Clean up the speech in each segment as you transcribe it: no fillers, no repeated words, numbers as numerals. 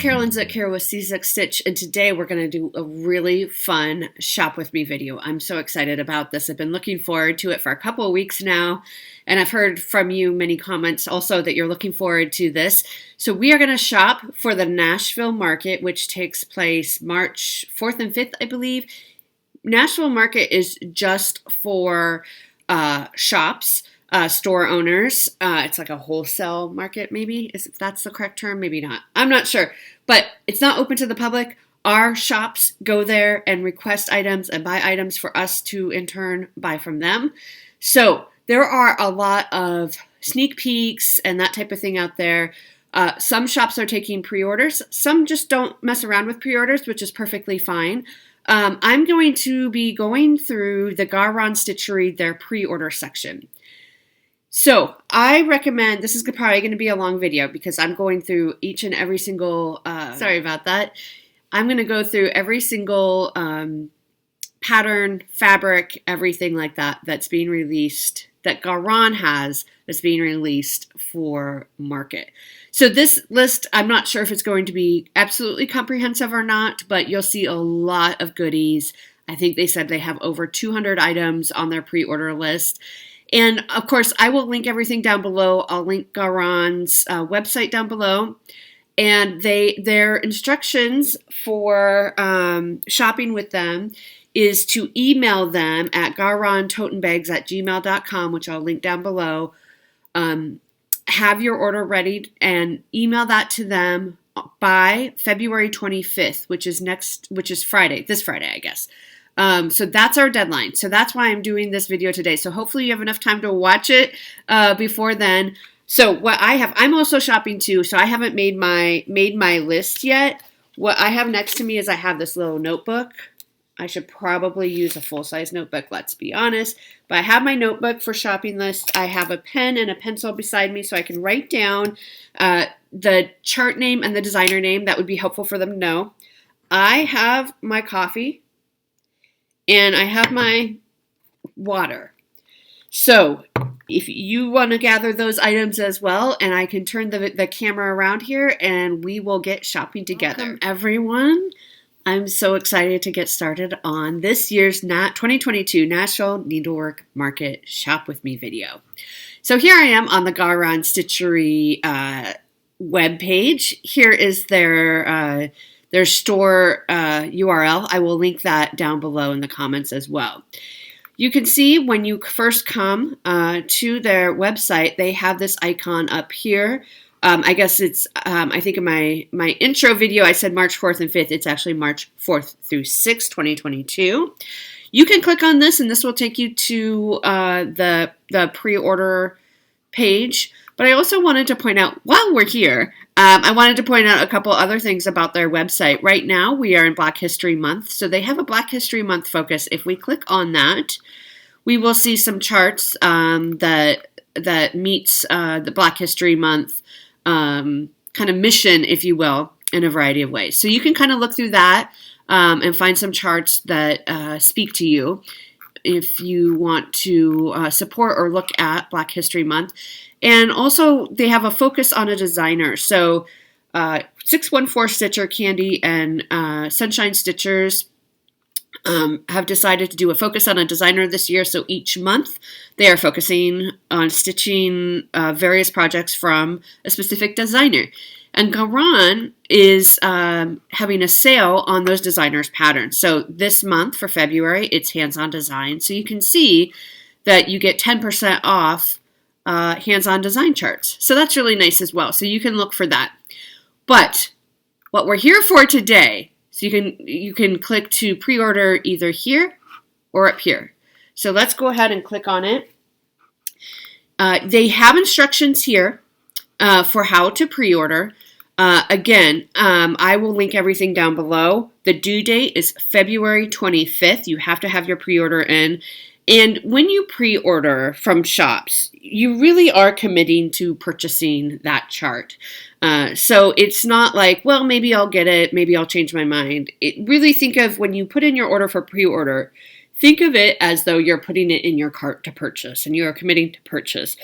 Carolyn Zick here with Zick Stitch, and today we're going to do a really fun Shop With Me video. I'm so excited about this. I've been looking forward to it for a couple of weeks now, and I've heard from you many comments also that you're looking forward to this. So we are going to shop for the Nashville market, which takes place March 4th and 5th, I believe. Nashville market is just for shops. Store owners. It's like a wholesale market, maybe, if that's the correct term, maybe not. I'm not sure, but it's not open to the public. Our shops go there and request items and buy items for us to in turn buy from them. So there are a lot of sneak peeks and that type of thing out there. Some shops are taking pre-orders. Some just don't mess around with pre-orders, which is perfectly fine. I'm going to be going through the Garon Stitchery, their pre-order section. So I recommend, this is probably going to be a long video because I'm going through each and every single, sorry about that. I'm going to go through every single pattern, fabric, everything like that that's being released, that Garon has, that's being released for market. So this list, I'm not sure if it's going to be absolutely comprehensive or not, but you'll see a lot of goodies. I think they said they have over 200 items on their pre-order list. And of course, I will link everything down below. I'll link Garon's website down below. And their instructions for shopping with them is to email them at garontotenbags@gmail.com, which I'll link down below. Have your order ready and email that to them by February 25th, which is Friday, this Friday, I guess. So that's our deadline. So that's why I'm doing this video today. So hopefully you have enough time to watch it before then. So what I have, I'm also shopping too. So I haven't made my list yet. What I have next to me is I have this little notebook. I should probably use a full-size notebook, let's be honest. But I have my notebook for shopping list. I have a pen and a pencil beside me so I can write down the chart name and the designer name. That would be helpful for them to know. I have my coffee. And I have my water. So if you want to gather those items as well, and I can turn the camera around here and we will get shopping together. Welcome, everyone. I'm so excited to get started on this year's 2022 Nashville Needlework Market Shop With Me video. So here I am on the Garon Stitchery webpage. Here is their store URL. I will link that down below in the comments as well. You can see when you first come to their website, they have this icon up here. I guess it's, I think in my intro video, I said March 4th and 5th. It's actually March 4th through 6th, 2022. You can click on this and this will take you to the pre-order page. But I also wanted to point out, while we're here, I wanted to point out a couple other things about their website. Right now, we are in Black History Month, so they have a Black History Month focus. If we click on that, we will see some charts that meets the Black History Month kind of mission, if you will, in a variety of ways. So you can kind of look through that and find some charts that speak to you if you want to support or look at Black History Month. And also, they have a focus on a designer. So 614 Stitcher, Candy, and Sunshine Stitchers have decided to do a focus on a designer this year. So each month, they are focusing on stitching various projects from a specific designer. And Garon is having a sale on those designers' patterns. So this month, for February, it's hands-on design. So you can see that you get 10% off hands-on design charts. So that's really nice as well. So you can look for that. But what we're here for today, so you can click to pre-order either here or up here. So let's go ahead and click on it. They have instructions here for how to pre-order. Again, I will link everything down below. The due date is February 25th. You have to have your pre-order in. And when you pre-order from shops, you really are committing to purchasing that chart. So it's not like, well, maybe I'll get it, maybe I'll change my mind. Really think of when you put in your order for pre-order, think of it as though you're putting it in your cart to purchase and you are committing to purchase.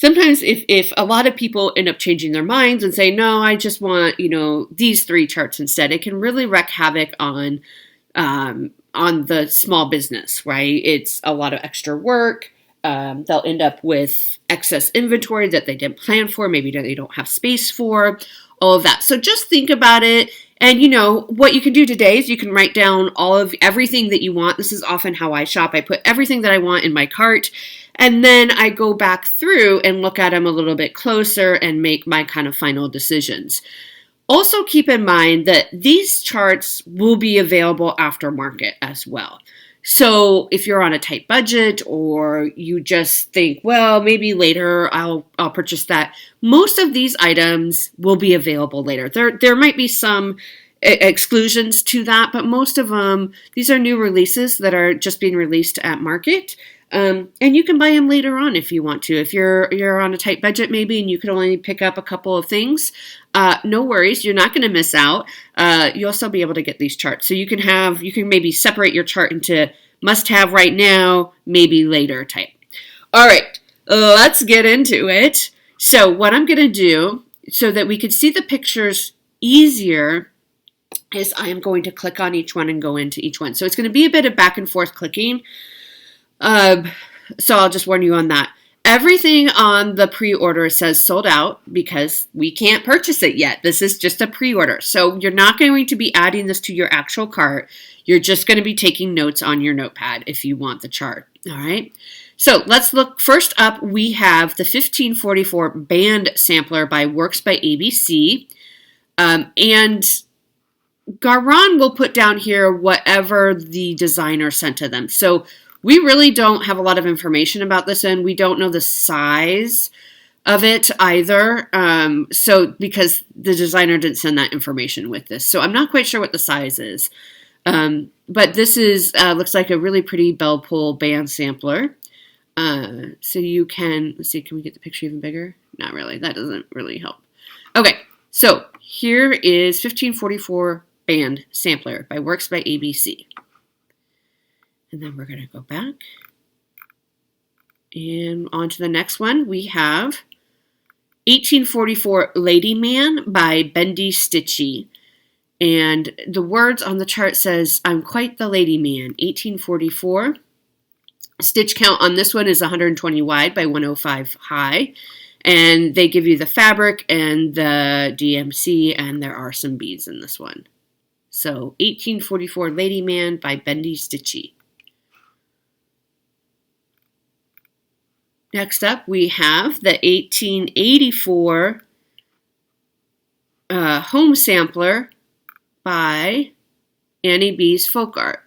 sometimes if a lot of people end up changing their minds and say, no, I just want, these 3 charts instead, it can really wreak havoc on the small business, right? It's a lot of extra work. They'll end up with excess inventory that they didn't plan for, maybe that they don't have space for, all of that. So just think about it. And what you can do today is you can write down everything that you want. This is often how I shop. I put everything that I want in my cart, and then I go back through and look at them a little bit closer and make my kind of final decisions. Also keep in mind that these charts will be available aftermarket as well. So if you're on a tight budget or you just think, well, maybe later I'll purchase that, most of these items will be available later. There might be some exclusions to that, but most of them, these are new releases that are just being released at market. And you can buy them later on if you want to. If you're on a tight budget maybe and you can only pick up a couple of things, no worries, you're not going to miss out. You'll still be able to get these charts. So you can maybe separate your chart into must have right now, maybe later type. All right, let's get into it. So what I'm going to do so that we can see the pictures easier is I am going to click on each one and go into each one. So it's going to be a bit of back and forth clicking. So I'll just warn you on that. Everything on the pre-order says sold out because we can't purchase it yet. This is just a pre-order. So you're not going to be adding this to your actual cart. You're just going to be taking notes on your notepad if you want the chart. All right. So let's look. First up, we have the 1544 band sampler by Works by ABC. And Garon will put down here whatever the designer sent to them. So we really don't have a lot of information about this, and we don't know the size of it either. So because the designer didn't send that information with this, so I'm not quite sure what the size is. But this is looks like a really pretty bell pull band sampler. So you can let's see. Can we get the picture even bigger? Not really. That doesn't really help. Okay, so here is 1544 band sampler by Works by ABC. And then we're going to go back. And on to the next one. We have 1844 Lady Man by Bendy Stitchy. And the words on the chart says, I'm quite the lady man, 1844. Stitch count on this one is 120 wide by 105 high. And they give you the fabric and the DMC, and there are some beads in this one. So 1844 Lady Man by Bendy Stitchy. Next up, we have the 1884 Home Sampler by Annie B's Folk Art.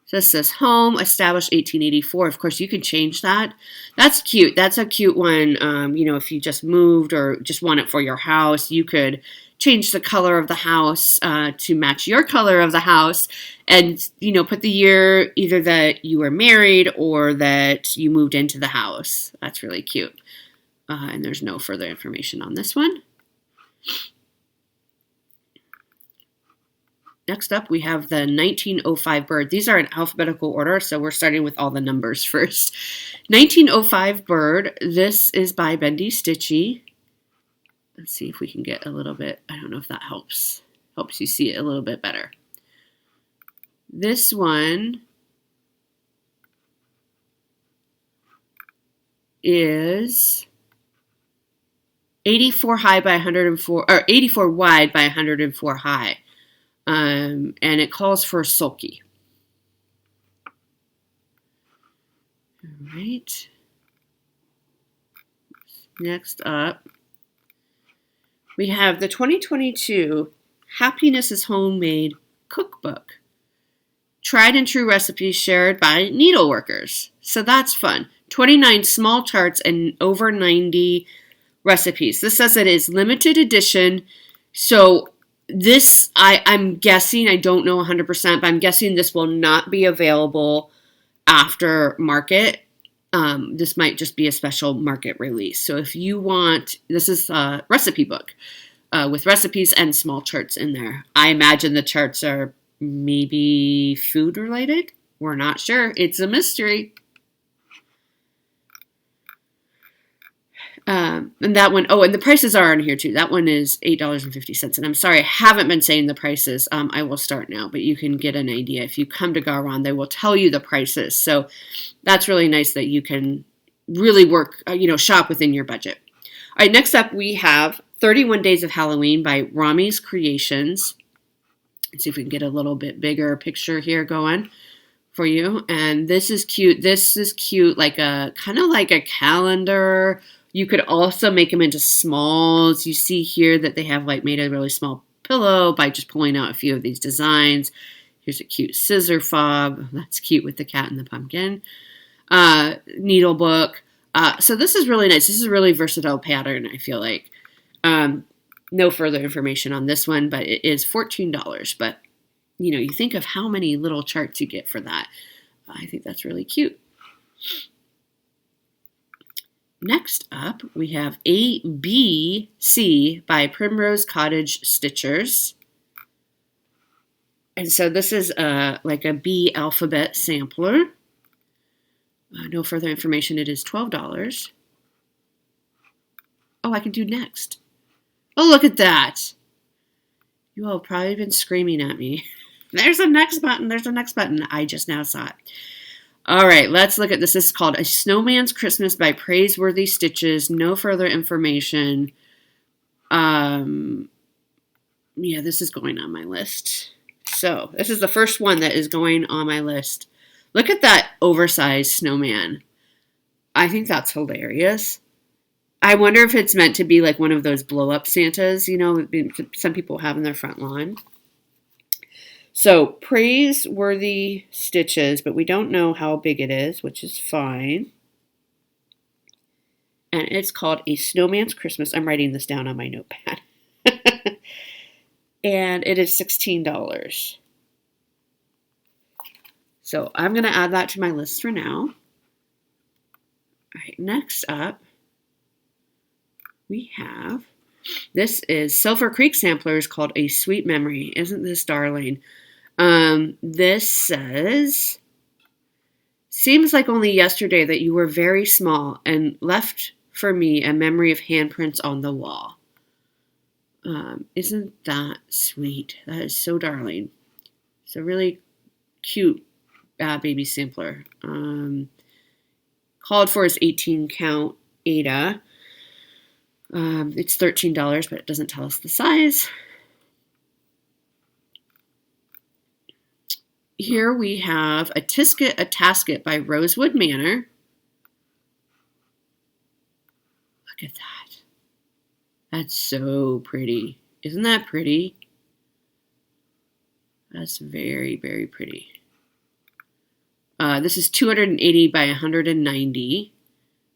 So this says home, established 1884. Of course, you can change that. That's cute. That's a cute one. If you just moved or just want it for your house, you could change the color of the house to match your color of the house and, put the year either that you were married or that you moved into the house. That's really cute. And there's no further information on this one. Next up, we have the 1905 bird. These are in alphabetical order, so we're starting with all the numbers first. 1905 bird. This is by Bendy Stitchy. Let's see if we can get a little bit. I don't know if that helps you see it a little bit better. This one is 84 high by 104, or 84 wide by 104 high. And it calls for sulky. All right. Next up, we have the 2022 Happiness is Homemade Cookbook. Tried and true recipes shared by needleworkers. So that's fun. 29 small charts and over 90 recipes. This says it is limited edition. So this, I'm guessing, I don't know 100%, but I'm guessing this will not be available after market. This might just be a special market release. So if you want, this is a recipe book with recipes and small charts in there. I imagine the charts are maybe food related. We're not sure. It's a mystery. And that one, oh, and the prices are on here too. That one is $8.50. And I'm sorry, I haven't been saying the prices. I will start now, but you can get an idea. If you come to Garon, they will tell you the prices. So that's really nice that you can really work, shop within your budget. All right, next up we have 31 Days of Halloween by Rami's Creations. Let's see if we can get a little bit bigger picture here going for you. And this is cute. This is cute, like a kind of like a calendar. You could also make them into smalls. You see here that they have like made a really small pillow by just pulling out a few of these designs. Here's a cute scissor fob. That's cute with the cat and the pumpkin. Needlebook. So this is really nice. This is a really versatile pattern, I feel like. No further information on this one, but it is $14. But, you think of how many little charts you get for that. I think that's really cute. Next up, we have ABC by Primrose Cottage Stitchers. And so this is like a B alphabet sampler. No further information. It is $12. Oh, I can do next. Oh, look at that. You all have probably been screaming at me. There's a next button. There's a next button. I just now saw it. All right, let's look at this. This is called A Snowman's Christmas by Praiseworthy Stitches. No further information. Yeah, this is going on my list. So this is the first one that is going on my list. Look at that oversized snowman. I think that's hilarious. I wonder if it's meant to be like one of those blow-up Santas, some people have in their front lawn. So, Praiseworthy Stitches, but we don't know how big it is, which is fine. And it's called A Snowman's Christmas. I'm writing this down on my notepad. And it is $16. So, I'm going to add that to my list for now. All right, next up, we have, this is Sulphur Creek Samplers called A Sweet Memory. Isn't this darling? This says, seems like only yesterday that you were very small and left for me a memory of handprints on the wall. Isn't that sweet? That is so darling. It's a really cute baby sampler. Called for is 18 count Ada. It's $13, but it doesn't tell us the size. Here we have A Tisket, a Tasket by Rosewood Manor. Look at that. That's so pretty. Isn't that pretty? That's very, very pretty. This is 280 by 190.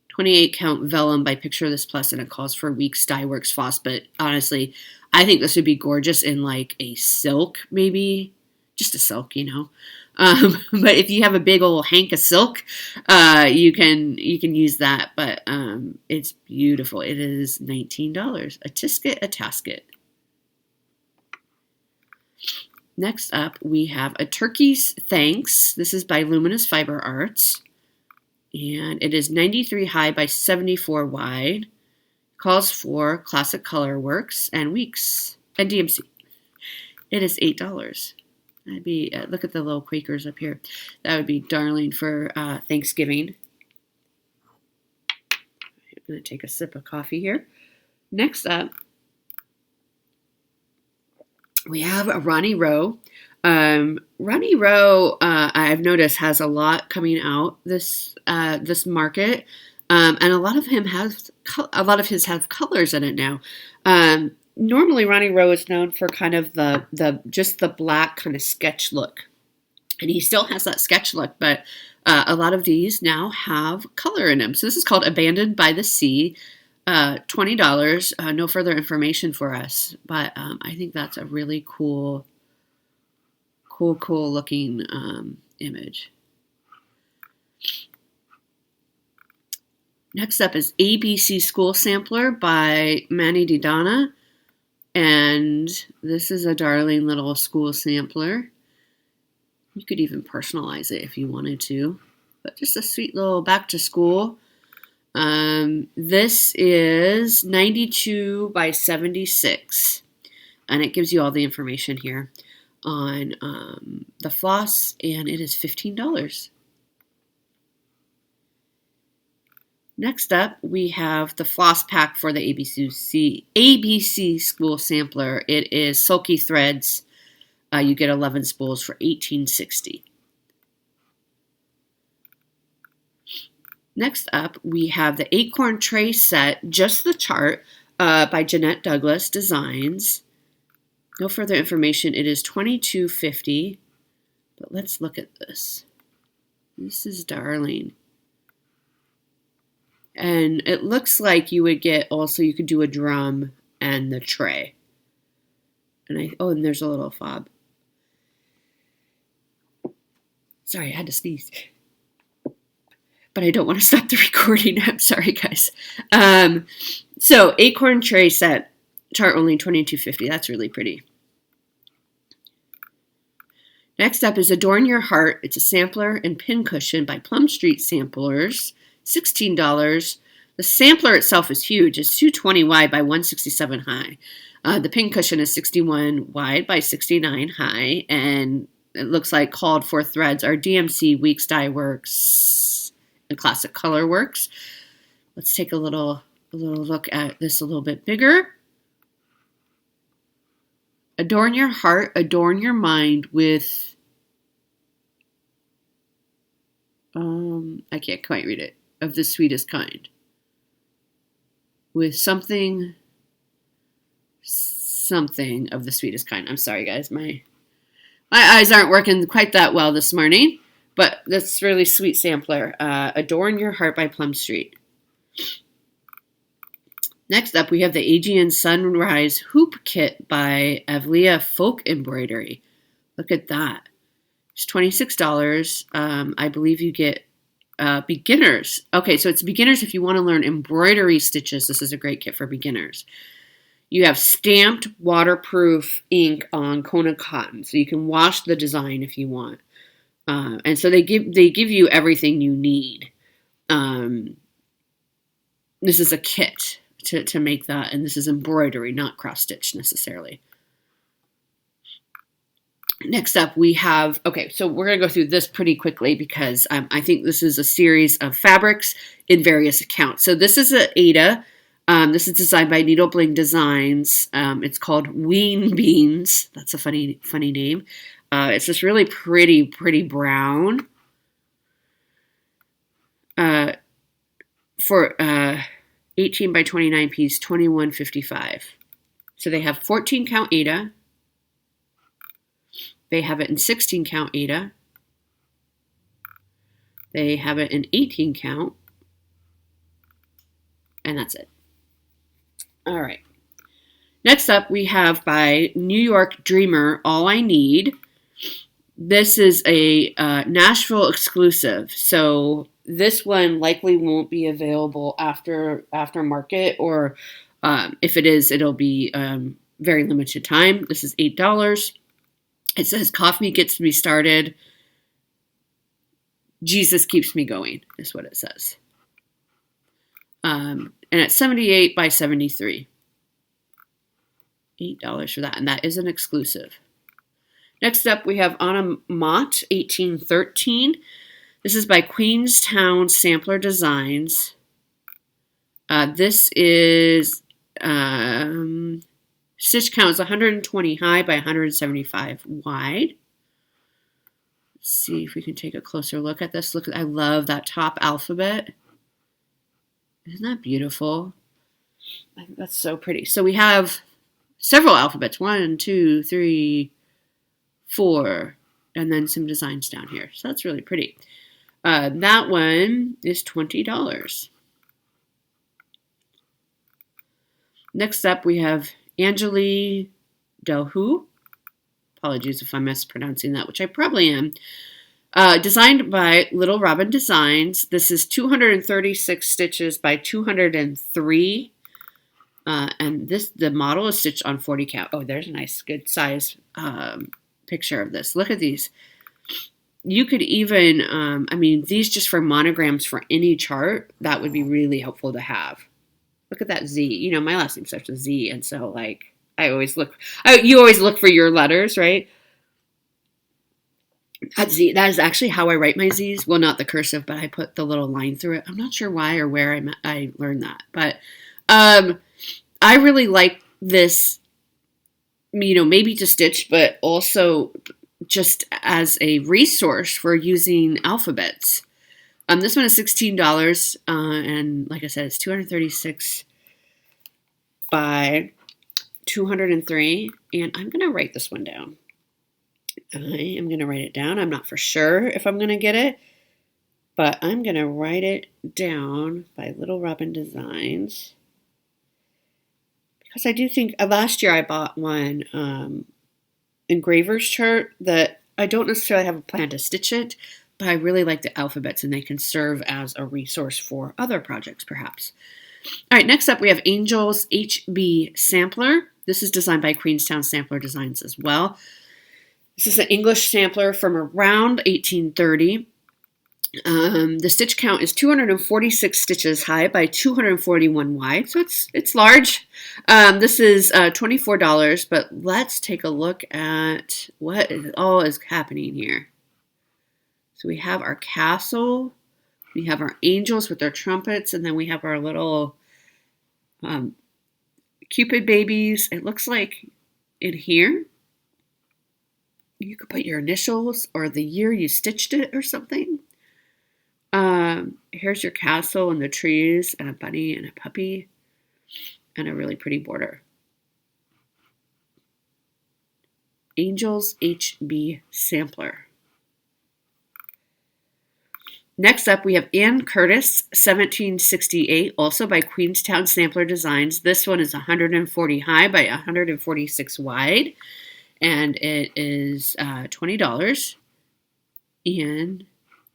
28 count vellum by Picture This Plus, and it calls for Weeks Dye Works Floss. But honestly, I think this would be gorgeous in like a silk, maybe. Just a silk, But if you have a big old hank of silk, you can use that. But it's beautiful. It is $19. A Tisket, a Tasket. Next up, we have A Turkey's Thanks. This is by Luminous Fiber Arts. And it is 93 high by 74 wide. Calls for Classic Color Works and Weeks and DMC. It is $8. That'd be, look at the little Quakers up here. That would be darling for Thanksgiving. I'm going to take a sip of coffee here. Next up, we have a Ronnie Rowe. Ronnie Rowe, I've noticed, has a lot coming out this market, and a lot of his have colors in it now. Normally, Ronnie Rowe is known for kind of the black kind of sketch look, and he still has that sketch look, but a lot of these now have color in them. So this is called Abandoned by the Sea, $20. No further information for us, but I think that's a really cool looking image. Next up is ABC School Sampler by Manny Didana. And this is a darling little school sampler. You could even personalize it if you wanted to. But just a sweet little back to school. This is 92 by 76, and it gives you all the information here on the floss, and it is $15. Next up, we have the floss pack for the ABC School Sampler. It is Sulky Threads. You get 11 spools for $18.60. Next up, we have the Acorn Tray Set, Just the Chart, by Jeanette Douglas Designs. No further information. It is $22.50. But let's look at this. This is darling. And it looks like you would get also, you could do a drum and the tray. And and there's a little fob. Sorry, I had to sneeze. But I don't want to stop the recording. I'm sorry, guys. So Acorn Tray Set, chart only $22.50. That's really pretty. Next up is Adorn Your Heart. It's a sampler and pincushion by Plum Street Samplers. $16. The sampler itself is huge. It's 220 wide by 167 high. The pincushion is 61 wide by 69 high. And it looks like called for threads are DMC, Weeks Dye Works, and Classic Color Works. Let's take a little look at this a little bit bigger. Adorn your heart, adorn your mind with, I can't quite read it, of the sweetest kind. With something of the sweetest kind. I'm sorry, guys. My eyes aren't working quite that well this morning. But that's really sweet sampler. Adorn Your Heart by Plum Street. Next up, we have the Aegean Sunrise Hoop Kit by Evlia Folk Embroidery. Look at that. It's $26. I believe you get beginners. Okay, so it's beginners if you want to learn embroidery stitches. This is a great kit for beginners. You have stamped waterproof ink on Kona cotton, so you can wash the design if you want. And so they give you everything you need. This is a kit to make that, and this is embroidery, not cross stitch necessarily. Next up, we have, okay, so we're going to go through this pretty quickly because I think this is a series of fabrics in various accounts. So this is a Ada. This is designed by Needlework Designs. It's called Ween Beans. That's a funny name. It's this really pretty brown. For 18 by 29 piece, $21.55. So they have 14 count Ada. They have it in 16 count Ada. They have it in 18 count. And that's it. All right. Next up, we have by New York Dreamer, All I Need. This is a Nashville exclusive. So this one likely won't be available after market, or if it is, it'll be very limited time. This is $8. It says, coffee gets me started. Jesus keeps me going, is what it says. And it's 78 by 73. $8 for that, and that is an exclusive. Next up, we have Anna Mott, 1813. This is by Queenstown Sampler Designs. This is stitch count is 120 high by 175 wide. Let's see if we can take a closer look at this. I love that top alphabet. Isn't that beautiful? I think that's so pretty. So we have several alphabets. 1, 2, 3, 4, and then some designs down here. So that's really pretty. That one is $20. Next up, we have Angeli Delhu. Apologies if I'm mispronouncing that, which I probably am. Designed by Little Robin Designs. This is 236 stitches by 203. And the model is stitched on 40 count. Oh, there's a nice, good size picture of this. Look at these. You could even, these just for monograms for any chart, that would be really helpful to have. Look at that Z. You know, my last name starts with Z, and so like you always look for your letters, right? That Z, that is actually how I write my Z's. Well, not the cursive, but I put the little line through it. I'm not sure why or where I learned that, but I really like this, maybe to stitch, but also just as a resource for using alphabets. This one is $16, and like I said, it's 236 by 203, and I'm going to write this one down. I am going to write it down. I'm not for sure if I'm going to get it, but I'm going to write it down by Little Robin Designs. Because I do think, last year I bought one engraver's chart that I don't necessarily have a plan to stitch it, but I really like the alphabets, and they can serve as a resource for other projects, perhaps. All right, next up we have Angel's HB Sampler. This is designed by Queenstown Sampler Designs as well. This is an English sampler from around 1830. The stitch count is 246 stitches high by 241 wide, so it's large. This is $24, but let's take a look at what all is happening here. So we have our castle, we have our angels with their trumpets, and then we have our little Cupid babies. It looks like in here you could put your initials or the year you stitched it or something. Here's your castle and the trees and a bunny and a puppy and a really pretty border. Angel's HB Sampler. Next up, we have Anne Curtis, 1768, also by Queenstown Sampler Designs. This one is 140 high by 146 wide, and it is $20. And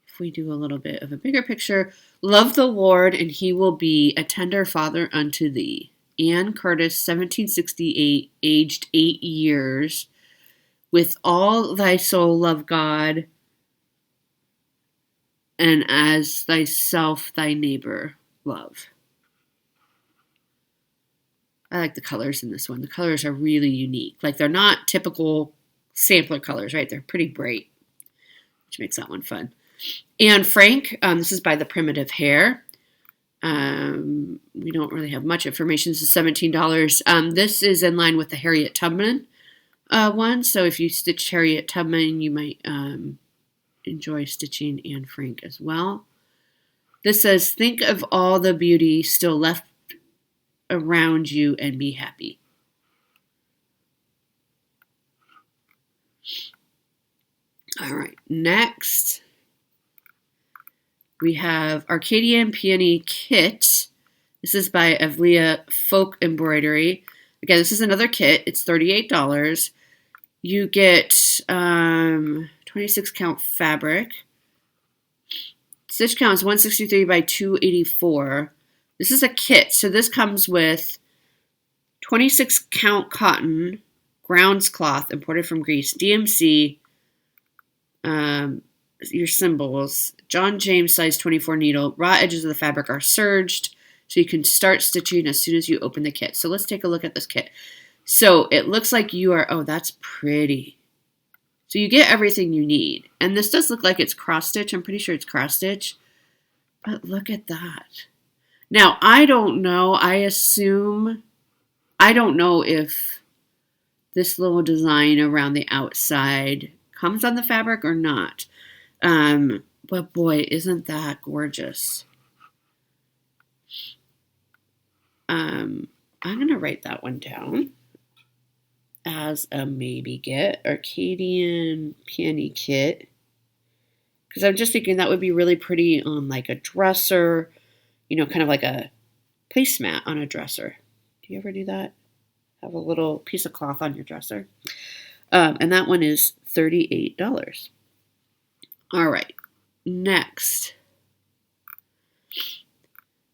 if we do a little bit of a bigger picture, love the Lord, and he will be a tender father unto thee. Anne Curtis, 1768, aged 8 years. With all thy soul love God, and as thyself thy neighbor love. I like the colors in this one. The colors are really unique. Like, they're not typical sampler colors, right? They're pretty bright, which makes that one fun. And Frank, this is by The Primitive Hare. We don't really have much information. This is $17. This is in line with the Harriet Tubman one. So if you stitch Harriet Tubman, you might enjoy stitching Anne Frank as well. This says, think of all the beauty still left around you and be happy. All right, next we have Arcadian Peony Kit. This is by Evlia Folk Embroidery. Again, this is another kit. It's $38. You get 26 count fabric. Stitch count is 163 by 284. This is a kit, so this comes with 26 count cotton, grounds cloth imported from Greece, DMC, your symbols, John James size 24 needle. Raw edges of the fabric are serged, so you can start stitching as soon as you open the kit. So let's take a look at this kit. So it looks like you are, oh, that's pretty. So you get everything you need. And this does look like it's cross stitch. I'm pretty sure it's cross stitch. But look at that. Now, I don't know. I don't know if this little design around the outside comes on the fabric or not. But boy, isn't that gorgeous. I'm going to write that one down as a maybe get. Arcadian Peony Kit. Because I'm just thinking that would be really pretty on like a dresser, kind of like a placemat on a dresser. Do you ever do that? Have a little piece of cloth on your dresser. And that one is $38. All right, next.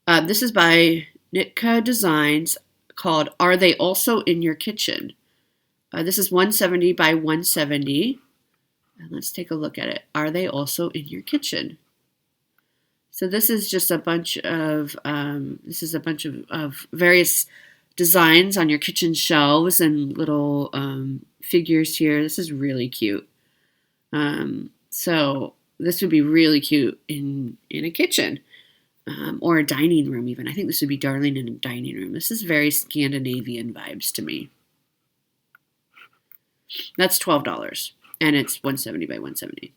This is by Nitka Designs, called Are They Also in Your Kitchen? This is 170 by 170. And let's take a look at it. Are they also in your kitchen? So this is just a bunch of various designs on your kitchen shelves and little figures here. This is really cute. So this would be really cute in a kitchen or a dining room even. I think this would be darling in a dining room. This is very Scandinavian vibes to me. That's $12 and it's 170 by 170.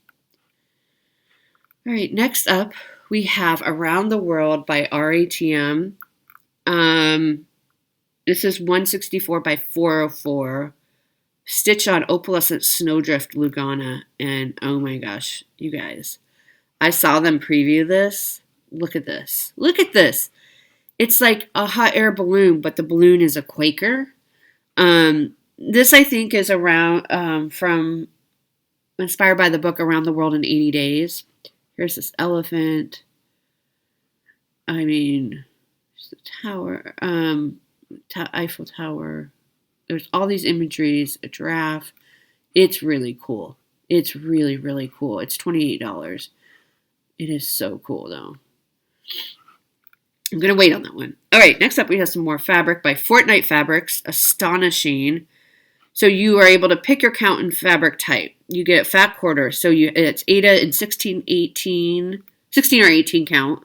All right, next up we have Around the World by RATM. This is 164 by 404. Stitch on opalescent snowdrift Lugana. And oh my gosh, you guys. I saw them preview this. Look at this. Look at this. It's like a hot air balloon, but the balloon is a Quaker. This I think is around from inspired by the book Around the World in 80 Days. Here's this elephant. I mean, the tower, Eiffel Tower. There's all these imageries, a giraffe. It's really cool. It's really, really cool. It's $28. It is so cool, though. I'm going to wait on that one. All right, next up we have some more fabric by Fortnite Fabrics. Astonishing. So you are able to pick your count and fabric type. You get fat quarter. So it's Ada in 16 or 18 count.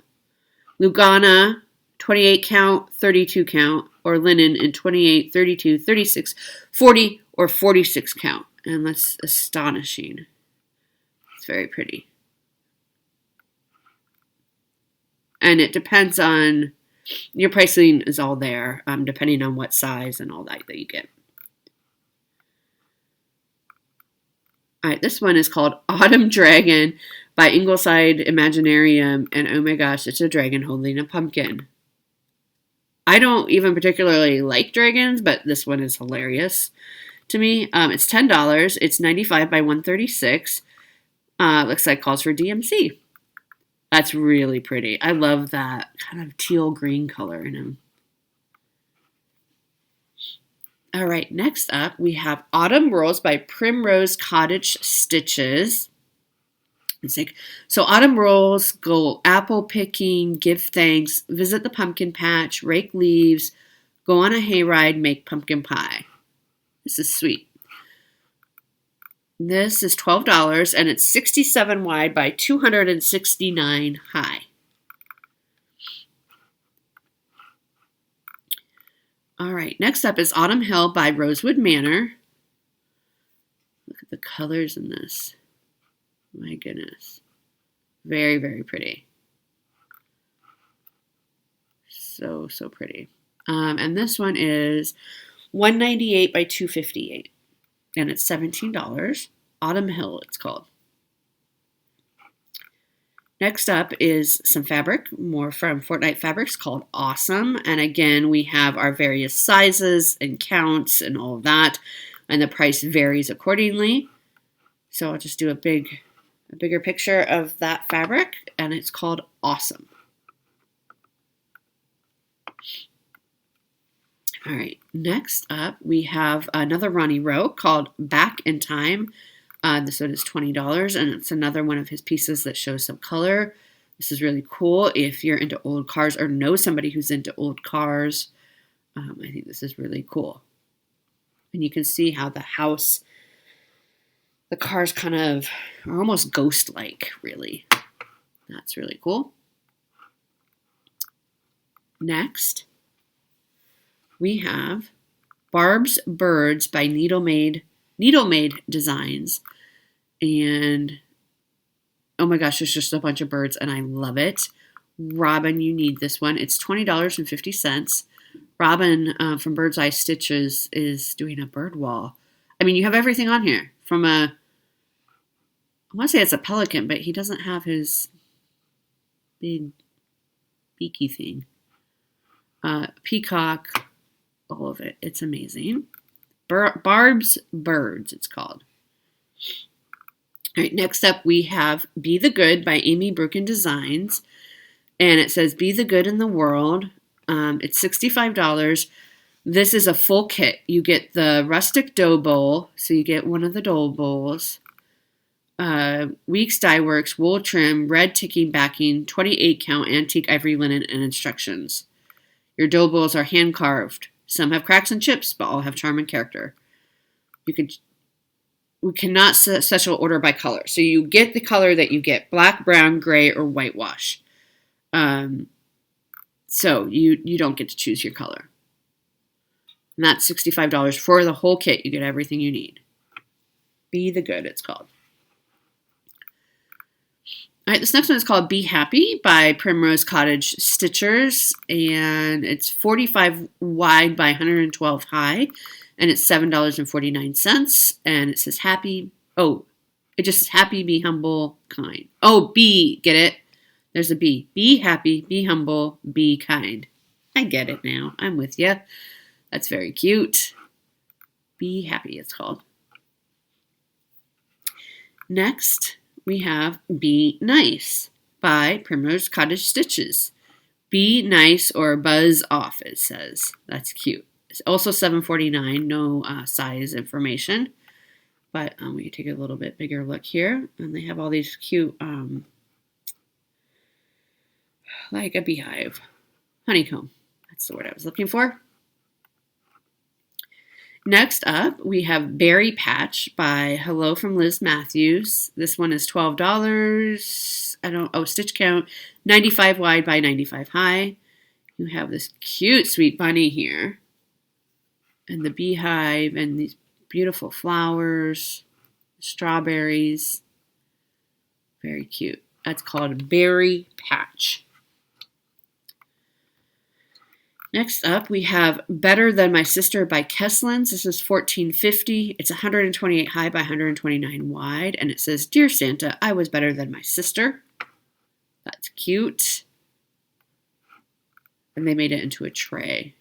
Lugana, 28 count, 32 count. Or linen in 28, 32, 36, 40, or 46 count. And that's astonishing. It's very pretty. And it depends on, your pricing is all there, depending on what size and all that you get. All right, this one is called Autumn Dragon by Ingleside Imaginarium. And oh my gosh, it's a dragon holding a pumpkin. I don't even particularly like dragons, but this one is hilarious to me. It's $10. It's 95 by 136. Looks like calls for DMC. That's really pretty. I love that kind of teal green color in him. All right, next up we have Autumn Rolls by Primrose Cottage Stitches. So autumn rolls, go apple picking, give thanks, visit the pumpkin patch, rake leaves, go on a hayride, make pumpkin pie. This is sweet. This is $12 and it's 67 wide by 269 high. All right, next up is Autumn Hill by Rosewood Manor. Look at the colors in this. My goodness. Very, very pretty. So, so pretty. And this one is $198 by $258. And it's $17. Autumn Hill, it's called. Next up is some fabric, more from Fortnite Fabrics called Awesome. And again, we have our various sizes and counts and all of that. And the price varies accordingly. So I'll just do a bigger picture of that fabric, and it's called Awesome. All right, next up we have another Ronnie Rowe called Back in Time. This one is $20, and it's another one of his pieces that shows some color. This is really cool if you're into old cars or know somebody who's into old cars. I think this is really cool. And you can see how the cars kind of are almost ghost-like, really. That's really cool. Next, we have Barb's Birds by Needlemade Designs. And oh my gosh, there's just a bunch of birds and I love it. Robin, you need this one. It's $20.50. Robin from Bird's Eye Stitches is doing a bird wall. I mean, you have everything on here from I want to say it's a pelican, but he doesn't have his big beaky thing. Peacock, all of it. It's amazing. Barb's Birds, it's called. All right, next up we have Be the Good by Amy Brukin Designs. And it says Be the Good in the World. It's $65. This is a full kit. You get the rustic dough bowl. So you get one of the dough bowls. Weeks Dye Works, wool trim, red ticking backing, 28 count antique ivory linen, and instructions. Your dowables are hand carved. Some have cracks and chips, but all have charm and character. We cannot special order by color. So you get the color that you get, black, brown, gray, or whitewash. So you don't get to choose your color. And that's $65 for the whole kit. You get everything you need. Be the Good, it's called. All right, this next one is called Be Happy by Primrose Cottage Stitchers, and it's 45 wide by 112 high, and it's $7.49, and it says happy. Oh, it just says happy, be humble, kind. Oh, be, get it? There's a be. Be happy, be humble, be kind. I get it now. I'm with you. That's very cute. Be Happy, it's called. Next, we have Be Nice by Primrose Cottage Stitches. Be nice or buzz off, it says. That's cute. It's also $7.49, no size information. But we can take a little bit bigger look here. And they have all these cute, like a beehive. Honeycomb. That's the word I was looking for. Next up, we have Berry Patch by Hello from Liz Matthews. This one is $12. Stitch count, 95 wide by 95 high. You have this cute sweet bunny here. And the beehive and these beautiful flowers, strawberries. Very cute. That's called Berry Patch. Next up, we have Better Than My Sister by Kesslins. This is $14.50. It's 128 high by 129 wide. And it says, Dear Santa, I was better than my sister. That's cute. And they made it into a tray.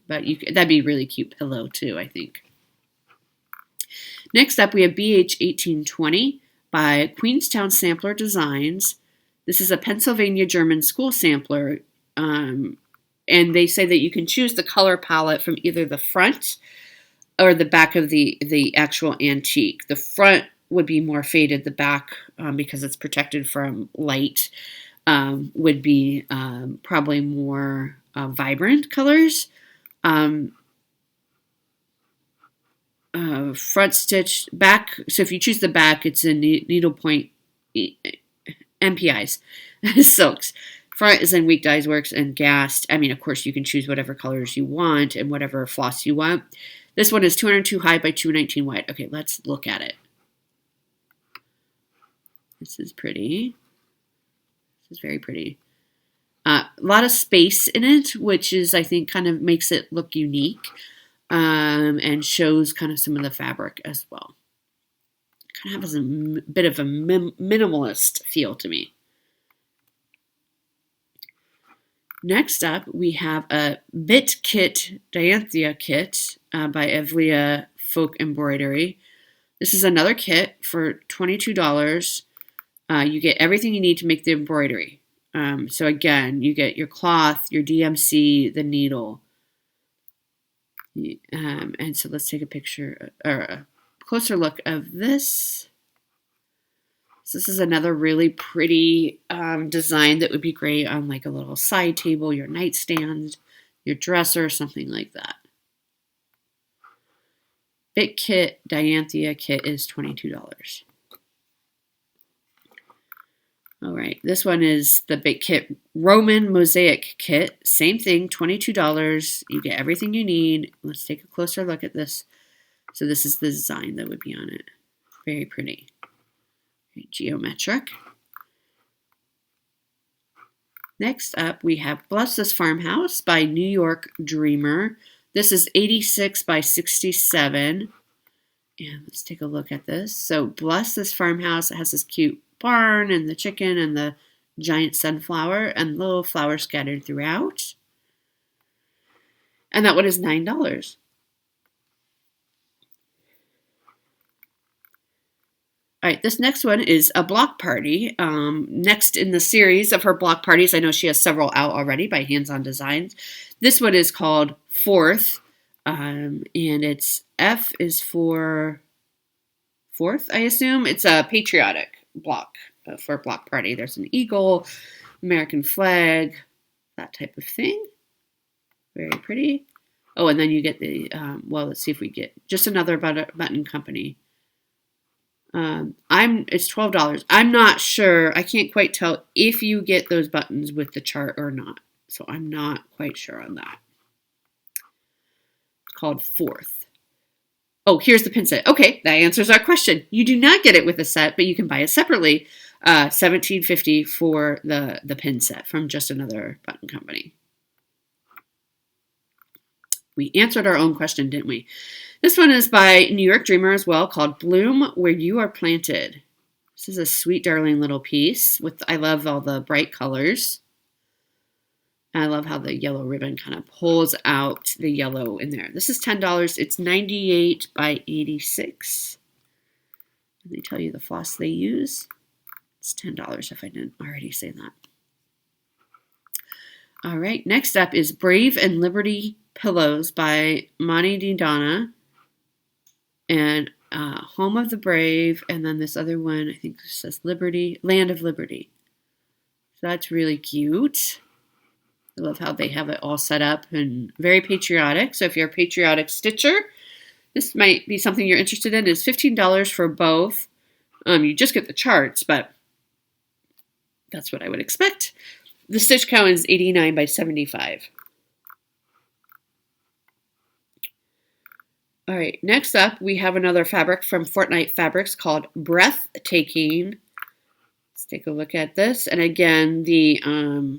But that'd be a really cute pillow too, I think. Next up, we have BH 1820 by Queenstown Sampler Designs. This is a Pennsylvania German school sampler. And they say that you can choose the color palette from either the front or the back of the actual antique. The front would be more faded. The back, because it's protected from light, would be probably more vibrant colors. Front stitch, back. So if you choose the back, it's in needlepoint MPIs, silks. Front is in Week Dyes Works and Gast. I mean, of course, you can choose whatever colors you want and whatever floss you want. This one is 202 high by 219 wide. Okay, let's look at it. This is pretty. This is very pretty. A lot of space in it, which is, I think, kind of makes it look unique and shows kind of some of the fabric as well. Kind of has a bit of a minimalist feel to me. Next up, we have a Bit Kit Dianthia kit by Evlia Folk Embroidery. This is another kit for $22. You get everything you need to make the embroidery. So again, you get your cloth, your DMC, the needle. And so let's take a picture or a closer look of this. So this is another really pretty design that would be great on like a little side table, your nightstand, your dresser, something like that. Bit Kit Dianthia kit is $22. All right, this one is the Bit Kit Roman Mosaic kit. Same thing, $22. You get everything you need. Let's take a closer look at this. So this is the design that would be on it. Very pretty. Geometric. Next up, we have Bless This Farmhouse by New York Dreamer. This is 86 by 67. And let's take a look at this. So Bless This Farmhouse. It has this cute barn and the chicken and the giant sunflower and little flowers scattered throughout. And that one is $9. All right, this next one is a block party. Next in the series of her block parties, I know she has several out already by Hands On Designs. This one is called Fourth, and it's F is for 4th, I assume. It's a patriotic block for a block party. There's an eagle, American flag, that type of thing. Very pretty. Oh, and then you get the, well, let's see if we get just another button company. It's $12. I'm not sure. I can't quite tell if you get those buttons with the chart or not. So I'm not quite sure on that. It's called 4th. Oh, here's the pin set. Okay, that answers our question. You do not get it with a set, but you can buy it separately. $17.50 for the pin set from just another button company. We answered our own question, didn't we? This one is by New York Dreamer as well, called Bloom Where You Are Planted. This is a sweet, darling little piece. I love all the bright colors. I love how the yellow ribbon kind of pulls out the yellow in there. This is $10. It's 98 by 86. Let me tell you the floss they use. It's $10 if I didn't already say that. All right, next up is Brave and Liberty Pillows by Monty D. Donna. And Home of the Brave. And then this other one, I think it says Liberty, Land of Liberty. So that's really cute. I love how they have it all set up and very patriotic. So if you're a patriotic stitcher, this might be something you're interested in. It's $15 for both. You just get the charts, but that's what I would expect. The stitch count is 89 by 75. All right, next up, we have another fabric from Fortnite Fabrics called Breathtaking. Let's take a look at this. And again, the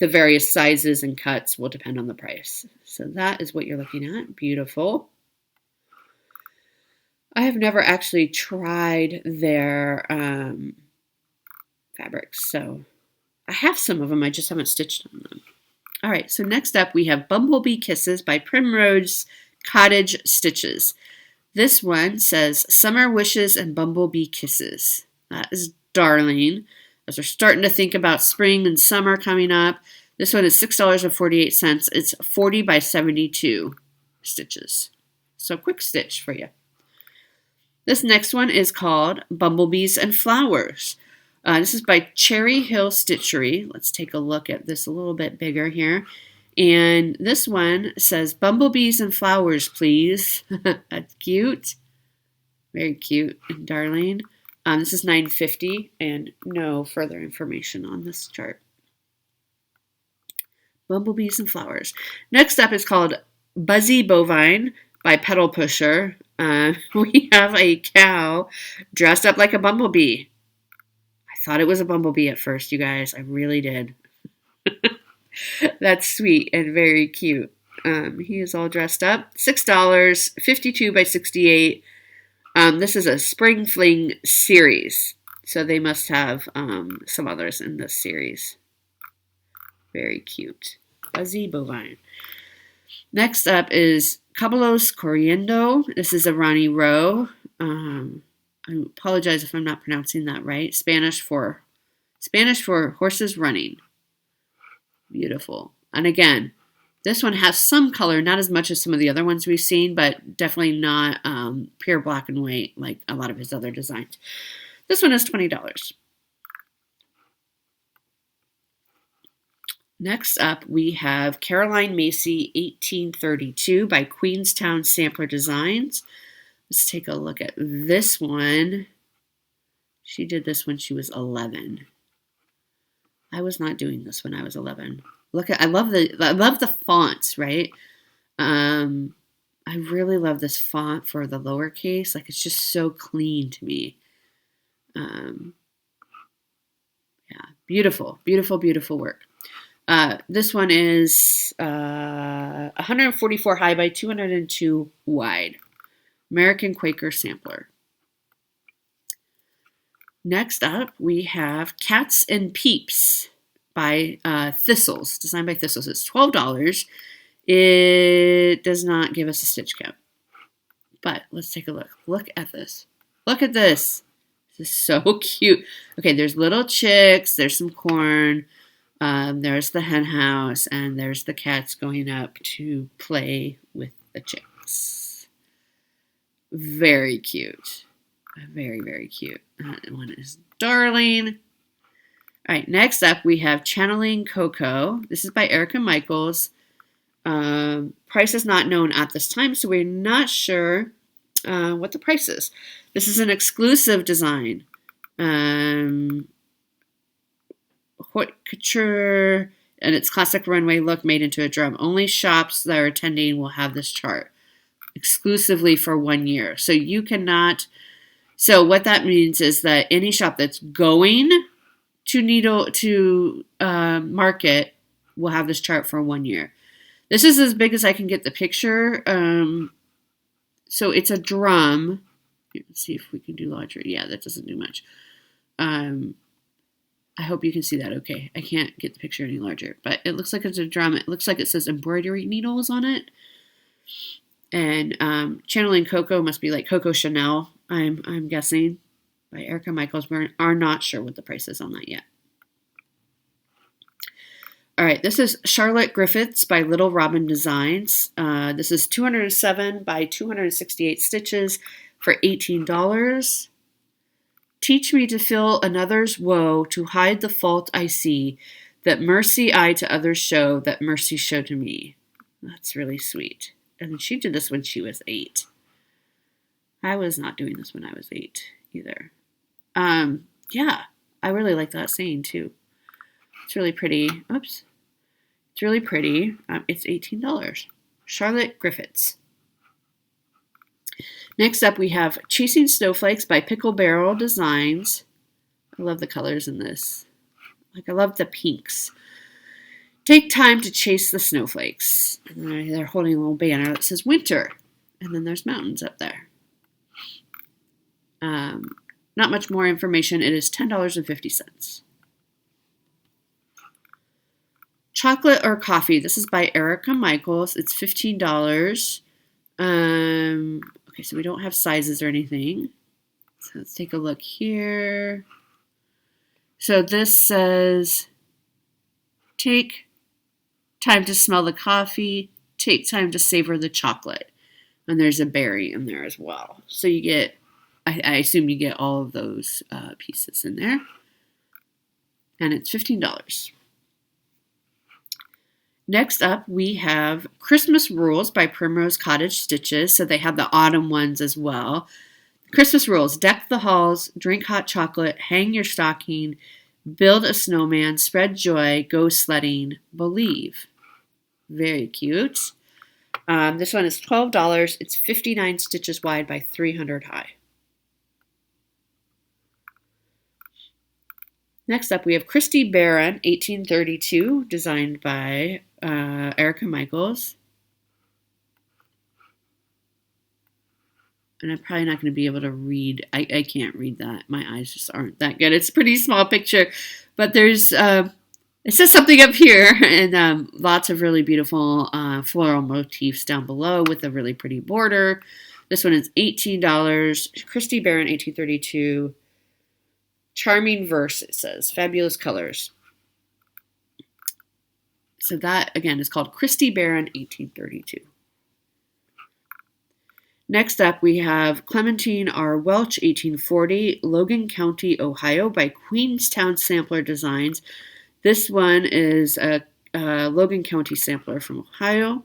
various sizes and cuts will depend on the price. So that is what you're looking at. Beautiful. I have never actually tried their fabrics, so I have some of them. I just haven't stitched on them. All right, so next up we have Bumblebee Kisses by Primrose Cottage Stitches. This one says Summer Wishes and Bumblebee Kisses. That is darling. As we're starting to think about spring and summer coming up, this one is $6.48. It's 40 by 72 stitches. So quick stitch for you. This next one is called Bumblebees and Flowers. This is by Cherry Hill Stitchery. Let's take a look at this a little bit bigger here. And this one says Bumblebees and Flowers, please. That's cute. Very cute and darling. This is $9.50 and no further information on this chart. Bumblebees and Flowers. Next up is called Buzzy Bovine by Pedal Pusher. We have a cow dressed up like a bumblebee. I thought it was a bumblebee at first, you guys. I really did. That's sweet and very cute. He is all dressed up. $6, 52 by 68. This is a Spring Fling series, so they must have some others in this series. Very cute. Buzzy Bovine. Next up is Caballos Corriendo. This is a Ronnie Rowe. I apologize if I'm not pronouncing that right. Spanish for horses running. Beautiful. And again, this one has some color, not as much as some of the other ones we've seen, but definitely not pure black and white like a lot of his other designs. This one is $20. Next up, we have Caroline Macy 1832 by Queenstown Sampler Designs. Let's take a look at this one. She did this when she was 11. I was not doing this when I was 11. I love the fonts, right? I really love this font for the lowercase. Like, it's just so clean to me. Yeah, beautiful, beautiful, beautiful work. This one is 144 high by 202 wide. American Quaker Sampler. Next up, we have Cats and Peeps by Thistles, designed by Thistles. It's $12. It does not give us a stitch count. But let's take a look. Look at this. Look at this. This is so cute. Okay, there's little chicks. There's some corn. There's the hen house. And there's the cats going up to play with the chicks. Very cute. Very, very cute. That one is darling. All right, next up we have Channeling Cocoa. This is by Erica Michaels. Price is not known at this time, so we're not sure what the price is. This is an exclusive design. Haute couture, and it's classic runway look made into a drum. Only shops that are attending will have this chart exclusively for 1 year. So you cannot. So what that means is that any shop that's going to market will have this chart for 1 year. This is as big as I can get the picture. So it's a drum. Let's see if we can do larger. Yeah, that doesn't do much. I hope you can see that okay. I can't get the picture any larger, but it looks like it's a drum. It looks like it says embroidery needles on it. And Channeling Cocoa must be like Coco Chanel, I'm guessing, by Erica Michaels. We are not sure what the price is on that yet. All right, this is Charlotte Griffiths by Little Robin Designs. This is 207 by 268 stitches for $18. Teach me to fill another's woe, to hide the fault I see, that mercy I to others show, that mercy show to me. That's really sweet. And she did this when she was 8. I was not doing this when I was 8 either. Yeah, I really like that saying too. It's really pretty. Oops. It's really pretty. It's $18. Charlotte Griffiths. Next up, we have Chasing Snowflakes by Pickle Barrel Designs. I love the colors in this. I love the pinks. Take time to chase the snowflakes. And they're holding a little banner that says winter. And then there's mountains up there. Not much more information. It is $10.50. Chocolate or Coffee. This is by Erica Michaels. It's $15. Okay, so we don't have sizes or anything. So let's take a look here. So this says, take time to smell the coffee, take time to savor the chocolate. And there's a berry in there as well. So you get, I assume you get all of those pieces in there. And it's $15. Next up, we have Christmas Rules by Primrose Cottage Stitches. So they have the autumn ones as well. Christmas Rules. Deck the halls, drink hot chocolate, hang your stocking, build a snowman, spread joy, go sledding, believe. Very cute. This one is $12. It's 59 stitches wide by 300 high. Next up, we have Christy Barron, 1832, designed by Erica Michaels. And I'm probably not going to be able to read. I can't read that. My eyes just aren't that good. It's a pretty small picture. But there's, it says something up here. And lots of really beautiful floral motifs down below with a really pretty border. This one is $18. Christy Barron, 1832. Charming verse, it says. Fabulous colors. So that, again, is called Christy Barron, 1832. Next up, we have Clementine R. Welch, 1840, Logan County, Ohio, by Queenstown Sampler Designs. This one is a Logan County sampler from Ohio.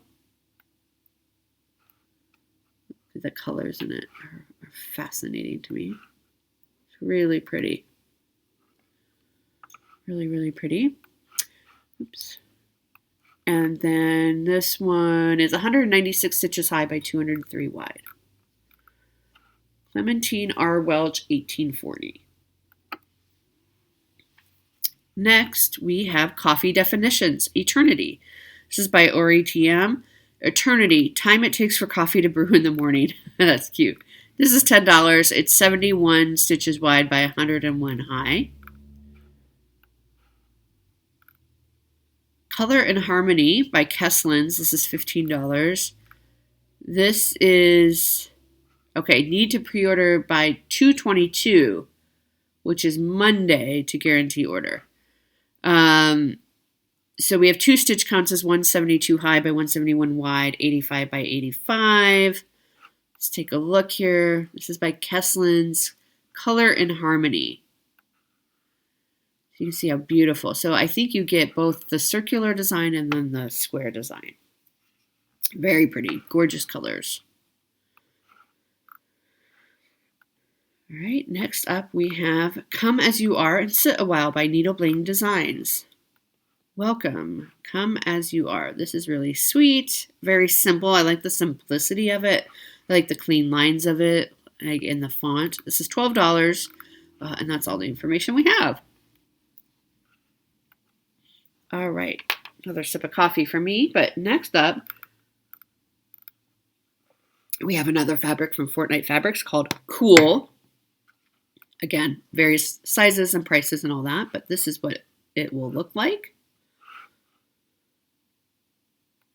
The colors in it are fascinating to me. It's really pretty. Really, really pretty. Oops. And then this one is 196 stitches high by 203 wide. Clementine R. Welch, 1840. Next, we have Coffee Definitions, Eternity. This is by Ori TM. Eternity, time it takes for coffee to brew in the morning. That's cute. This is $10. It's 71 stitches wide by 101 high. Color and Harmony by Kesslins. This is $15. This is, okay, need to pre-order by 2/22, which is Monday, to guarantee order. So we have 2 stitch counts as 172 high by 171 wide, 85 by 85. Let's take a look here. This is by Kesslins. Color in Harmony. So you can see how beautiful. So I think you get both the circular design and then the square design. Very pretty, gorgeous colors. All right, next up we have Come As You Are and Sit a While by Needlework Designs. Welcome, Come As You Are. This is really sweet, very simple. I like the simplicity of it. I like the clean lines of it, like in the font. This is $12, and that's all the information we have. All right, another sip of coffee for me, but next up, we have another fabric from Fortnite Fabrics called Cool. Again, various sizes and prices and all that, but this is what it will look like.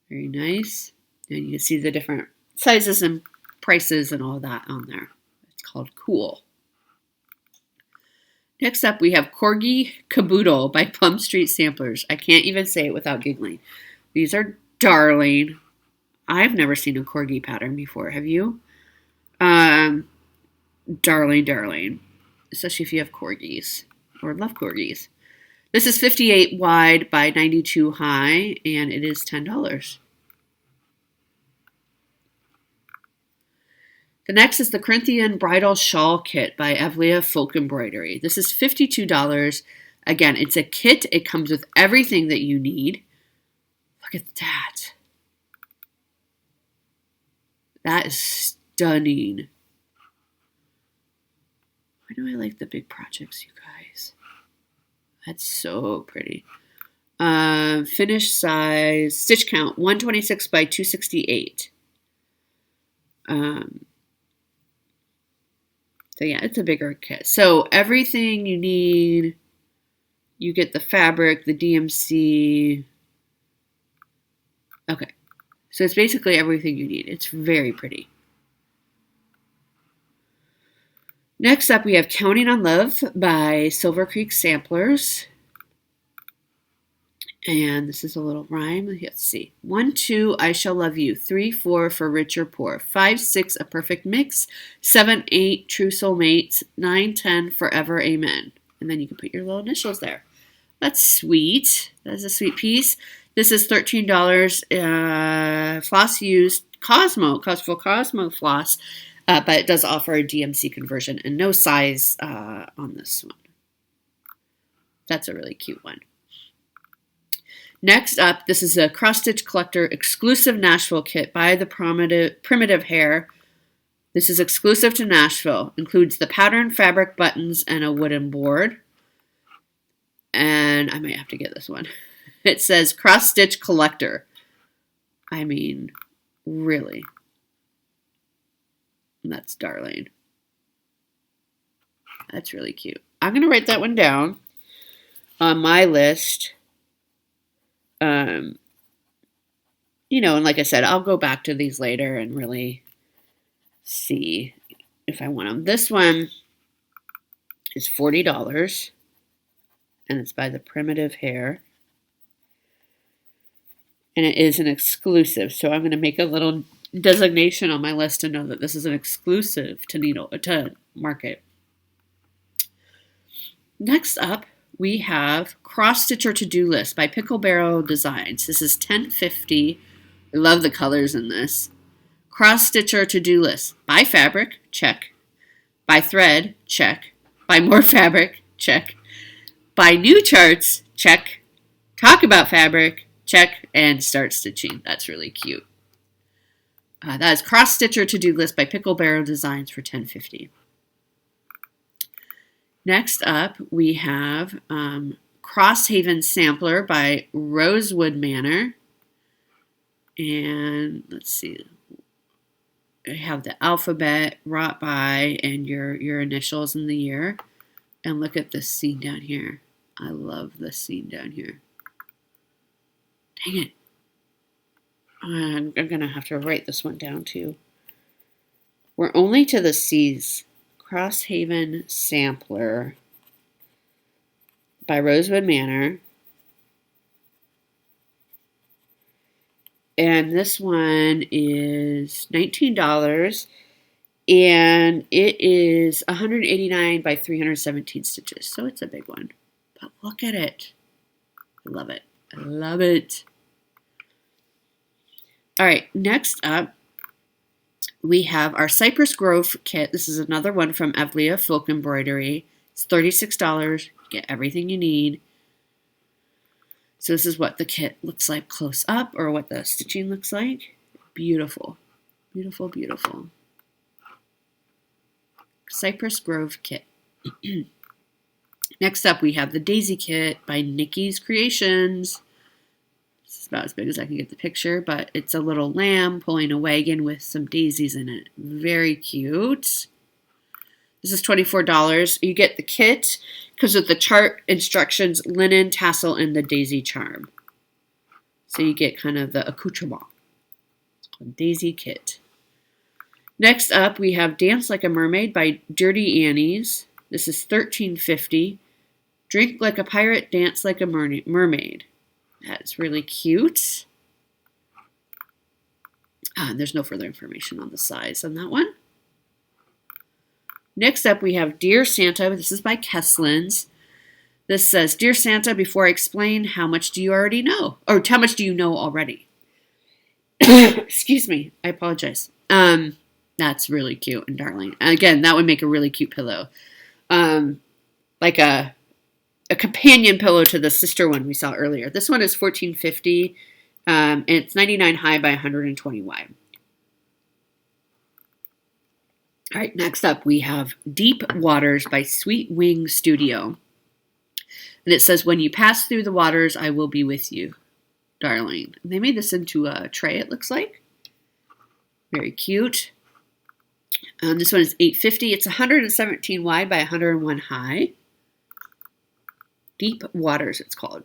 Very nice. And you can see the different sizes and prices and all that on there. It's called Cool. Next up, we have Corgi Caboodle by Plum Street Samplers. I can't even say it without giggling. These are darling. I've never seen a corgi pattern before. Have you? Darling. Especially if you have corgis or love corgis. This is 58 wide by 92 high, and it is $10. The next is the Corinthian Bridal Shawl Kit by Evlia Folk Embroidery. This is $52. Again, it's a kit. It comes with everything that you need. Look at that. That is stunning. Why do I like the big projects, you guys? That's so pretty. Finish size, stitch count, 126 by 268. So yeah, it's a bigger kit. So everything you need, you get the fabric, the DMC. Okay. So it's basically everything you need. It's very pretty. Next up, we have Counting on Love by Silver Creek Samplers. And this is a little rhyme. Let's see. 1, 2, I shall love you. 3, 4, for rich or poor. 5, 6, a perfect mix. 7, 8, true soulmates. 9, 10, forever, amen. And then you can put your little initials there. That's sweet. That's a sweet piece. This is $13. Floss used Cosmo floss. But it does offer a DMC conversion and no size on this one. That's a really cute one. Next up, this is a Cross Stitch Collector exclusive Nashville kit by the Primitive Hair. This is exclusive to Nashville. Includes the pattern, fabric, buttons, and a wooden board. And I might have to get this one. It says Cross Stitch Collector. I mean, really. That's darling. That's really cute. I'm going to write that one down on my list. And like I said, I'll go back to these later and really see if I want them. This one is $40, and it's by the Primitive Hair. And it is an exclusive, so I'm going to make a little designation on my list to know that this is an exclusive to market. Next up, we have Cross Stitcher To-Do List by Picklebarrel Designs. This is $10.50. I love the colors in this. Cross Stitcher To-Do List. Buy fabric, check. Buy thread, check. Buy more fabric, check. Buy new charts, check. Talk about fabric, check. And start stitching. That's really cute. That is Cross Stitcher To-Do List by Picklebarrel Designs for $10.50. Next up, we have Crosshaven Sampler by Rosewood Manor. And let's see. I have the alphabet wrought by and your initials in the year. And look at this scene down here. I love this scene down here. Dang it. I'm going to have to write this one down too. We're only to the C's. Crosshaven Sampler by Rosewood Manor. And this one is $19. And it is 189 by 317 stitches. So it's a big one. But look at it. I love it. I love it. All right, next up, we have our Cypress Grove kit. This is another one from Evlia Folk Embroidery. It's $36. Get everything you need. So this is what the kit looks like close up, or what the stitching looks like. Beautiful. Beautiful, beautiful. Cypress Grove kit. Next up, we have the Daisy kit by Nikki's Creations. This is about as big as I can get the picture, but it's a little lamb pulling a wagon with some daisies in it. Very cute. This is $24. You get the kit because of the chart, instructions, linen, tassel, and the daisy charm. So you get kind of the accoutrement. It's called Daisy Kit. Next up, we have Dance Like a Mermaid by Dirty Annie's. This is $13.50. Drink like a pirate, dance like a mermaid. That's really cute. There's no further information on the size on that one. Next up, we have Dear Santa. This is by Kesslins. This says, Dear Santa, before I explain, how much do you already know? Or how much do you know already? Excuse me. I apologize. That's really cute and darling. Again, that would make a really cute pillow. Like a companion pillow to the sister one we saw earlier. This one is $14.50. And it's 99 high by 120 wide. All right, next up we have Deep Waters by Sweet Wing Studio. And it says, when you pass through the waters, I will be with you, darling. And they made this into a tray, it looks like. Very cute. This one is $8.50. It's 117 wide by 101 high. Deep Waters, it's called.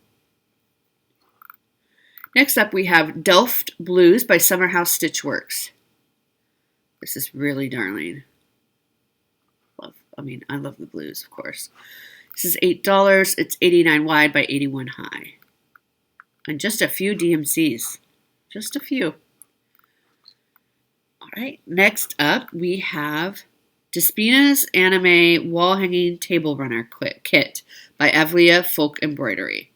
Next up, we have Delft Blues by Summerhouse Stitchworks. This is really darling. I love the blues, of course. This is $8. It's 89 wide by 81 high. And just a few DMCs. Just a few. All right, next up, we have Despina's Anime Wall Hanging Table Runner Kit by Evlia Folk Embroidery.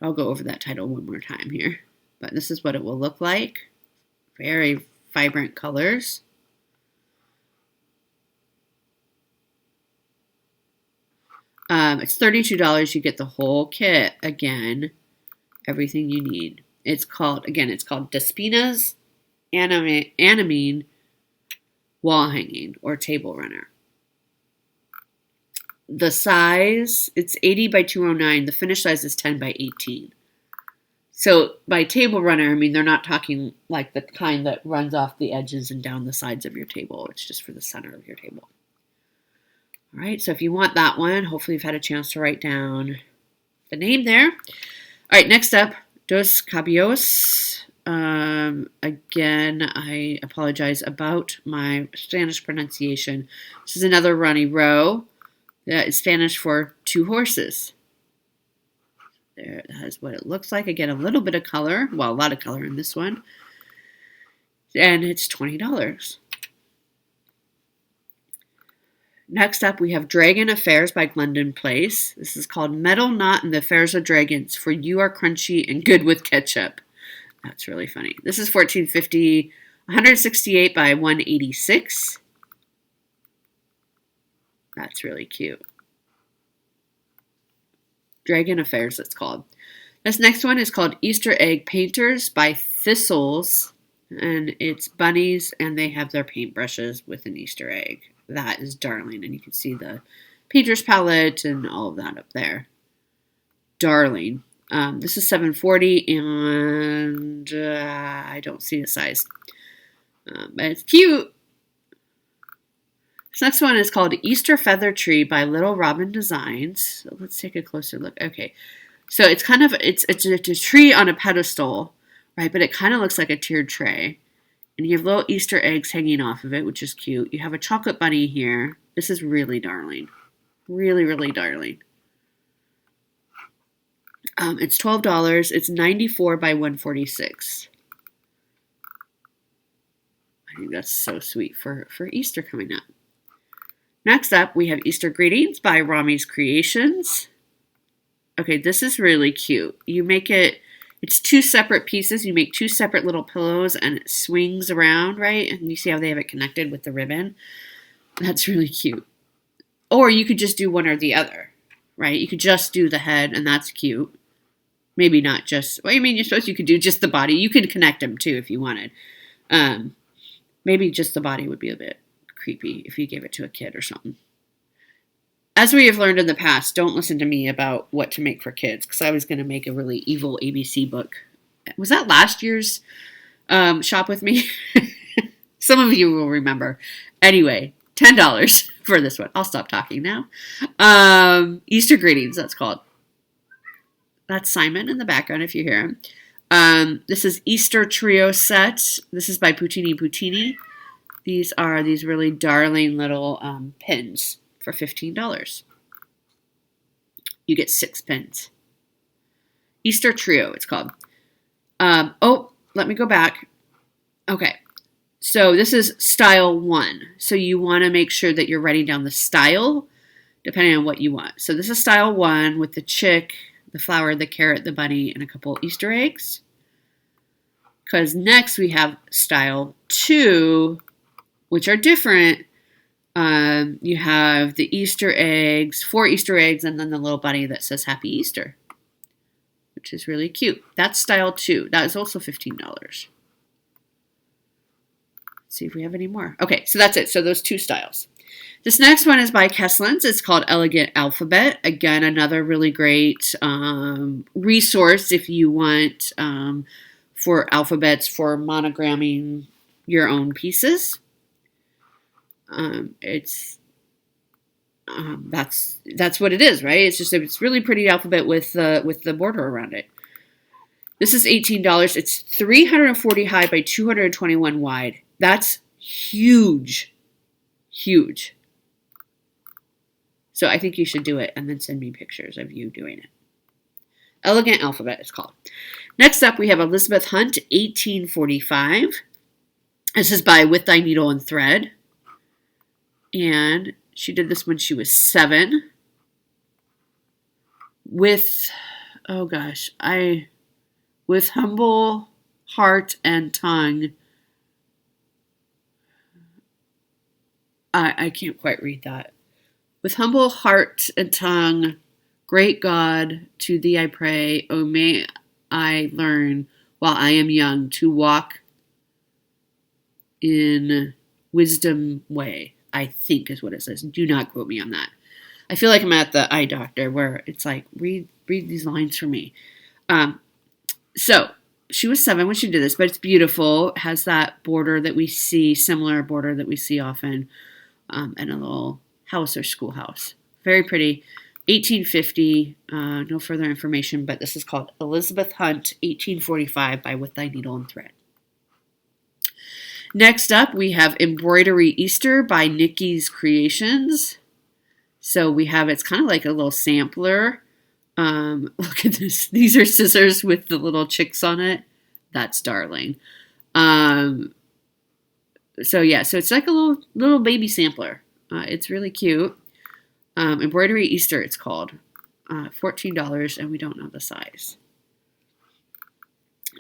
I'll go over that title one more time here. But this is what it will look like. Very vibrant colors. It's $32. You get the whole kit. Again, everything you need. It's called Despina's Anime Wall Hanging or Table Runner. The size, it's 80 by 209. The finished size is 10 by 18. So by table runner, I mean, they're not talking like the kind that runs off the edges and down the sides of your table. It's just for the center of your table. All right, so if you want that one, hopefully you've had a chance to write down the name there. All right, next up, Dos Caballos. Again, I apologize about my Spanish pronunciation. This is another Ronnie Rowe. That is Spanish for two horses. There, that is what it looks like. Again, a little bit of color. Well, a lot of color in this one. And it's $20. Next up, we have Dragon Affairs by Glendon Place. This is called Metal Knot and the Affairs of Dragons, for you are crunchy and good with ketchup. That's really funny. This is $14.50, 168 by 186. That's really cute. Dragon Affairs, it's called. This next one is called Easter Egg Painters by Thistles. And it's bunnies, and they have their paintbrushes with an Easter egg. That is darling. And you can see the painter's palette and all of that up there. Darling. This is $7.40, and I don't see a size. But it's cute. This next one is called Easter Feather Tree by Little Robin Designs. So let's take a closer look. Okay, so it's kind of it's a tree on a pedestal, right? But it kind of looks like a tiered tray, and you have little Easter eggs hanging off of it, which is cute. You have a chocolate bunny here. This is really darling, really, really darling. It's $12. It's 94 by 146. I think that's so sweet for Easter coming up. Next up, we have Easter Greetings by Rami's Creations. Okay, this is really cute. You make it, it's two separate pieces. You make two separate little pillows and it swings around, right? And you see how they have it connected with the ribbon? That's really cute. Or you could just do one or the other, right? You could just do the head and that's cute. Maybe not just, well, I mean, you suppose you could do just the body. You could connect them too if you wanted. Maybe just the body would be a bit creepy if you gave it to a kid or something. As we have learned in the past, don't listen to me about what to make for kids, because I was going to make a really evil ABC book. Was that last year's shop with me? Some of you will remember. Anyway, $10 for this one. I'll stop talking now. Easter Greetings, that's called. That's Simon in the background if you hear him. This is Easter Trio Set. This is by Puccini Puccini. These are these really darling little pins for $15. You get 6 pins. Easter Trio, it's called. Let me go back. Okay. So this is style 1. So you want to make sure that you're writing down the style depending on what you want. So this is style 1 with the chick, the flower, the carrot, the bunny, and a couple Easter eggs. Because next we have style 2, which are different. You have the Easter eggs, 4 Easter eggs, and then the little bunny that says Happy Easter, which is really cute. That's style 2. That is also $15. Let's see if we have any more. Okay, so that's it. So those 2 styles. This next one is by Kesslins. It's called Elegant Alphabet. Again, another really great resource if you want for alphabets for monogramming your own pieces. That's what it is, right? It's really pretty alphabet with the border around it. This is $18. It's 340 high by 221 wide. That's huge, huge. So I think you should do it and then send me pictures of you doing it. Elegant Alphabet it's called. Next up, we have Elizabeth Hunt, 1845. This is by With Thy Needle and Thread. And she did this when she was 7. With humble heart and tongue. I can't quite read that. With humble heart and tongue, great God, to thee I pray, oh may I learn while I am young to walk in wisdom way, I think is what it says. Do not quote me on that. I feel like I'm at the eye doctor where it's like, read these lines for me. So she was 7 when she did this, but it's beautiful. It has that border that we see, similar border that we see often, and a little house or schoolhouse. Very pretty. 1850. No further information, but this is called Elizabeth Hunt, 1845 by With Thy Needle and Thread. Next up, we have Embroidery Easter by Nikki's Creations. So we have, it's kind of like a little sampler. Look at this. These are scissors with the little chicks on it. That's darling. So it's like a little baby sampler. It's really cute. Embroidery Easter, it's called. $14, and we don't know the size.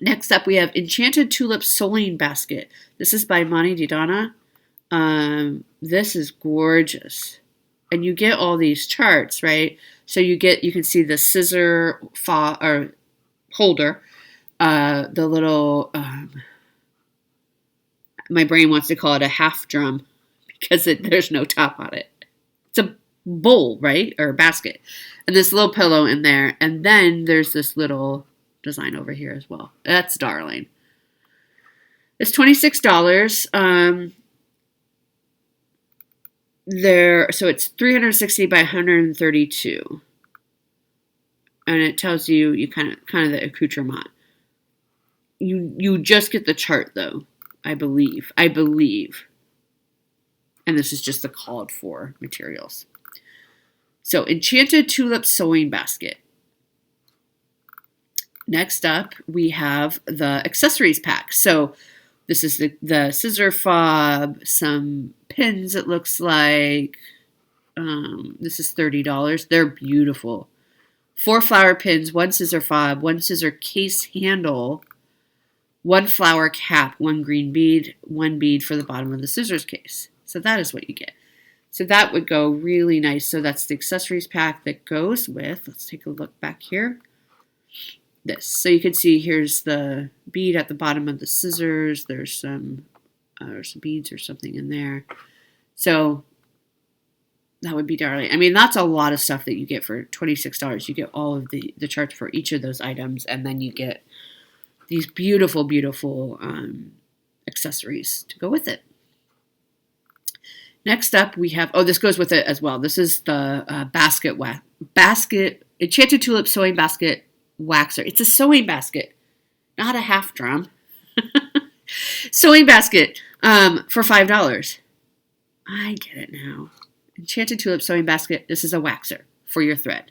Next up, we have Enchanted Tulip Sewing Basket. This is by Mani Didana. This is gorgeous. And you get all these charts, right? So you can see the scissor holder, the little, my brain wants to call it a half drum because there's no top on it. It's a bowl, right? Or a basket. And this little pillow in there. And then there's this little design over here as well. That's darling. It's $26. So it's 360 by 132. And it tells you kind of the accoutrement. You just get the chart though, I believe. And this is just the called for materials. So Enchanted Tulip Sewing Basket. Next up, we have the accessories pack. So This is the scissor fob, some pins it looks like. This is $30. They're beautiful. 4 flower pins, 1 scissor fob, 1 scissor case handle, 1 flower cap, 1 green bead, 1 bead for the bottom of the scissors case. So that is what you get. So that would go really nice. So that's the accessories pack that goes with, let's take a look back here. This. So you can see here's the bead at the bottom of the scissors. There's some beads or something in there. So that would be darling. I mean, that's a lot of stuff that you get for $26. You get all of the charts for each of those items, and then you get these beautiful, beautiful accessories to go with it. Next up, we have, this goes with it as well. This is the Enchanted Tulip Sewing Basket Waxer. It's a sewing basket, not a half drum. Sewing basket for $5. I get it now. Enchanted Tulip Sewing Basket. This is a waxer for your thread.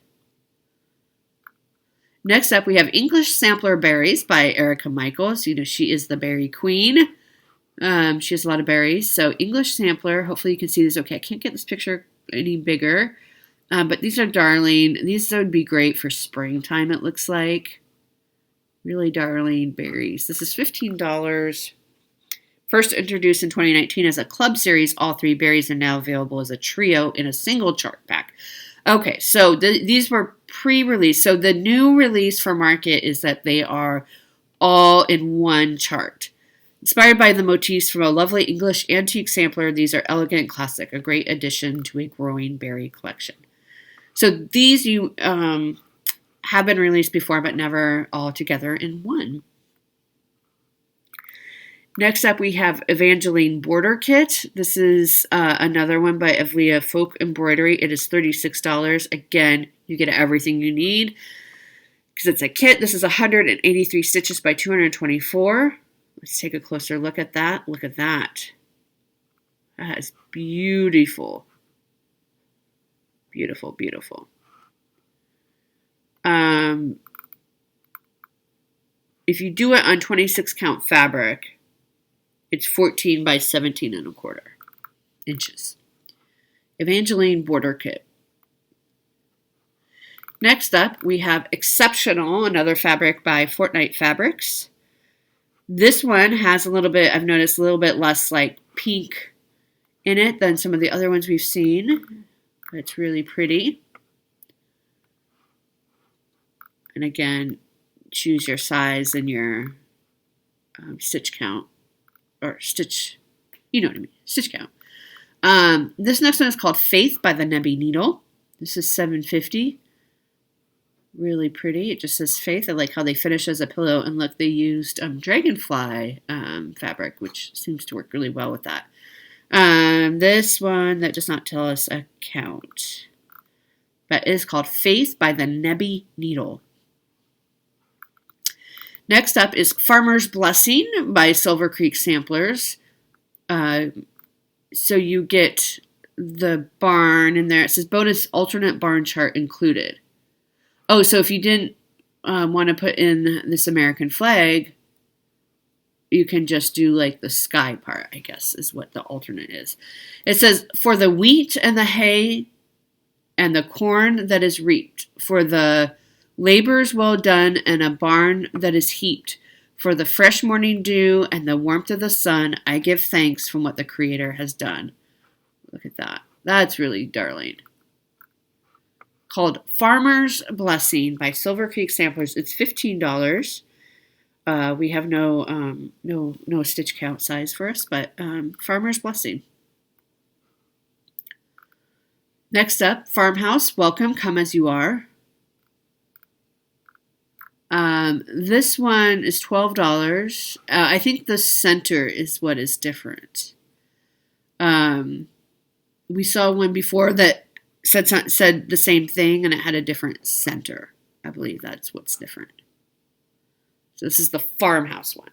Next up, we have English Sampler Berries by Erica Michaels. You know, she is the berry queen. She has a lot of berries. So English Sampler. Hopefully you can see this okay. I can't get this picture any bigger. But these are darling. These would be great for springtime, it looks like. Really darling berries. This is $15. First introduced in 2019 as a club series, all 3 berries are now available as a trio in a single chart pack. Okay, so these were pre-released. So the new release for market is that they are all in one chart. Inspired by the motifs from a lovely English antique sampler, these are elegant and classic, a great addition to a growing berry collection. So these you have been released before, but never all together in one. Next up, we have Evangeline Border Kit. This is another one by Evlia Folk Embroidery. It is $36. Again, you get everything you need because it's a kit. This is 183 stitches by 224. Let's take a closer look at that. Look at that. That is beautiful. Beautiful, beautiful. If you do it on 26 count fabric, it's 14 by 17 and a quarter inches. Evangeline Border Kit. Next up, we have Exceptional, another fabric by Fortnite Fabrics. This one has a little bit, I've noticed, a little bit less like pink in it than some of the other ones we've seen. It's really pretty. And again, choose your size and your stitch count. Or stitch, you know what I mean, stitch count. This next one is called Faith by the Nebby Needle. This is $7.50. Really pretty. It just says Faith. I like how they finish as a pillow. And look, they used dragonfly fabric, which seems to work really well with that. This one that does not tell us a count, but it is called Faith by the Nebby Needle. Next up is Farmer's Blessing by Silver Creek Samplers. So you get the barn in there. It says bonus alternate barn chart included. Oh, so if you didn't want to put in this American flag, you can just do like the sky part, I guess, is what the alternate is. It says, for the wheat and the hay and the corn that is reaped, for the labors well done and a barn that is heaped, for the fresh morning dew and the warmth of the sun, I give thanks from what the Creator has done. Look at that. That's really darling. Called Farmer's Blessing by Silver Creek Samplers. It's $15. We have no stitch count size for us, but Farmer's Blessing. Next up, Farmhouse, Welcome, Come As You Are. This one is $12. I think the center is what is different. We saw one before that said the same thing and it had a different center. I believe that's what's different. So this is the Farmhouse one.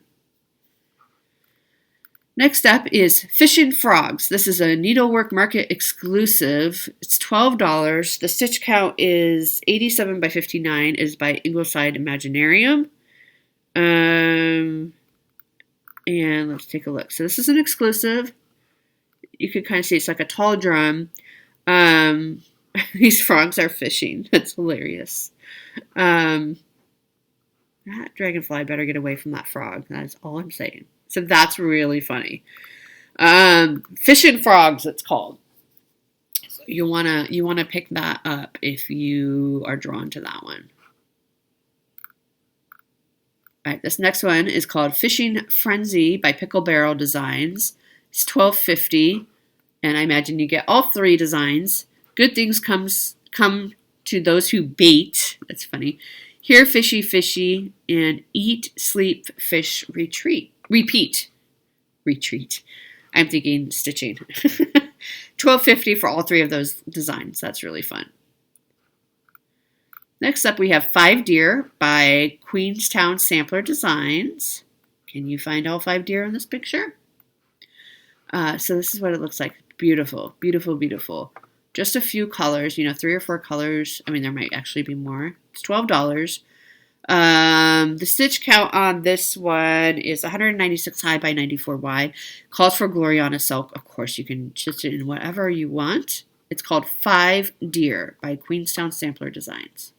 Next up is Fishin' Frogs. This is a Needlework Market exclusive. It's $12. The stitch count is 87 by 59. It is by Ingleside Imaginarium. And And let's take a look. So this is an exclusive. You can kind of see it's like a tall drum. These frogs are fishing. That's hilarious. That dragonfly better get away from that frog. That's all I'm saying. So that's really funny. Fishing frogs, it's called. So you wanna pick that up if you are drawn to that one. All right, this next one is called Fishing Frenzy by Pickle Barrel Designs. It's $12.50, and I imagine you get all 3 designs. Good things come to those who bait. That's funny. Here, fishy, fishy, and eat, sleep, fish, repeat. I'm thinking stitching. $12.50 for all 3 of those designs. That's really fun. Next up, we have 5 Deer by Queenstown Sampler Designs. Can you find all 5 deer in this picture? So this is what it looks like. Beautiful, beautiful, beautiful. Just a few colors, 3 or 4 colors. I mean, there might actually be more. It's $12. The stitch count on this one is 196 high by 94 wide. Calls for Gloriana silk. Of course, you can stitch it in whatever you want. It's called 5 Deer by Queenstown Sampler Designs.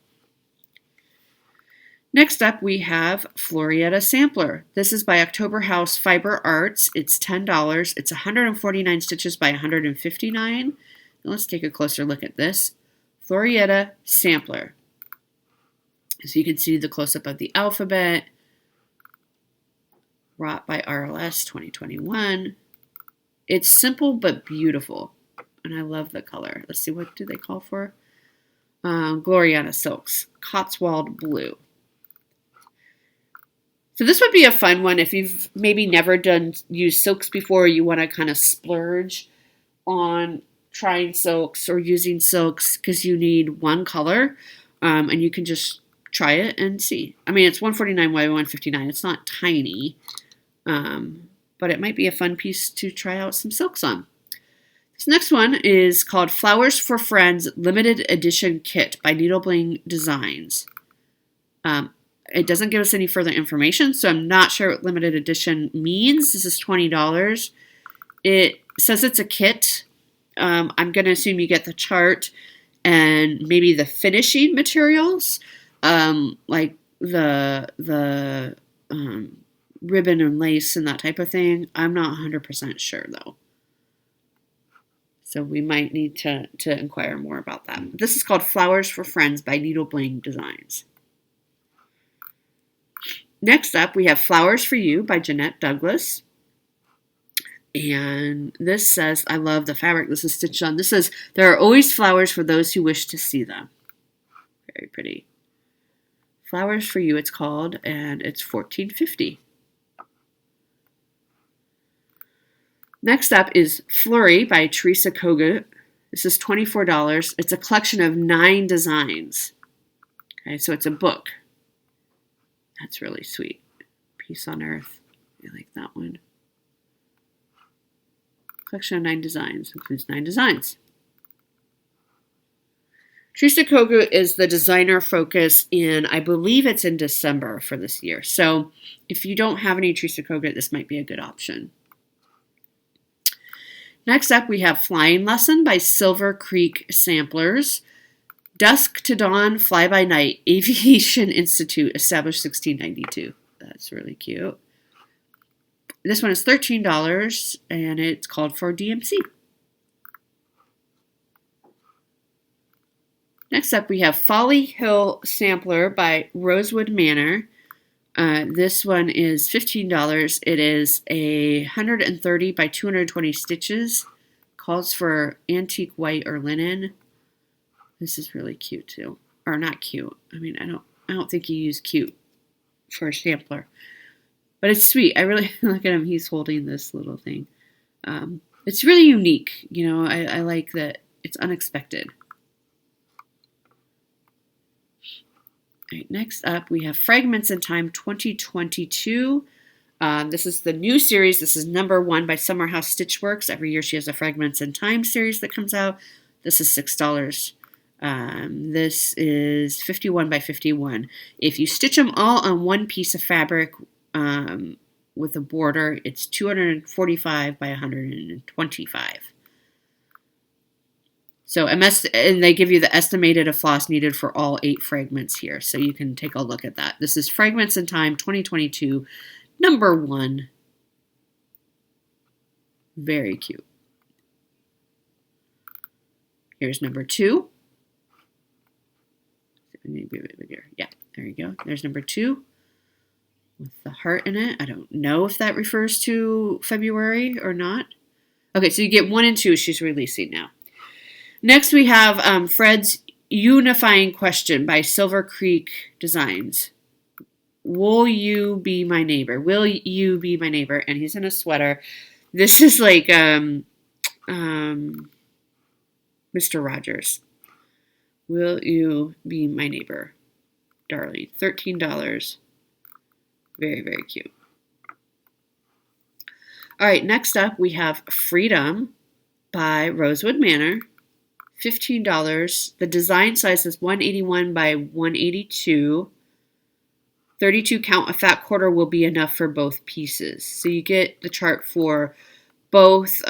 Next up, we have Florietta Sampler. This is by October House Fiber Arts. It's $10. It's 149 stitches by 159. Let's take a closer look at this. Florietta Sampler. So you can see the close-up of the alphabet. Wrought by RLS 2021. It's simple but beautiful. And I love the color. Let's see, what do they call for? Gloriana Silks. Cotswold Blue. So this would be a fun one if you've maybe never used silks before. You want to kind of splurge on trying silks or using silks because you need one color, and you can just try it and see. I mean, it's 149 by 159. It's not tiny, but it might be a fun piece to try out some silks on. This next one is called Flowers for Friends Limited Edition Kit by Needlework Designs. It doesn't give us any further information, so I'm not sure what limited edition means. This is $20. It says it's a kit. I'm going to assume you get the chart and maybe the finishing materials, like the ribbon and lace and that type of thing. I'm not 100% sure, though. So we might need to inquire more about that. This is called Flowers for Friends by Needlework Designs. Next up, we have Flowers for You by Jeanette Douglas. And this says, I love the fabric this is stitched on. This says, there are always flowers for those who wish to see them. Very pretty. Flowers for You, it's called, and it's $14.50. Next up is Flurry by Teresa Kogut. This is $24. It's a collection of 9 designs. Okay, so it's a book. That's really sweet. Peace on Earth. I like that one. Collection of 9 designs. Includes 9 designs. Teresa Kogut is the designer focus in, I believe it's in December for this year. So if you don't have any Teresa Kogut, this might be a good option. Next up, we have Flying Lesson by Silver Creek Samplers. Dusk to Dawn, Fly by Night, Aviation Institute, established 1692. That's really cute. This one is $13, and it's called for DMC. Next up, we have Folly Hill Sampler by Rosewood Manor. This one is $15. It is 130 by 220 stitches. Calls for antique white or linen. This is really cute too, or not cute. I mean, I don't think you use cute for a sampler, but it's sweet. I really look at him. He's holding this little thing. It's really unique. I like that it's unexpected. All right, next up, we have Fragments in Time 2022. This is the new series. This is #1 by Summerhouse Stitchworks. Every year she has a Fragments in Time series that comes out. This is $6. This is 51 by 51. If you stitch them all on one piece of fabric with a border. It's 245 by 125. So and they give you the estimated of floss needed for all 8 fragments here. So you can take a look at that. This is Fragments in Time 2022, number 1. Very cute. Here's number 2. Maybe a bit bigger. Yeah, there you go. There's number 2 with the heart in it. I don't know if that refers to February or not. Okay, so you get 1 and 2 she's releasing now. Next, we have Fred's Unifying Question by Silver Creek Designs. Will you be my neighbor? Will you be my neighbor? And he's in a sweater. This is like Mr. Rogers. Will you be my neighbor, darling? $13. Very, very cute. All right, next up we have Freedom by Rosewood Manor. $15. The design size is 181 by 182. 32 count. A fat quarter will be enough for both pieces. So you get the chart for both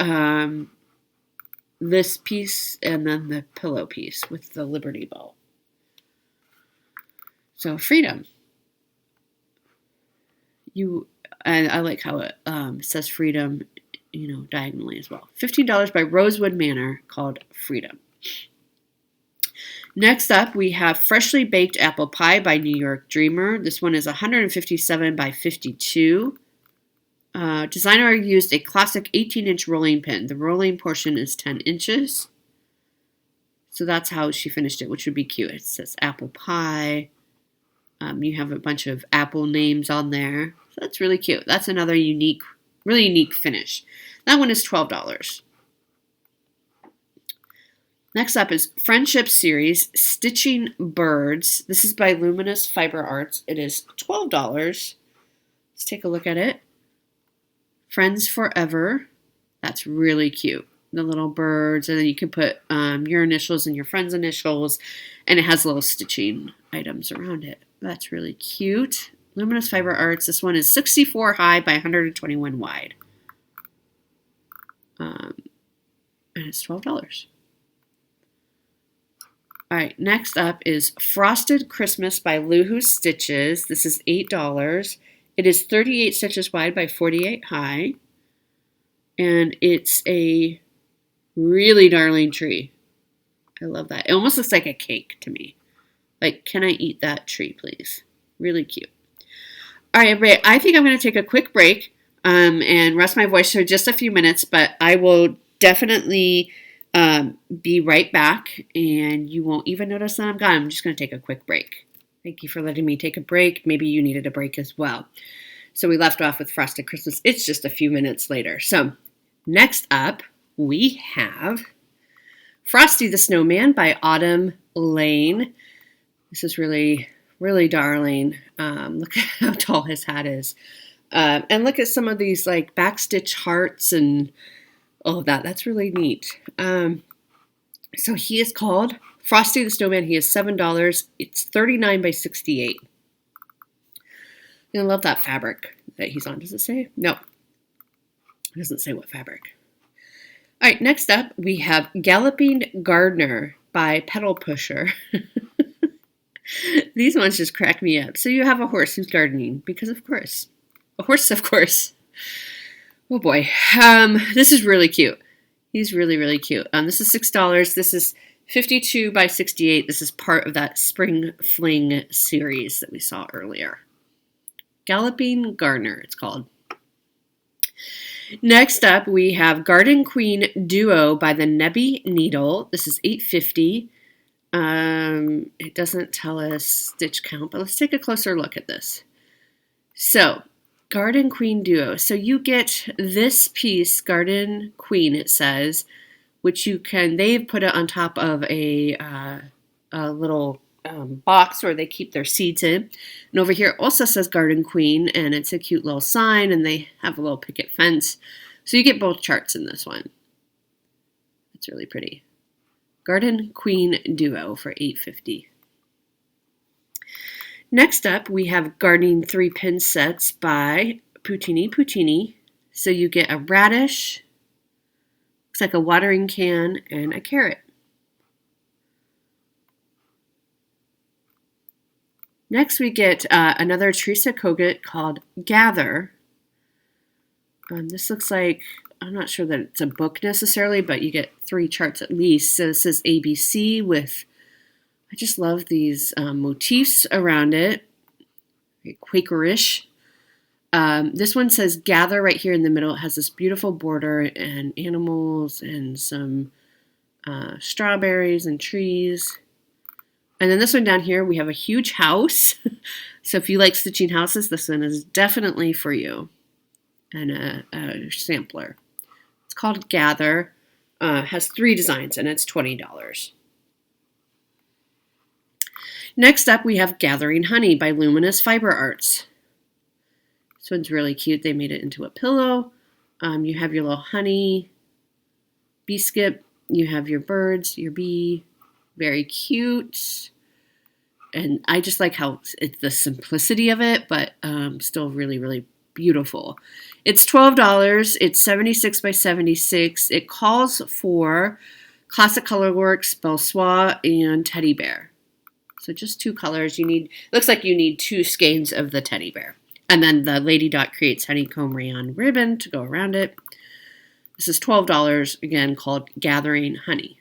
this piece and then the pillow piece with the Liberty Bell. So Freedom. And I like how it says Freedom, diagonally as well. $15 by Rosewood Manor, called Freedom. Next up, we have Freshly Baked Apple Pie by New York Dreamer. This one is 157 by 52. Designer used a classic 18-inch rolling pin. The rolling portion is 10 inches. So that's how she finished it, which would be cute. It says apple pie. You have a bunch of apple names on there. So that's really cute. That's another really unique finish. That one is $12. Next up is Friendship Series, Stitching Birds. This is by Luminous Fiber Arts. It is $12. Let's take a look at it. Friends Forever. That's really cute. The little birds, and then you can put your initials and your friend's initials, and it has little stitching items around it. That's really cute. Luminous Fiber Arts. This one is 64 high by 121 wide. And it's $12. All right, next up is Frosted Christmas by Loohoo Stitches. This is $8. It is 38 stitches wide by 48 high. And it's a really darling tree. I love that. It almost looks like a cake to me. Like, can I eat that tree, please? Really cute. All right, everybody, I think I'm going to take a quick break and rest my voice for just a few minutes, but I will definitely be right back, and you won't even notice that I'm gone. I'm just going to take a quick break. Thank you for letting me take a break. Maybe you needed a break as well. So we left off with Frosted Christmas. It's just a few minutes later. So next up, we have Frosty the Snowman by Autumn Lane. This is really, really darling. Look at how tall his hat is. And look at some of these like backstitch hearts and all of that. That's really neat. So he is called Frosty the Snowman. He is $7. It's 39 by 68. I love that fabric that he's on. Does it say? No. It doesn't say what fabric. All right, next up, we have Galloping Gardener by Pedal Pusher. These ones just crack me up. So you have a horse who's gardening, because of course. A horse, of course. Oh boy. This is really cute. He's really, really cute. This is $6. This is 52 by 68. This is part of that Spring Fling series that we saw earlier. Galloping Gardener, it's called. Next up, we have Garden Queen Duo by the Nebby Needle. This is $8.50. It doesn't tell us stitch count, but let's take a closer look at this. So, Garden Queen Duo. So you get this piece, Garden Queen, it says, which they've put it on top of a little box where they keep their seeds in. And over here it also says Garden Queen, and it's a cute little sign, and they have a little picket fence. So you get both charts in this one. It's really pretty. Garden Queen Duo for $8.50. Next up, we have Gardening 3-pin sets by poutine. So you get a radish, looks like a watering can, and a carrot. Next we get another Teresa Kogut called Gather. This looks like, I'm not sure that it's a book necessarily, but you get 3 charts at least. So this is ABC with, I just love these motifs around it, very Quakerish. This one says Gather right here in the middle. It has this beautiful border and animals and some strawberries and trees. And then this one down here, we have a huge house. So if you like stitching houses, this one is definitely for you. And a sampler. It's called Gather. Has 3 designs, and it's $20. Next up, we have Gathering Honey by Luminous Fiber Arts. This one's really cute. They made it into a pillow. You have your little honey bee skip. You have your birds, your bee. Very cute. And I just like how it's the simplicity of it, but still really, really beautiful. It's $12. It's 76 by 76. It calls for Classic Colorworks, Belsois, and Teddy Bear. So just 2 colors. Looks like you need 2 skeins of the teddy bear. And then the Lady Dot creates honeycomb rayon ribbon to go around it. This is $12, again, called Gathering Honey.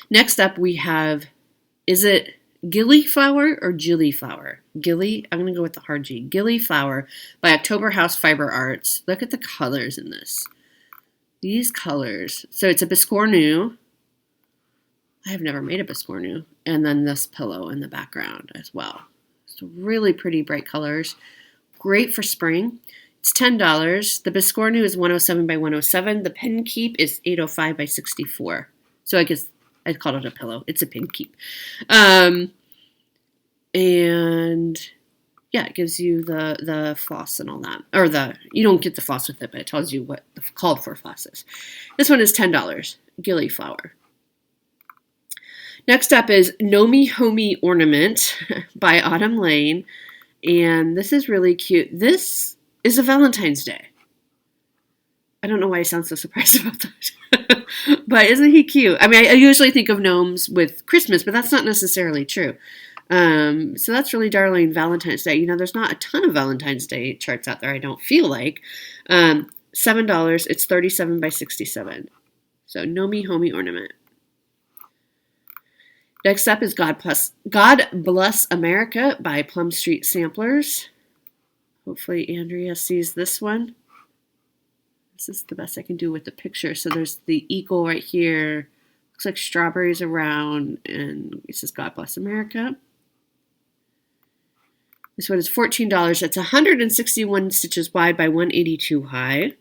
Next up, we have, is it Gillyflower or Gillyflower? Gilly, I'm going to go with the hard G. Gillyflower by October House Fiber Arts. Look at the colors in this. These colors. So it's a biscornu. I have never made a biscornu. And then this pillow in the background as well. So really pretty bright colors. Great for spring. It's $10. The biscornu is 107 by 107. The pin keep is 805 by 64. So I guess I'd call it a pillow. It's a pin keep. And yeah, it gives you the floss and all that. Or you don't get the floss with it, but it tells you what the called for floss is. This one is $10. Gillyflower. Next up is Nomi Homie Ornament by Autumn Lane. And this is really cute. This is a Valentine's Day. I don't know why I sound so surprised about that. But isn't he cute? I mean, I usually think of gnomes with Christmas, but that's not necessarily true. So that's really darling Valentine's Day. There's not a ton of Valentine's Day charts out there, I don't feel like. $7. It's 37 by 67. So Nomi Homie Ornament. Next up is God Bless America by Plum Street Samplers. Hopefully Andrea sees this one. This is the best I can do with the picture. So there's the eagle right here. Looks like strawberries around. And it says God Bless America. This one is $14. It's 161 stitches wide by 182 high.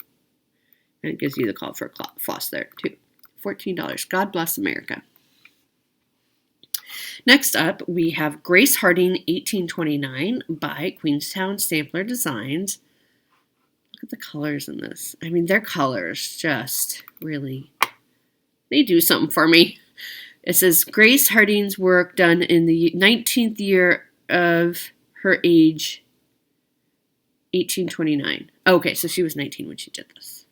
And it gives you the call for floss there too. $14. God Bless America. Next up, we have Grace Harding 1829 by Queenstown Sampler Designs. Look at the colors in this. I mean, their colors just really, they do something for me. It says Grace Harding's work done in the 19th year of her age, 1829. Okay, so she was 19 when she did this.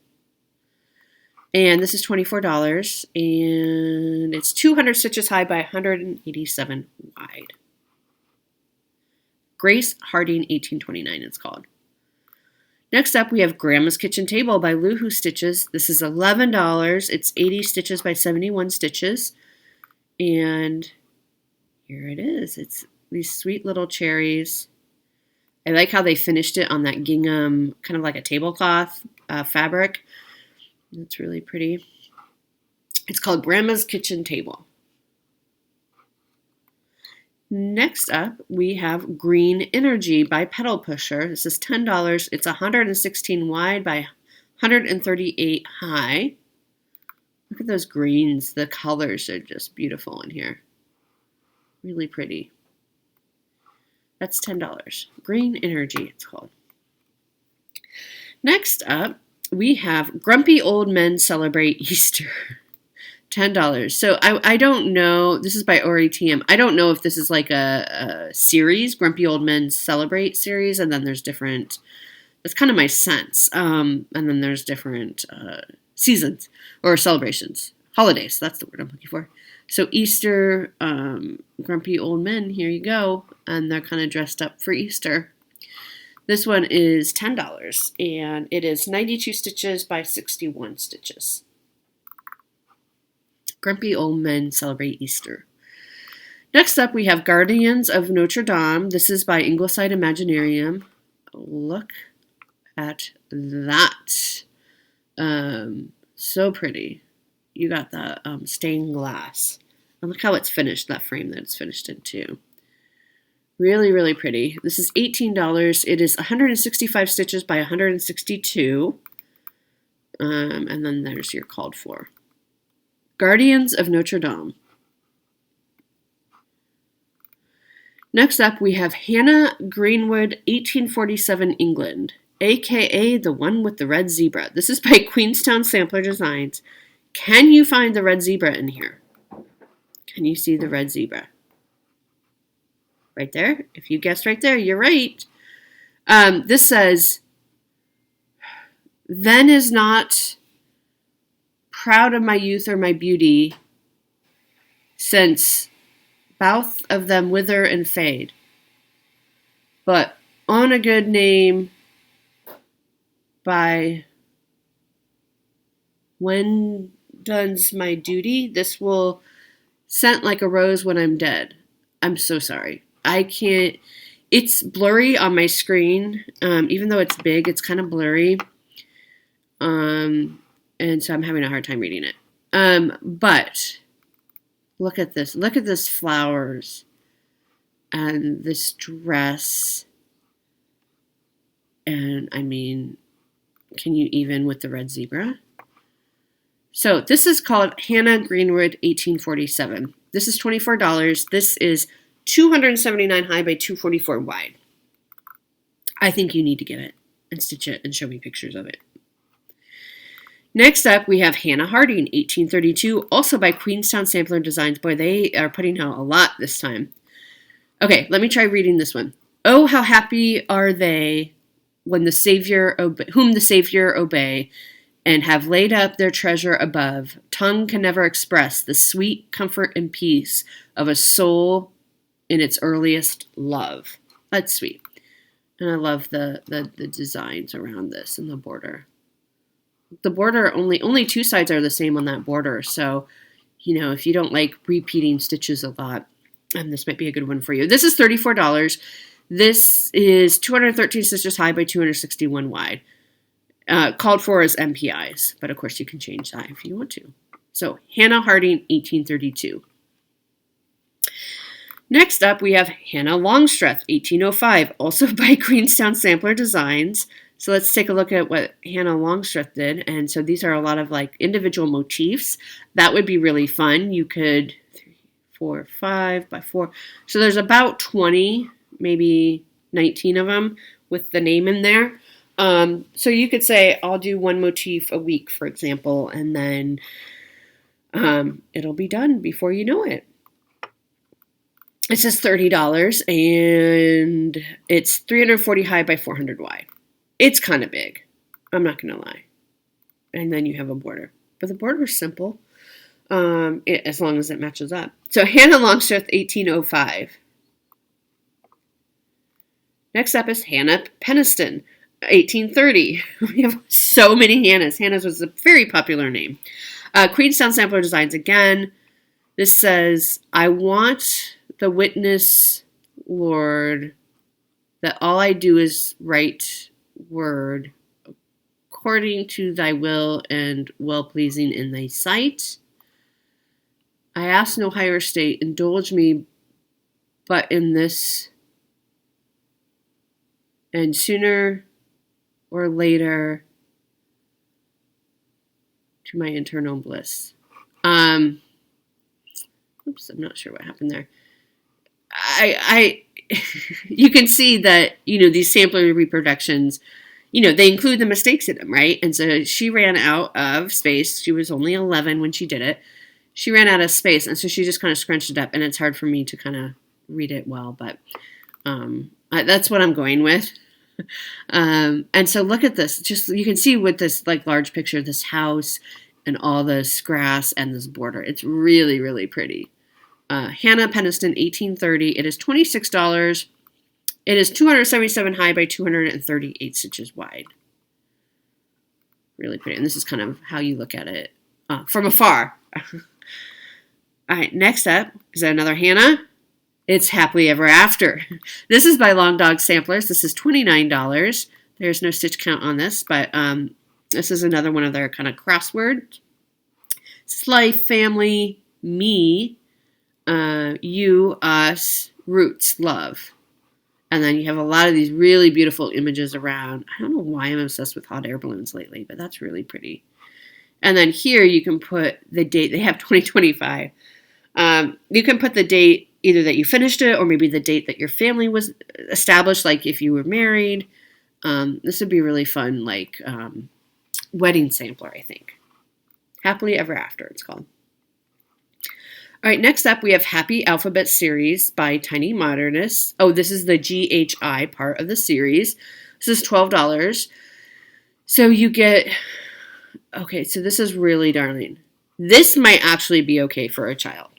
And this is $24, and it's 200 stitches high by 187 wide. Grace Harding 1829 it's called. Next up, we have Grandma's Kitchen Table by Loohoo Stitches. This is $11. It's 80 stitches by 71 stitches. And here it is. It's these sweet little cherries. I like how they finished it on that gingham, kind of like a tablecloth fabric. It's really pretty. It's called Grandma's Kitchen Table. Next up, we have Green Energy by Pedal Pusher. This is $10. It's 116 wide by 138 high. Look at those greens. The colors are just beautiful in here. Really pretty. That's $10. Green Energy, it's called. Next up, we have Grumpy Old Men Celebrate Easter. $10. So I don't know. This is by ORATM. I don't know if this is like a series, Grumpy Old Men Celebrate series, and then there's different. That's kind of my sense. And then there's different seasons or celebrations, holidays. That's the word I'm looking for. So Easter, Grumpy Old Men. Here you go, and they're kind of dressed up for Easter. This one is $10, and it is 92 stitches by 61 stitches. Grumpy Old Men Celebrate Easter. Next up, we have Guardians of Notre Dame. This is by Ingleside Imaginarium. Look at that. So pretty. You got that stained glass. And look how it's finished, that frame that it's finished in too. Really, really pretty. This is $18. It is 165 stitches by 162. And then there's your called for. Guardians of Notre Dame. Next up, we have Hannah Greenwood, 1847 England, a.k.a. the one with the red zebra. This is by Queenstown Sampler Designs. Can you find the red zebra in here? Can you see the red zebra? Right there. If you guessed right there, you're right. This says, then is not proud of my youth or my beauty, since both of them wither and fade. But on a good name by when done's my duty, this will scent like a rose when I'm dead. I'm so sorry. I can't. It's blurry on my screen. Even though it's big, it's kind of blurry. And so I'm having a hard time reading it. But look at this. Look at this flowers and this dress. And I mean, can you even with the red zebra? So this is called Hannah Greenwood 1847. This is $24. This is 279 high by 244 wide. I think you need to get it and stitch it and show me pictures of it. Next up, we have Hannah Harding, 1832, also by Queenstown Sampler Designs. Boy, they are putting out a lot this time. Okay, let me try reading this one. Oh, how happy are they when the Savior whom the Savior obey, and have laid up their treasure above. Tongue can never express the sweet comfort and peace of a soul in its earliest love. That's sweet. And I love the designs around this and the border. The border, only two sides are the same on that border. So, you know, if you don't like repeating stitches a lot, this might be a good one for you. This is $34. This is 213 stitches high by 261 wide. Called for as MPIs, but of course you can change that if you want to. So, Hannah Harding, 1832. Next up, we have Hannah Longstreth, 1805, also by Queenstown Sampler Designs. So let's take a look at what Hannah Longstreth did. And so these are a lot of like individual motifs. That would be really fun. You could 3, 4, 5 by 4. So there's about 20, maybe 19 of them with the name in there. So you could say, I'll do one motif a week, for example, and then it'll be done before you know it. It says $30, and it's 340 high by 400 wide. It's kind of big. I'm not going to lie. And then you have a border. But the border is simple, as long as it matches up. So Hannah Longstreth, 1805. Next up is Hannah Peniston, 1830. We have so many Hannahs. Hannah's was a very popular name. Queenstown Sampler Designs again. This says, I want the witness, Lord, that all I do is write word according to thy will and well-pleasing in thy sight. I ask no higher state, indulge me but in this, and sooner or later to my eternal bliss. Oops, I'm not sure what happened there. You can see that, you know, these sampler reproductions, you know, they include the mistakes in them, right? And so she ran out of space. She was only 11 when she did it. she ran out of space, and so she just kind of scrunched it up, and it's hard for me to kind of read it well, but that's what I'm going with. And so look at this. Just you can see with this like large picture, this house and all this grass and this border. It's really, really pretty. Hannah Peniston, 1830. It is $26. It is 277 high by 238 stitches wide. Really pretty. And this is kind of how you look at it from afar. All right, next up is another Hannah. It's Happily Ever After. This is by Long Dog Samplers. This is $29. There's no stitch count on this, but this is another one of their kind of crosswords. It's life, family, me, you, us, roots, love. And then you have a lot of these really beautiful images around. I don't know why I'm obsessed with hot air balloons lately, but that's really pretty. And then here you can put the date. They have 2025. You can put the date either that you finished it or maybe the date that your family was established, like if you were married. This would be really fun, like wedding sampler, I think. Happily Ever After, it's called. All right, next up we have Happy Alphabet Series by Tiny Modernists. Oh, this is the GHI part of the series. This is $12. So you get, okay, so this is really darling. This might actually be okay for a child.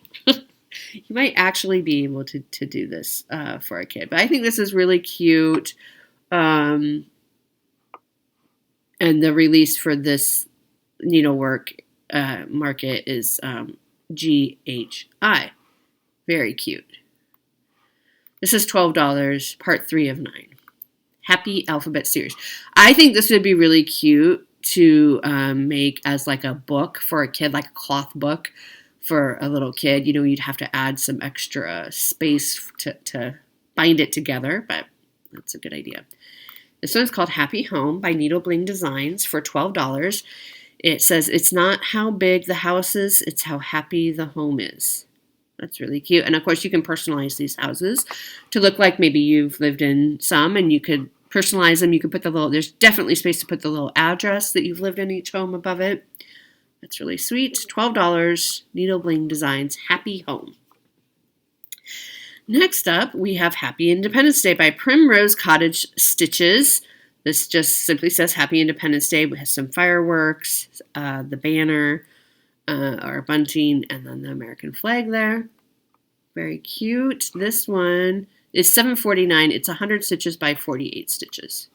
You might actually be able to do this for a kid. But I think this is really cute. And the release for this needlework market is GHI. Very cute. This is $12, part 3 of 9. Happy Alphabet Series. I think this would be really cute to make as like a book for a kid, like a cloth book for a little kid. You know, you'd have to add some extra space to bind it together, but that's a good idea. This one's called Happy Home by Needlework Designs for $12. It says, it's not how big the house is, it's how happy the home is. That's really cute. And of course, you can personalize these houses to look like maybe you've lived in some, and you could personalize them. You could put the little, there's definitely space to put the little address that you've lived in each home above it. That's really sweet. $12, Needlework Designs, Happy Home. Next up, we have Happy Independence Day by Primrose Cottage Stitches. This just simply says Happy Independence Day. We have some fireworks, the banner, or bunting, and then the American flag there. Very cute. This one is $7.49. It's 100 stitches by 48 stitches.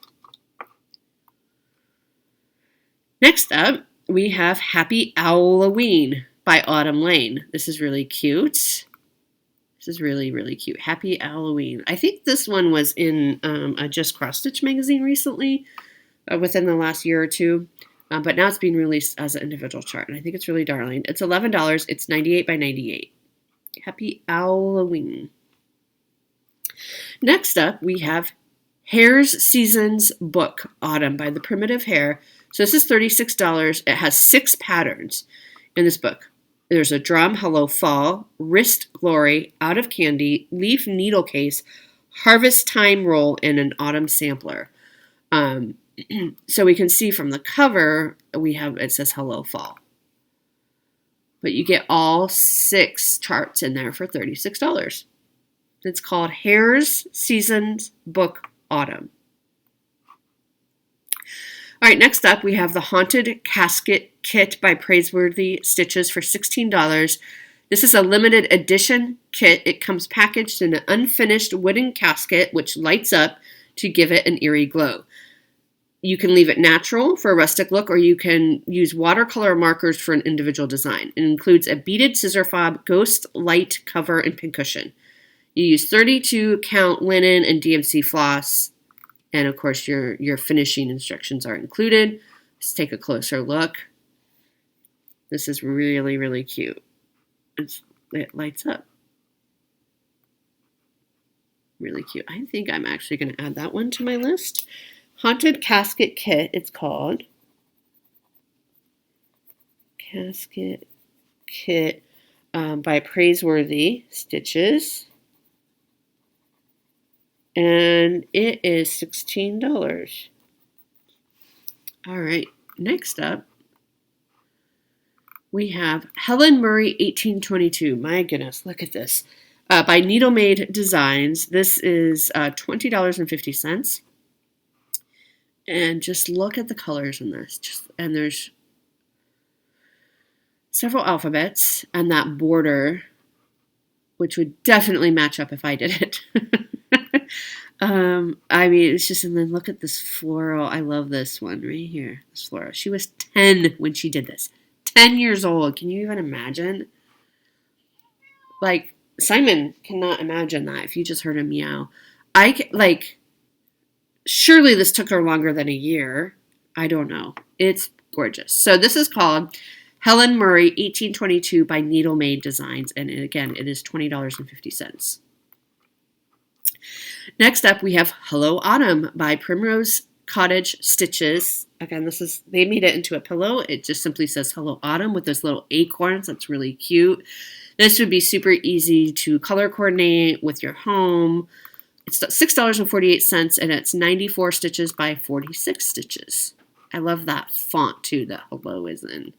Next up, we have Happy Owloween by Autumn Lane. This is really cute. This is really, really cute. Happy Owloween. I think this one was in a Just Cross Stitch magazine recently, within the last year or two. But now it's being released as an individual chart, and I think it's really darling. It's $11. It's 98 by 98. Happy Owloween. Next up, we have Hare's Seasons Book, Autumn by The Primitive Hare. So this is $36. It has 6 patterns in this book. There's a drum, hello fall, wrist glory, out of candy, leaf needle case, harvest time roll, and an autumn sampler. So we can see from the cover, it says hello fall. But you get all 6 charts in there for $36. It's called Hare's Seasons Book Autumn. All right, next up, we have the Haunted Casket Kit by Praiseworthy Stitches for $16. This is a limited edition kit. It comes packaged in an unfinished wooden casket, which lights up to give it an eerie glow. You can leave it natural for a rustic look, or you can use watercolor markers for an individual design. It includes a beaded scissor fob, ghost light cover, and pincushion. You use 32 count linen and DMC floss, and of course your finishing instructions are included. Let's take a closer look. This is really, really cute. It lights up. Really cute. I think I'm actually going to add that one to my list. Haunted Casket Kit, it's called. Casket Kit by Praiseworthy Stitches. And it is $16. All right, next up, we have Helen Murray 1822. My goodness, look at this. By Needlemade Designs. This is $20.50. And just look at the colors in this. And there's several alphabets and that border, which would definitely match up if I did it. I mean, it's just, and then look at this floral. I love this one right here. This floral. She was 10 when she did this. 10 years old. Can you even imagine? Like, Simon cannot imagine that if you just heard him meow. Surely this took her longer than a year. I don't know. It's gorgeous. So this is called Helen Murray 1822 by Needlemade Designs. And again, it is $20.50. Next up, we have Hello Autumn by Primrose Cottage Stitches. Again, they made it into a pillow. It just simply says Hello Autumn with those little acorns. That's really cute. This would be super easy to color coordinate with your home. It's $6.48 and it's 94 stitches by 46 stitches. I love that font too that Hello is in.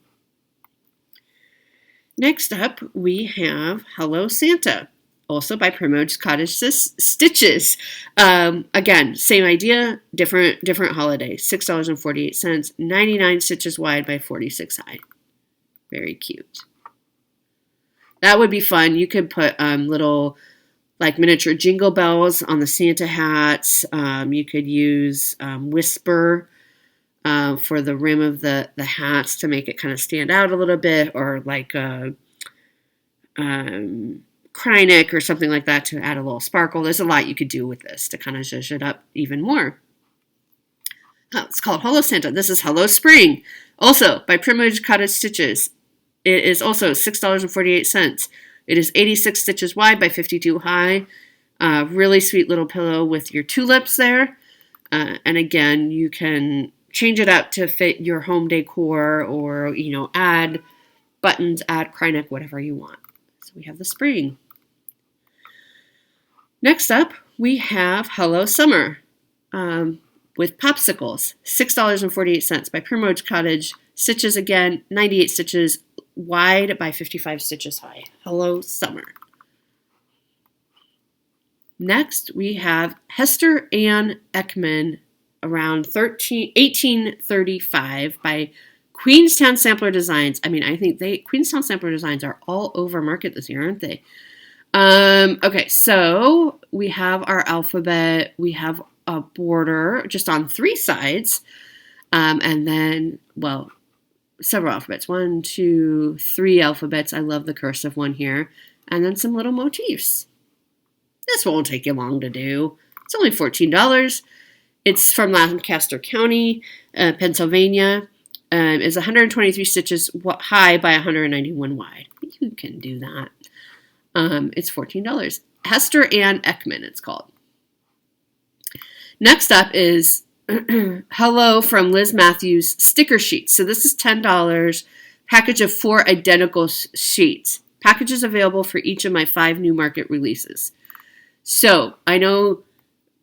Next up, we have Hello Santa, also by Primrose Cottage Stitches. Again, same idea, different holiday. $6.48, 99 stitches wide by 46 high. Very cute. That would be fun. You could put little like miniature jingle bells on the Santa hats. You could use Whisper for the rim of the hats to make it kind of stand out a little bit, or like Krynick or something like that to add a little sparkle. There's a lot you could do with this to kind of zhuzh it up even more. It's called Hello Santa. This is Hello Spring, also by Primrose Cottage Stitches. It is also $6.48. It is 86 stitches wide by 52 high. Really sweet little pillow with your tulips there. And again, you can change it up to fit your home decor, or, add buttons, add Krynick, whatever you want. So we have the spring. Next up, we have Hello Summer with popsicles. $6.48 by Primrose Cottage Stitches. Again, 98 stitches wide by 55 stitches high. Hello Summer. Next, we have Hester Ann Ekman around 1835 by Queenstown Sampler Designs. I mean, I think Queenstown Sampler Designs are all over market this year, aren't they? Okay, so we have our alphabet. We have a border just on 3 sides. And then, several alphabets. 1, 2, 3 alphabets. I love the cursive one here. And then some little motifs. This won't take you long to do. It's only $14. It's from Lancaster County, Pennsylvania. It's 123 stitches high by 191 wide. You can do that. It's $14. Hester Ann Ekman, it's called. Next up is Hello from Liz Matthews sticker sheets. So this is $10. Package of 4 identical sheets. Packages available for each of my 5 new market releases. So I know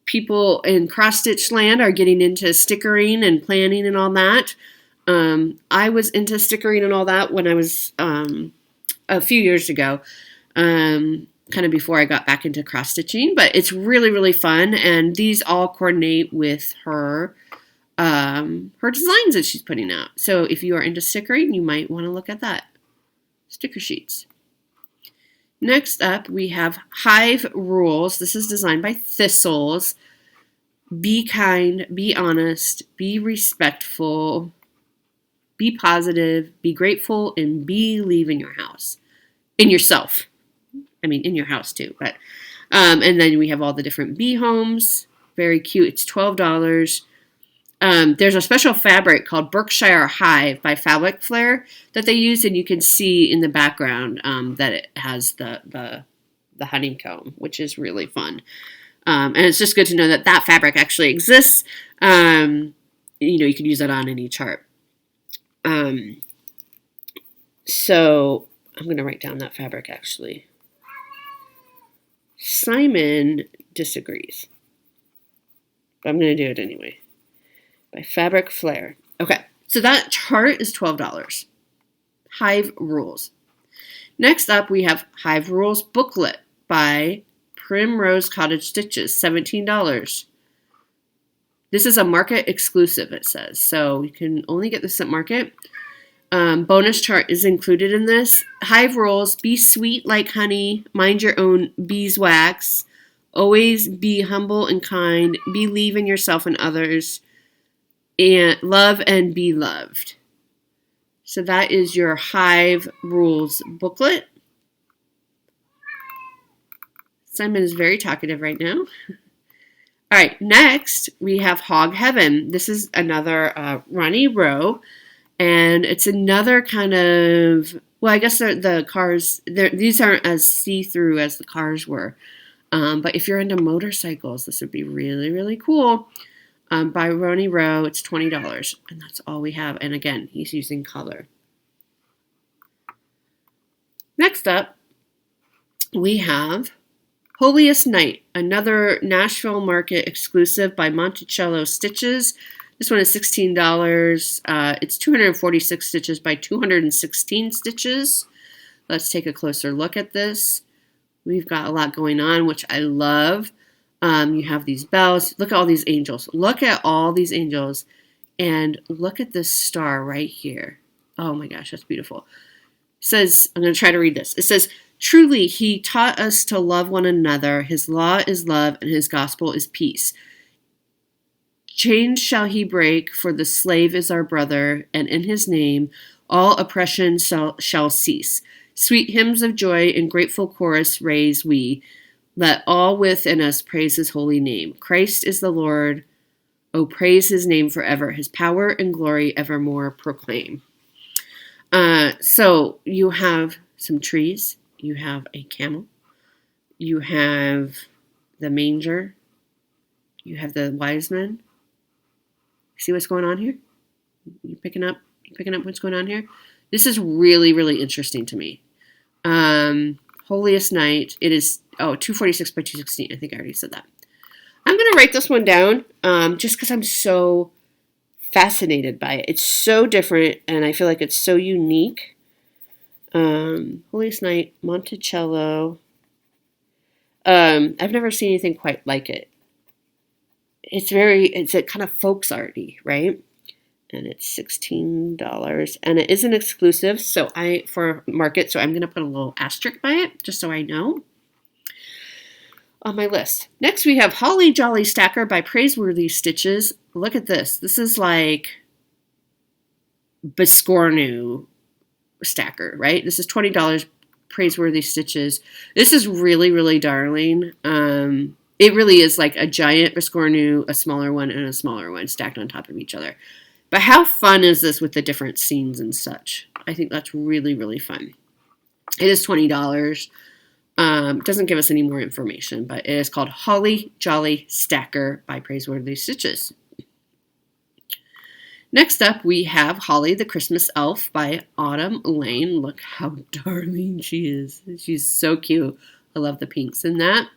people in cross-stitch land are getting into stickering and planning and all that. I was into stickering and all that when I was a few years ago, kind of before I got back into cross-stitching. But it's really, really fun, and these all coordinate with her designs that she's putting out. So if you are into stickering, you might want to look at that. Sticker sheets. Next up, we have Hive Rules. This is designed by Thistles. Be kind, be honest, be respectful, be positive, be grateful, and believe in your house. In yourself. I mean, in your house too. But and then we have all the different bee homes. Very cute. It's $12. There's a special fabric called Berkshire Hive by Fabric Flare that they use, and you can see in the background that it has the honeycomb, which is really fun. And it's just good to know that fabric actually exists. You can use it on any chart. So I'm going to write down that fabric actually. Simon disagrees. But I'm going to do it anyway. By Fabric Flare. Okay, so that chart is $12. Hive Rules. Next up, we have Hive Rules Booklet by Primrose Cottage Stitches, $17. This is a market exclusive, it says, so you can only get this at market. Bonus chart is included in this. Hive Rules: be sweet like honey, mind your own beeswax, always be humble and kind, believe in yourself and others, and love and be loved. So that is your Hive Rules booklet. Simon is very talkative right now. All right, next we have Hog Heaven. This is another Ronnie Rowe, and it's another kind of, well, I guess the cars, these aren't as see-through as the cars were, but if you're into motorcycles, this would be really, really cool. By Ronnie Rowe, it's $20, and that's all we have, and again, he's using color. Next up, we have Holiest Night, another Nashville Market exclusive by Monticello Stitches. This one is $16. It's 246 stitches by 216 stitches. Let's take a closer look at this. We've got a lot going on, which I love. You have these bells. Look at all these angels. Look at all these angels. And look at this star right here. Oh my gosh, that's beautiful. It says, I'm going to try to read this. It says, truly, he taught us to love one another. His law is love, and his gospel is peace. Chains shall he break, for the slave is our brother, and in his name all oppression shall cease. Sweet hymns of joy and grateful chorus raise we. Let all within us praise his holy name. Christ is the Lord. Oh, praise his name forever. His power and glory evermore proclaim. So you have some trees. You have a camel. You have the manger. You have the wise men. See what's going on here? You picking up what's going on here? This is really, really interesting to me. Holiest Night. It is 246 by 216. I think I already said that. I'm going to write this one down just because I'm so fascinated by it. It's so different, and I feel like it's so unique. Holiest Night, Monticello. I've never seen anything quite like it. It's a kind of folks arty, right? And it's $16, and it is an exclusive. For market, so I'm going to put a little asterisk by it, just so I know. On my list. Next, we have Holly Jolly Stacker by Praiseworthy Stitches. Look at this. This is like Biscornu stacker, right? This is $20, Praiseworthy Stitches. This is really, really darling. It really is like a giant Biscornu, a smaller one, and a smaller one stacked on top of each other. But how fun is this with the different scenes and such? I think that's really, really fun. It is $20. Doesn't give us any more information, but it is called Holly Jolly Stacker by Praiseworthy Stitches. Next up, we have Holly the Christmas Elf by Autumn Lane. Look how darling she is. She's so cute. I love the pinks in that.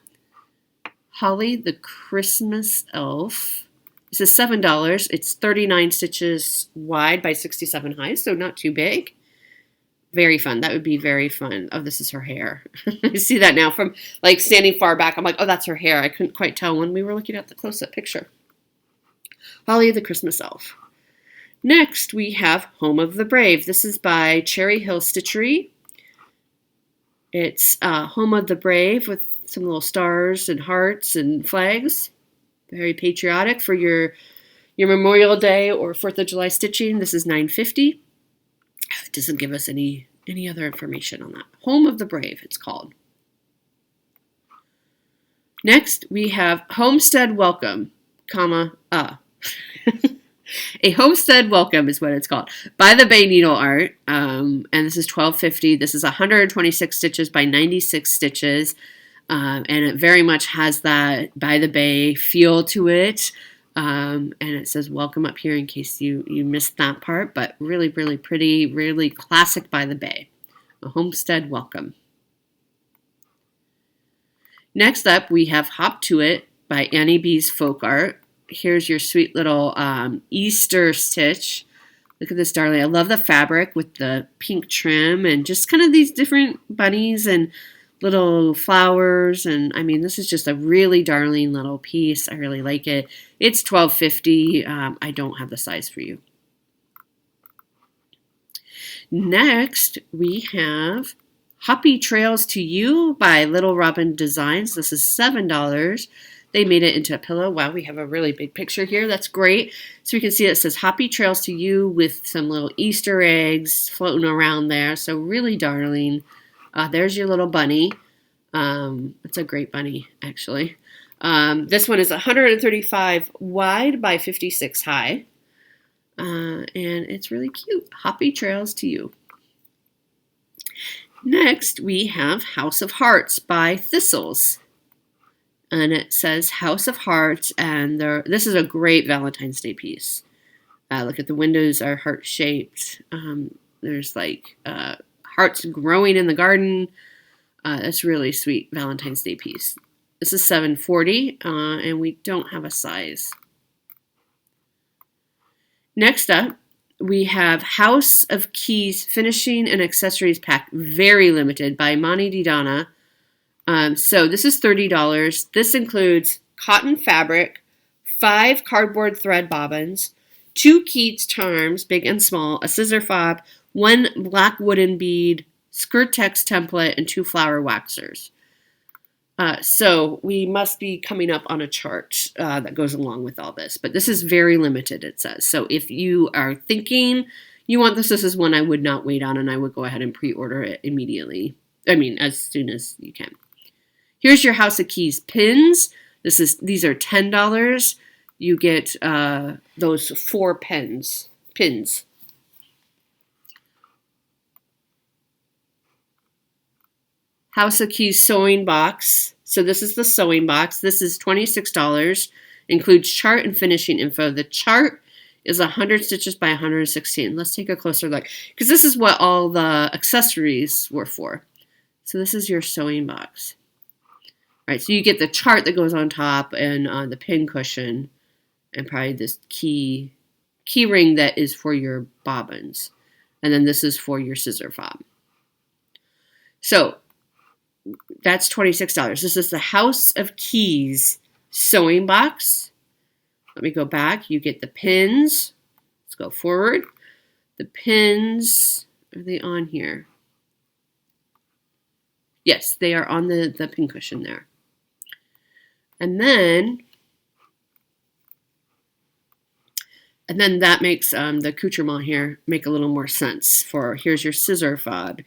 Holly the Christmas Elf. This is $7. It's 39 stitches wide by 67 high, so not too big. Very fun. That would be very fun. Oh, this is her hair. I see that now from like standing far back. I'm like, oh, that's her hair. I couldn't quite tell when we were looking at the close-up picture. Holly the Christmas Elf. Next, we have Home of the Brave. This is by Cherry Hill Stitchery. It's Home of the Brave with some little stars and hearts and flags. Very patriotic for your Memorial Day or 4th of July stitching. This is $9.50. It doesn't give us any other information on that. Home of the Brave, it's called. Next, we have Homestead Welcome, A Homestead Welcome is what it's called, by the Bay Needle Art, and this is $12.50. This is 126 stitches by 96 stitches, and it very much has that by the Bay feel to it, and it says welcome up here in case you missed that part, but really, really pretty, really classic by the Bay. A Homestead Welcome. Next up, we have Hop to It by Annie B's Folk Art. Here's your sweet little Easter stitch Look at this, darling. I love the fabric with the pink trim and just kind of these different bunnies and little flowers. And I mean, this is just a really darling little piece. I really like it. It's $12.50. I don't have the size for you. Next, we have Happy Trails to You by Little Robin Designs. This is $7. They made it into a pillow. Wow, we have a really big picture here. That's great. So we can see it says Happy Trails to You with some little Easter eggs floating around there. So really darling. There's your little bunny. It's a great bunny, actually. This one is 135 wide by 56 high. And it's really cute. Happy Trails to You. Next, we have House of Hearts by Thistles. And it says House of Hearts, and this is a great Valentine's Day piece. Look at the windows are heart-shaped. There's like hearts growing in the garden. It's really sweet Valentine's Day piece. This is $7.40, and we don't have a size. Next up, we have House of Keys Finishing and Accessories Pack, very limited, by Mani Didana. So this is $30. This includes cotton fabric, 5 cardboard thread bobbins, 2 Keats charms, big and small, a scissor fob, 1 black wooden bead, skirt text template, and 2 flower waxers. So we must be coming up on a chart that goes along with all this. But this is very limited, it says. So if you are thinking you want this is one I would not wait on, and I would go ahead and pre-order it immediately. I mean, as soon as you can. Here's your House of Keys pins. These are $10. You get those 4 pins. House of Keys sewing box. So this is the sewing box. This is $26. Includes chart and finishing info. The chart is 100 stitches by 116. Let's take a closer look, because this is what all the accessories were for. So this is your sewing box. All right, so you get the chart that goes on top, and the pin cushion, and probably this key ring that is for your bobbins. And then this is for your scissor fob. So that's $26. This is the House of Keys sewing box. Let me go back. You get the pins. Let's go forward. The pins, are they on here? Yes, they are on the pin cushion there. And then that makes the accoutrement here make a little more sense. Here's your scissor fob.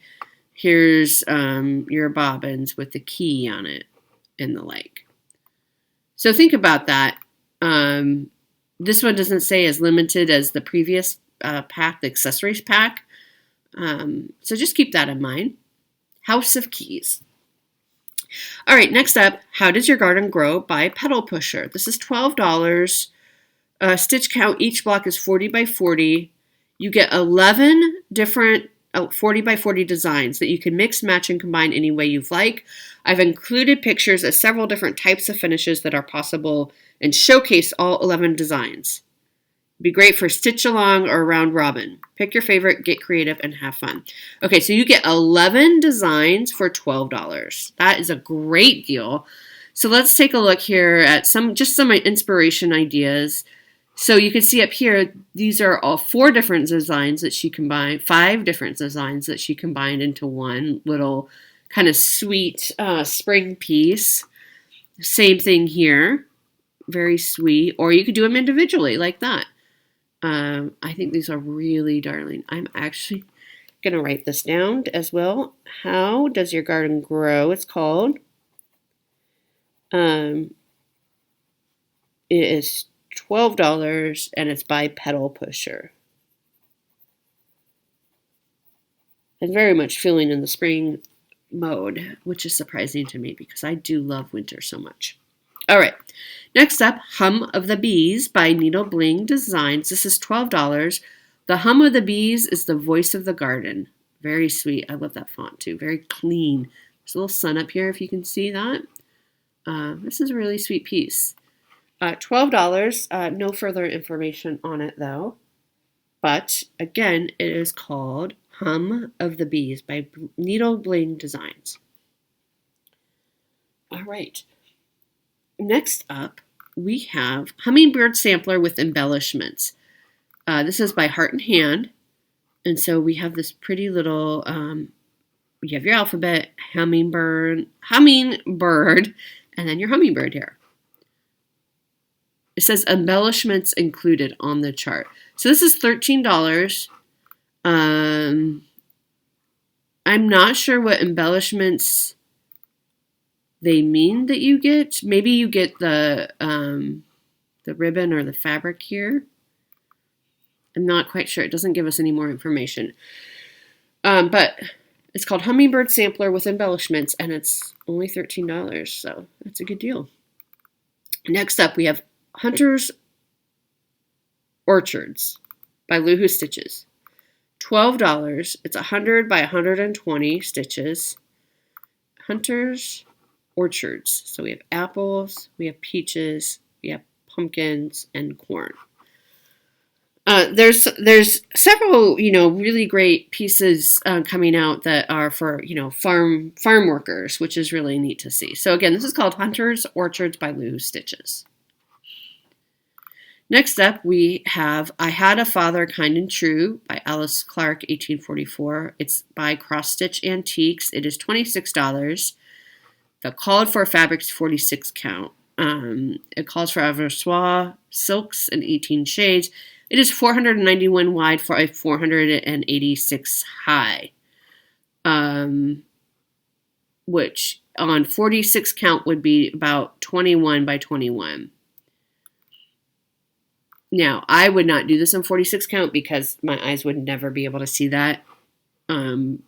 Here's your bobbins with the key on it and the like. So think about that. This one doesn't say as limited as the previous pack, the accessories pack. So just keep that in mind. House of Keys. All right, next up, How Does Your Garden Grow by Petal Pusher. This is $12. Stitch count, each block is 40 by 40. You get 11 different 40 by 40 designs that you can mix, match, and combine any way you'd like. I've included pictures of several different types of finishes that are possible and showcase all 11 designs. Be great for stitch along or round robin. Pick your favorite, get creative, and have fun. Okay, so you get 11 designs for $12. That is a great deal. So let's take a look here at some inspiration ideas. So you can see up here, these are all 4 different designs that she combined, 5 different designs that she combined into one little kind of sweet spring piece. Same thing here, very sweet. Or you could do them individually like that. I think these are really darling. I'm actually going to write this down as well. How Does Your Garden Grow? It's called. It is $12 and it's by Petal Pusher. I'm very much feeling in the spring mode, which is surprising to me because I do love winter so much. All right, next up, Hum of the Bees by Needle Bling Designs. This is $12. The Hum of the Bees is the voice of the garden. Very sweet. I love that font too. Very clean. There's a little sun up here if you can see that. This is a really sweet piece. $12. No further information on it though. But again, it is called Hum of the Bees by Needlework Designs. All right. Next up, we have Hummingbird Sampler with Embellishments. This is by Heart and Hand. And so we have this pretty little, you have your alphabet, hummingbird, and then your hummingbird here. It says embellishments included on the chart. So this is $13. I'm not sure what embellishments they mean that you get. Maybe you get the ribbon or the fabric here. I'm not quite sure. It doesn't give us any more information. But it's called Hummingbird Sampler with Embellishments, and it's only $13, so that's a good deal. Next up, we have Hunter's Orchards by Loohoo Stitches. $12. It's 100 by 120 stitches. Hunter's Orchards. So we have apples, we have peaches, we have pumpkins, and corn. There's several, really great pieces coming out that are for, farm workers, which is really neat to see. So again, this is called Hunter's Orchards by Loohoo Stitches. Next up, we have I Had a Father Kind and True by Alice Clark, 1844. It's by Cross Stitch Antiques. It is $26. The called for fabric's 46 count. It calls for Aversois silks in 18 shades. It is 491 wide for a 486 high, which on 46 count would be about 21 by 21. Now, I would not do this on 46 count because my eyes would never be able to see that. But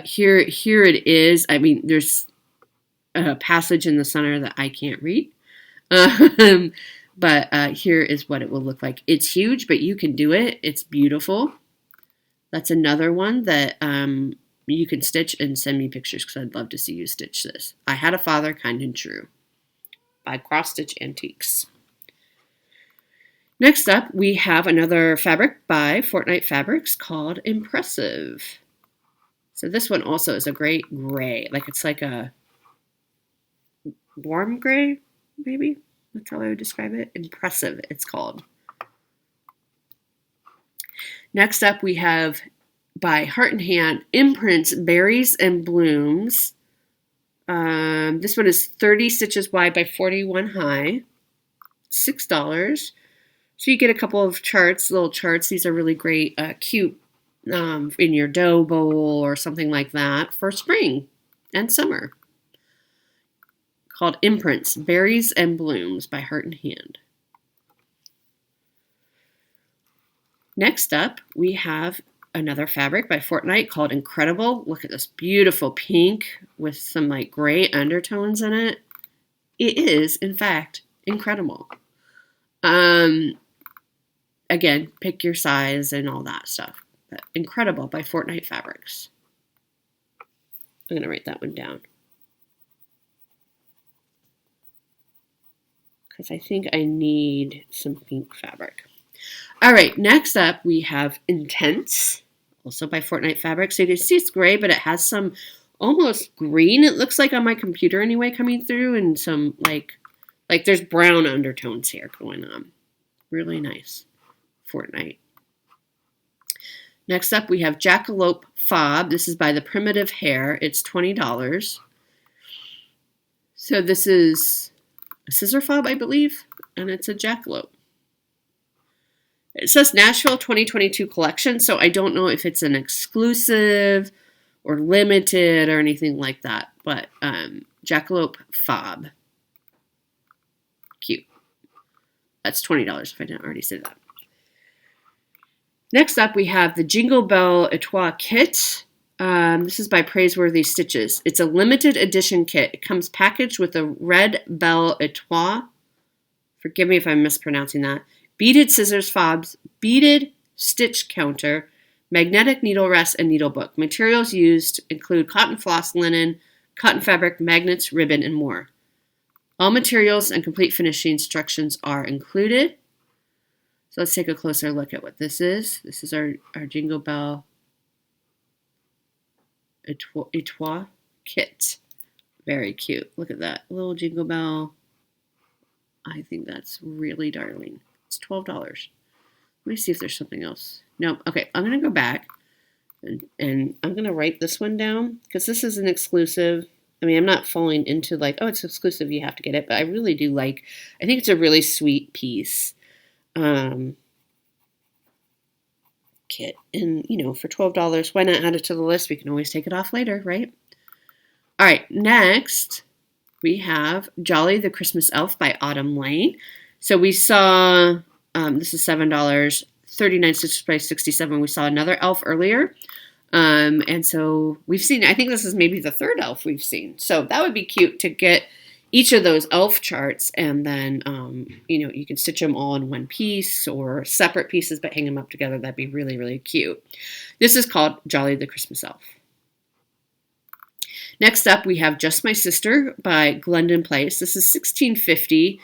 here it is. I mean, there's a passage in the center that I can't read. But here is what it will look like. It's huge, but you can do it. It's beautiful. That's another one that you can stitch and send me pictures because I'd love to see you stitch this. I Had a Father Kind and True by Cross Stitch Antiques. Next up, we have another fabric by Fortnite Fabrics called Impressive. So this one also is a great gray. It's like a warm gray, maybe? That's how I would describe it. Impressive, it's called. Next up, we have by Heart and Hand Imprints Berries and Blooms. This one is 30 stitches wide by 41 high. $6. So you get a couple of charts, little charts. These are really great, cute in your dough bowl or something like that for spring and summer. Called Imprints, Berries and Blooms by Heart and Hand. Next up, we have another fabric by Fortnite called Incredible. Look at this beautiful pink with some gray undertones in it. It is, in fact, incredible. Again, pick your size and all that stuff. But Incredible by Fortnite Fabrics. I'm going to write that one down. Because I think I need some pink fabric. All right, next up we have Intense, also by Fortnite Fabrics. So you can see it's gray, but it has some almost green, it looks like on my computer anyway, coming through, and some like there's brown undertones here going on. Really nice. Fortnite. Next up, we have Jackalope Fob. This is by The Primitive Hare. It's $20. So this is a scissor fob, I believe, and it's a jackalope. It says Nashville 2022 collection, so I don't know if it's an exclusive or limited or anything like that, but Jackalope Fob. Cute. That's $20 if I didn't already say that. Next up, we have the Jingle Bell Etoile Kit. This is by Praiseworthy Stitches. It's a limited edition kit. It comes packaged with a red bell etoile. Forgive me if I'm mispronouncing that. Beaded scissors fobs, beaded stitch counter, magnetic needle rest, and needle book. Materials used include cotton floss, linen, cotton fabric, magnets, ribbon, and more. All materials and complete finishing instructions are included. So let's take a closer look at what this is. This is our Jingle Bell Etoile kit. Very cute. Look at that. Little Jingle Bell. I think that's really darling. It's $12. Let me see if there's something else. No. Okay, I'm going to go back and I'm going to write this one down because this is an exclusive. I mean, I'm not falling into like, oh, it's exclusive, you have to get it. But I really do like, I think it's a really sweet piece. Kit. And, you know, for $12, why not add it to the list? We can always take it off later, right? All right, next we have Jolly the Christmas Elf by Autumn Lane. So we saw, this is $7, 39 stitches by 67. We saw another elf earlier. And so we've seen, I think this is maybe the third elf we've seen. So that would be cute to get each of those elf charts and then, you know, you can stitch them all in one piece or separate pieces, but hang them up together. That'd be really, really cute. This is called Jolly the Christmas Elf. Next up, we have Just My Sister by Glendon Place. This is $16.50.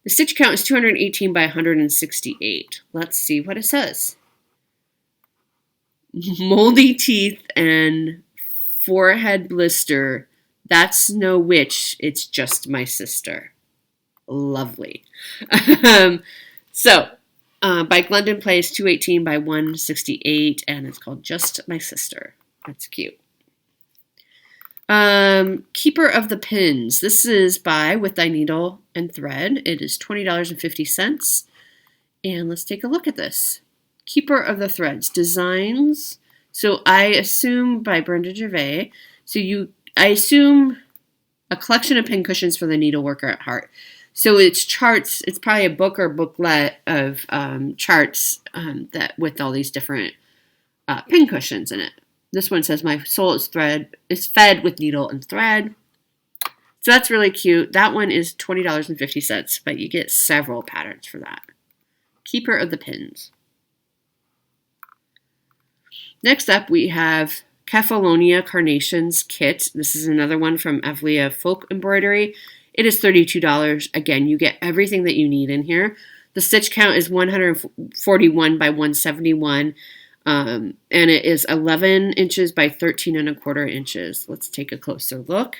The stitch count is 218 by 168. Let's see what it says. Moldy teeth and forehead blister. That's no witch. It's just my sister. Lovely. So, by Glendon Place, 218 by 168, and it's called Just My Sister. That's cute. Keeper of the Pins. This is by With Thy Needle and Thread. It is $20.50. And let's take a look at this. Keeper of the Threads. Designs. So I assume by Brenda Gervais. So I assume a collection of pincushions for the needleworker at heart. So it's charts. It's probably a book or booklet of charts that with all these different pincushions in it. This one says, "My soul is fed with needle and thread." So that's really cute. That one is $20.50, but you get several patterns for that. Keeper of the Pins. Next up, we have Cephalonia Carnations Kit. This is another one from Evlia Folk Embroidery. It is $32. Again, you get everything that you need in here. The stitch count is 141 by 171. And it is 11 inches by 13¼ inches. Let's take a closer look.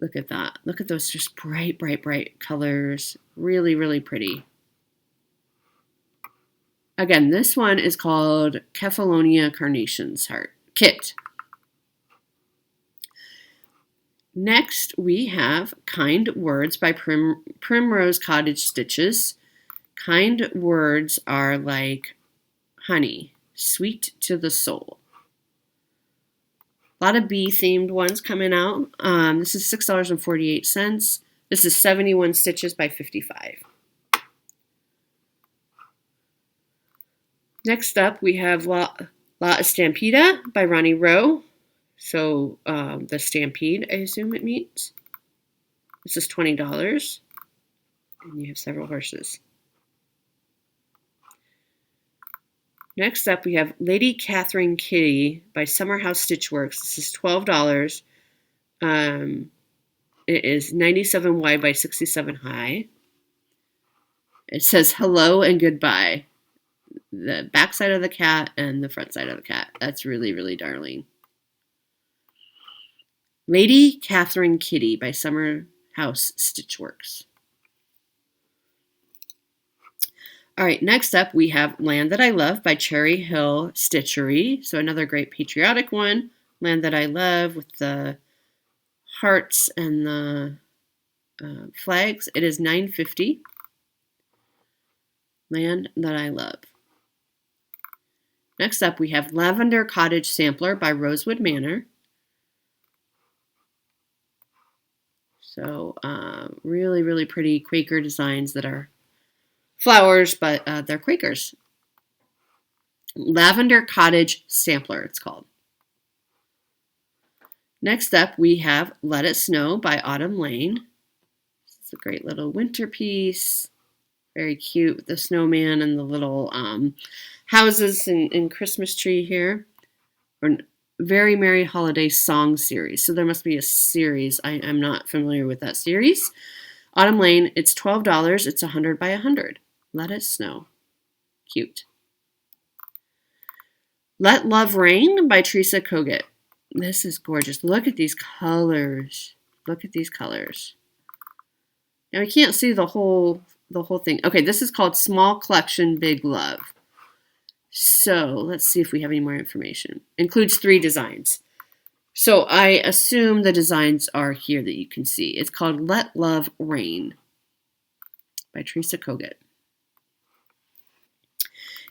Look at that. Look at those just bright, bright, bright colors. Really, really pretty. Again, this one is called Cephalonia Carnations Heart Kit. Next, we have Kind Words by Primrose Cottage Stitches. Kind words are like honey. Sweet to the soul. A lot of bee-themed ones coming out. This is $6.48. This is 71 stitches by 55. Next up, we have La Stampida by Ronnie Rowe. So the Stampede, I assume it means. This is $20. And you have several horses. Next up, we have Lady Catherine Kitty by Summerhouse Stitchworks. This is $12. It is 97 wide by 67 high. It says hello and goodbye. The back side of the cat and the front side of the cat. That's really, really darling. Lady Catherine Kitty by Summerhouse Stitchworks. All right, next up we have Land That I Love by Cherry Hill Stitchery. So another great patriotic one. Land That I Love with the hearts and the flags. It is $9.50. Land That I Love. Next up we have Lavender Cottage Sampler by Rosewood Manor. So really, really pretty Quaker designs that are flowers, but they're Quakers. Lavender Cottage Sampler, it's called. Next up, we have Let It Snow by Autumn Lane. It's a great little winter piece. Very cute with the snowman and the little houses and Christmas tree here. Or Very Merry Holiday Song Series. So there must be a series. I'm not familiar with that series. Autumn Lane, it's $12. It's 100 by 100. Let It Snow. Cute. Let Love Rain by Teresa Kogut. This is gorgeous. Look at these colors. Look at these colors. Now I can't see the whole thing. Okay, this is called Small Collection Big Love. So let's see if we have any more information. Includes 3 designs. So I assume the designs are here that you can see. It's called Let Love Rain by Teresa Kogut.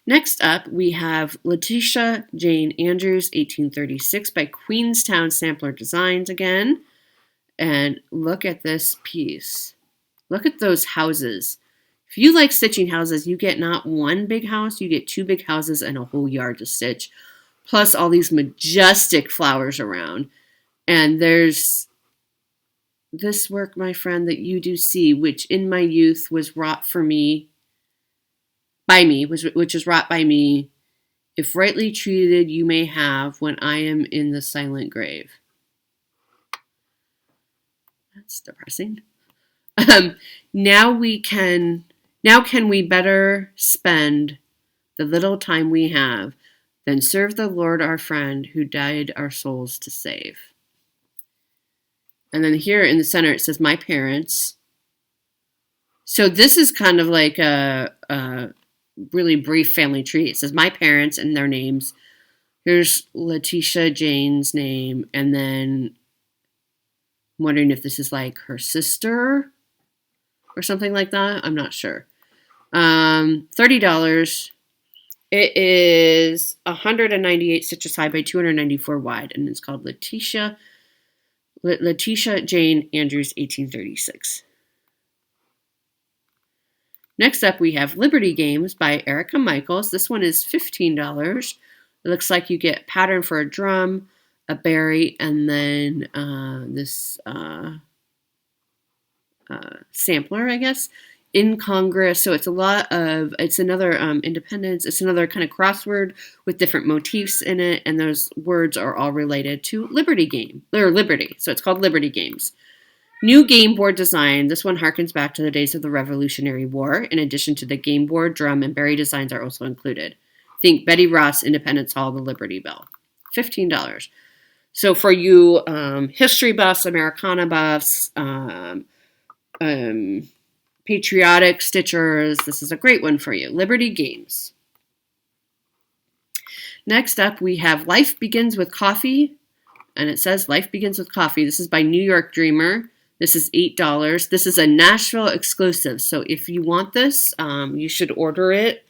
Next up, we have Letitia Jane Andrews, 1836 by Queenstown Sampler Designs again. And look at this piece. Look at those houses. If you like stitching houses, you get not one big house, you get 2 big houses and a whole yard to stitch, plus all these majestic flowers around. And there's this work, my friend, that you do see, which in my youth was wrought for me, which is wrought by me. If rightly treated, you may have when I am in the silent grave. That's depressing. Now can we better spend the little time we have than serve the Lord our friend who died our souls to save. And then here in the center it says my parents. So this is kind of like a really brief family tree. It says my parents and their names. Here's Letitia Jane's name, and then I'm wondering if this is like her sister or something like that. I'm not sure. $30. It is 198 stitches high by 294 wide, and it's called Letitia Jane Andrews, 1836. Next up, we have Liberty Games by Erica Michaels. This one is $15. It looks like you get pattern for a drum, a berry, and then this sampler, I guess, in Congress. So it's another independence. It's another kind of crossword with different motifs in it, and those words are all related to Liberty. So it's called Liberty Games. New game board design. This one harkens back to the days of the Revolutionary War. In addition to the game board, drum, and berry designs are also included. Think Betty Ross, Independence Hall, the Liberty Bell. $15. So for you history buffs, Americana buffs, patriotic stitchers, this is a great one for you. Liberty Games. Next up, we have Life Begins with Coffee. And it says Life Begins with Coffee. This is by New York Dreamer. This is $8. This is a Nashville exclusive. So if you want this, you should order it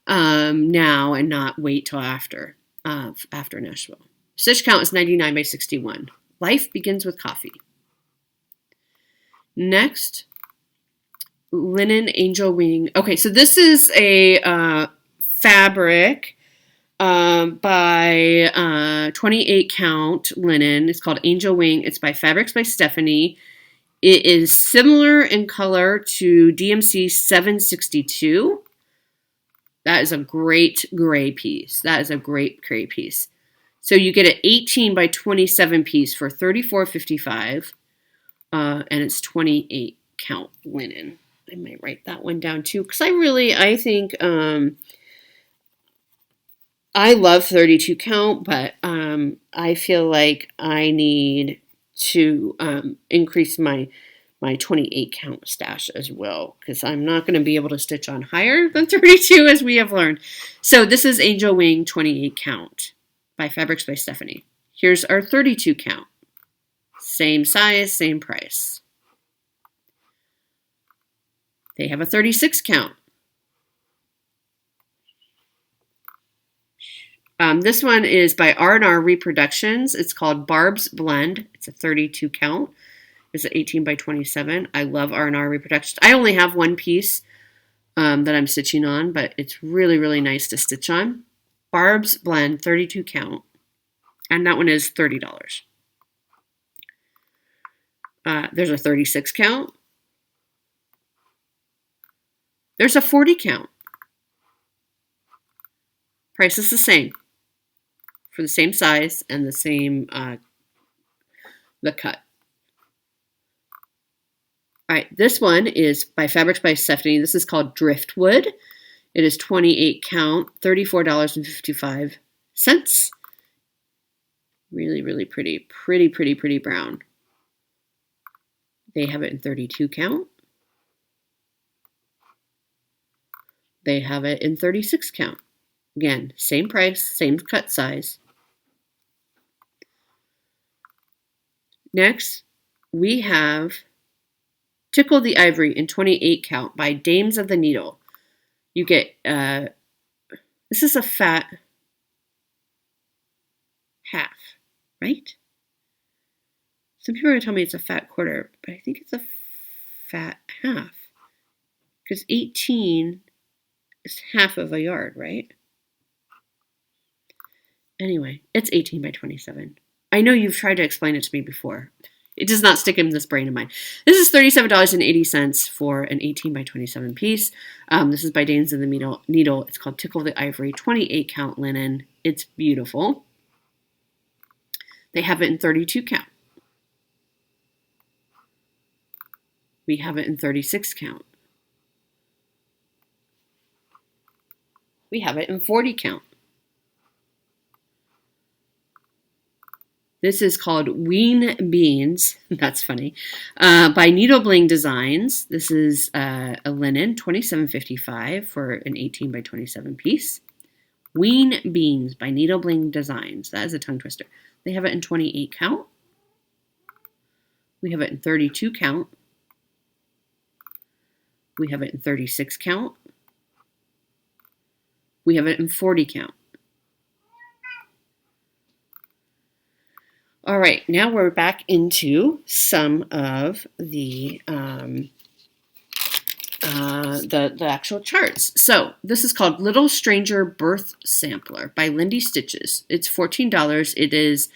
now and not wait till after Nashville. Stitch count is 99 by 61. Life Begins with Coffee. Next, Linen Angel Wing. Okay, so this is a fabric by 28 count linen. It's called Angel Wing. It's by Fabrics by Stephanie. It is similar in color to DMC 762. That is a great gray piece. So you get an 18 by 27 piece for $34.55, and it's 28 count linen. I might write that one down too, because I think I love 32 count, but I feel like I need to increase my 28 count stash as well, because I'm not going to be able to stitch on higher than 32 as we have learned. So this is Angel Wing 28 count by Fabrics by Stephanie. Here's our 32 count. Same size, same price. They have a 36 count. This one is by R&R Reproductions. It's called Barb's Blend. It's a 32 count. It's an 18 by 27. I love R&R Reproductions. I only have one piece that I'm stitching on, but it's really, really nice to stitch on. Barb's Blend, 32 count. And that one is $30. There's a 36 count. There's a 40 count. Price is the same for the same size and the same the cut. All right, this one is by Fabrics by Stephanie. This is called Driftwood. It is 28 count, $34.55. Really, really pretty. Pretty brown. They have it in 32 count. They have it in 36 count. Again, same price, same cut size. Next, we have Tickle the Ivory in 28 count by Dames of the Needle. You get, this is a fat half, right? Some people are going to tell me it's a fat quarter, but I think it's a fat half. Because 18 is half of a yard, right? Anyway, it's 18 by 27. I know you've tried to explain it to me before. It does not stick in this brain of mine. This is $37.80 for an 18 by 27 piece. This is by Danes of the Needle. It's called Tickle the Ivory, 28 count linen. It's beautiful. They have it in 32 count. We have it in 36 count. We have it in 40 count. This is called Ween Beans. That's funny. By Needlework Designs. This is a linen, $27.55 for an 18 by 27 piece. Ween Beans by Needlework Designs. That is a tongue twister. They have it in 28 count. We have it in 32 count. We have it in 36 count. We have it in 40 count. All right, now we're back into some of the actual charts. So this is called Little Stranger Birth Sampler by Lindy Stitches. It's $14. It is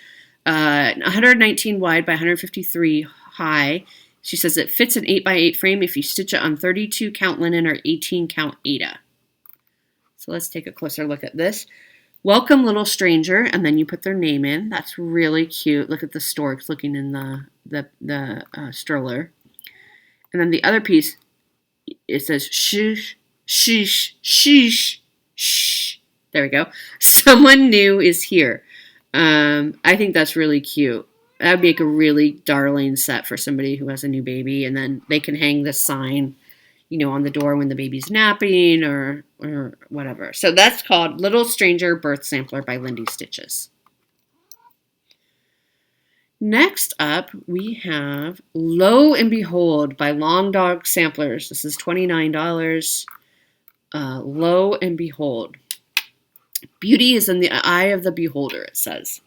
119 wide by 153 high. She says it fits an 8x8 frame if you stitch it on 32 count linen or 18 count Aida. So let's take a closer look at this. Welcome, little stranger, and then you put their name in. That's really cute. Look at the storks looking in the stroller. And then the other piece, it says shh, sheesh, sheesh, shh. There we go. Someone new is here. I think that's really cute. That would make a really darling set for somebody who has a new baby, and then they can hang this sign, you know, on the door when the baby's napping or whatever. So that's called Little Stranger Birth Sampler by Lindy Stitches. Next up, we have Lo and Behold by Long Dog Samplers. This is $29. Lo and Behold. Beauty is in the eye of the beholder, it says.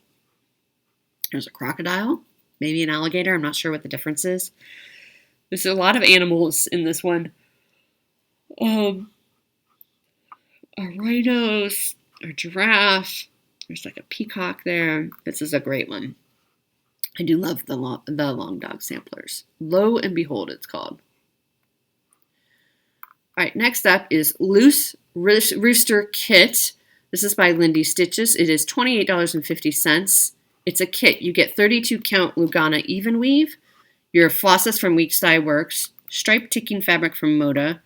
There's a crocodile, maybe an alligator. I'm not sure what the difference is. There's a lot of animals in this one. A rhinos, a giraffe. There's like a peacock there. This is a great one. I do love the long dog samplers. Lo and Behold, it's called. All right, next up is Loose Rooster Kit. This is by Lindy Stitches. It is $28.50. It's a kit. You get 32 count Lugana even weave, your flosses from Weeks Dye Works, striped ticking fabric from Moda,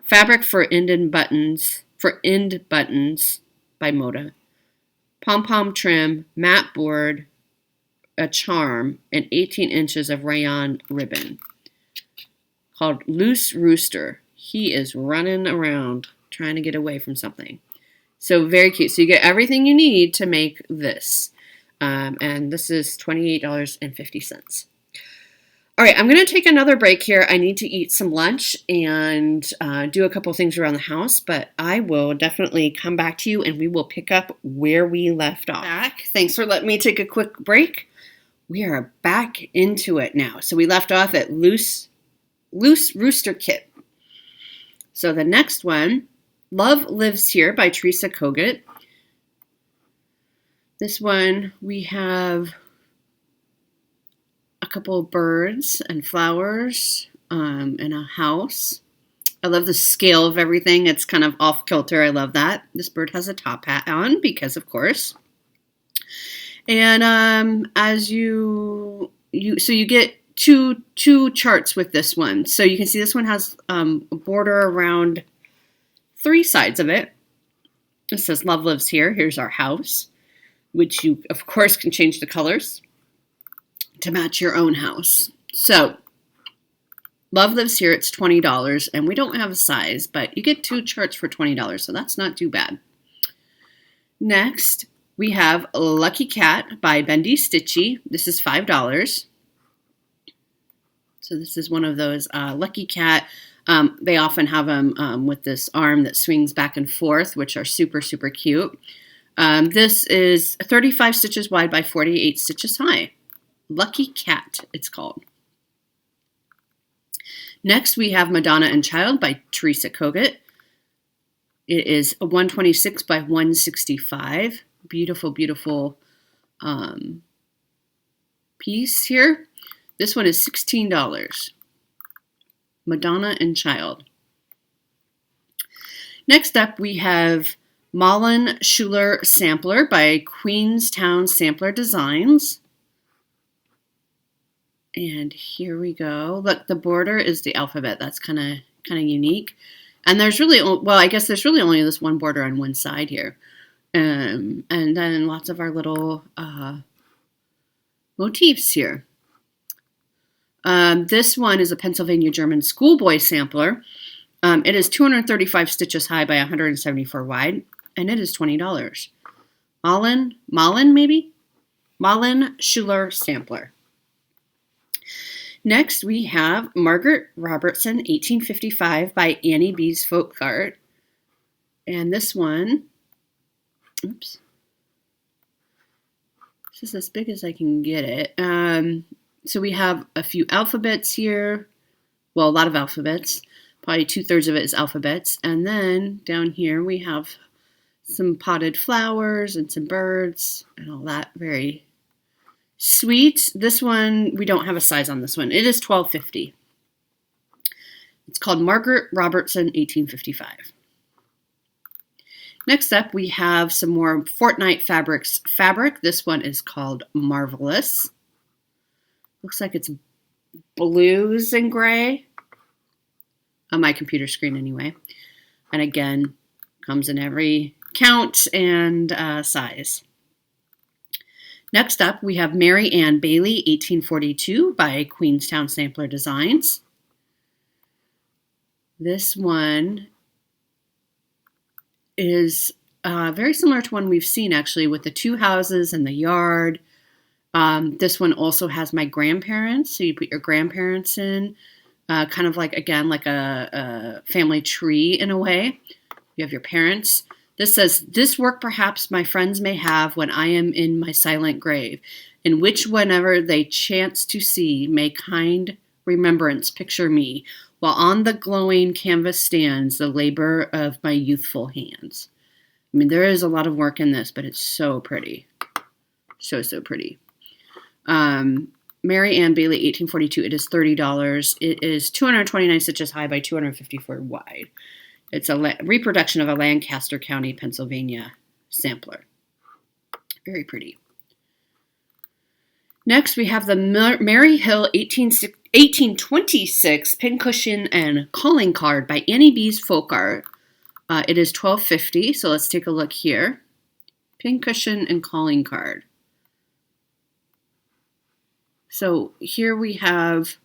fabric for end buttons by Moda, pom-pom trim, matte board, a charm, and 18 inches of rayon ribbon called Loose Rooster. He is running around trying to get away from something. So very cute. So you get everything you need to make this. And this is $28.50. All right, I'm going to take another break here. I need to eat some lunch and do a couple things around the house, but I will definitely come back to you and we will pick up where we left off. Thanks for letting me take a quick break. We are back into it now. So we left off at Loose Rooster Kit. So the next one, Love Lives Here by Teresa Kogut. This one, we have a couple of birds and flowers and a house. I love the scale of everything. It's kind of off kilter. I love that. This bird has a top hat on because, of course. And as you get two charts with this one. So you can see this one has a border around 3 sides of it. It says Love Lives Here. Here's our house, which you, of course, can change the colors to match your own house. So, Love Lives Here, it's $20, and we don't have a size, but you get 2 charts for $20, so that's not too bad. Next, we have Lucky Cat by Bendy Stitchy. This is $5. So this is one of those Lucky Cat. They often have them with this arm that swings back and forth, which are super, super cute. This is 35 stitches wide by 48 stitches high. Lucky Cat, it's called. Next, we have Madonna and Child by Teresa Kogut. It is a 126 by 165. Beautiful, beautiful piece here. This one is $16. Madonna and Child. Next up, we have Malin Schuler Sampler by Queenstown Sampler Designs. And here we go. Look, the border is the alphabet. That's kind of unique. And there's really, well, I guess there's really only this one border on one side here. And then lots of our little motifs here. This one is a Pennsylvania German schoolboy sampler. It is 235 stitches high by 174 wide, and it is $20. Malin maybe? Malin Schuler Sampler. Next, we have Margaret Robertson, 1855 by Annie B's Folk Art. And this one, oops, this is as big as I can get it. So we have a few alphabets here. Well, a lot of alphabets. Probably 2/3 of it is alphabets. And then down here we have some potted flowers and some birds and all that. Very sweet. This one, we don't have a size on this one. It is $12.50. It's called Margaret Robertson, 1855. Next up, we have some more Fortnite Fabrics fabric. This one is called Marvelous. Looks like it's blues and gray. On my computer screen anyway. And again, comes in every count and size. Next up, we have Mary Ann Bailey, 1842 by Queenstown Sampler Designs. This one is very similar to one we've seen actually with the 2 houses and the yard. This one also has my grandparents, so you put your grandparents in, kind of like, again, like a family tree in a way. You have your parents. This says, this work perhaps my friends may have when I am in my silent grave, in which whenever they chance to see, may kind remembrance picture me, while on the glowing canvas stands the labor of my youthful hands. I mean, there is a lot of work in this, but it's so pretty. So, so pretty. Mary Ann Bailey, 1842. It is $30. It is 229 stitches high by 254 wide. It's a reproduction of a Lancaster County, Pennsylvania sampler. Very pretty. Next, we have the Mary Hill 1826 Pincushion and Calling Card by Annie B's Folk Art. It is $12.50, so let's take a look here. Pincushion and Calling Card. So here we have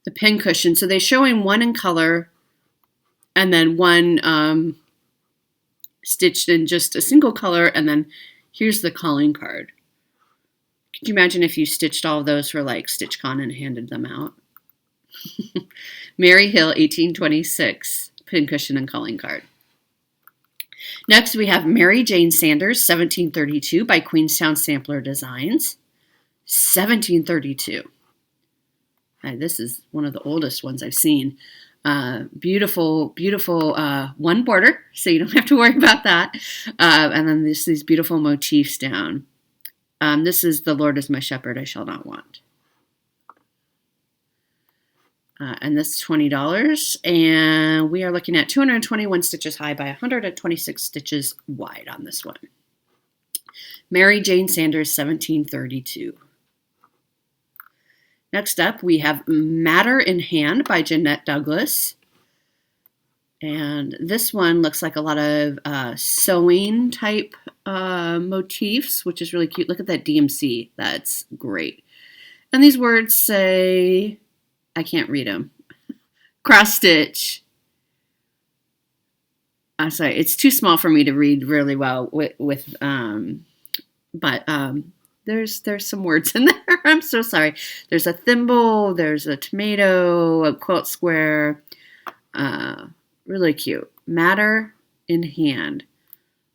the pincushion. So they're showing one in color and then one stitched in just a single color, and then here's the calling card. Could you imagine if you stitched all of those for like StitchCon and handed them out? Mary Hill, 1826, pincushion and calling card. Next, we have Mary Jane Sanders, 1732, by Queenstown Sampler Designs. 1732. This is one of the oldest ones I've seen. Beautiful, beautiful one border, so you don't have to worry about that. And then there's these beautiful motifs down. This is The Lord is my shepherd, I shall not want. And this is $20. And we are looking at 221 stitches high by 126 stitches wide on this one. Mary Jane Sanders, 1732. Next up, we have Matter in Hand by Jeanette Douglas. And this one looks like a lot of sewing type motifs, which is really cute. Look at that DMC. That's great. And these words say, I can't read them. Cross stitch. I'm sorry, it's too small for me to read really well but there's some words in there. I'm so sorry. There's a thimble, there's a tomato, a quilt square. Really cute. Matter in hand.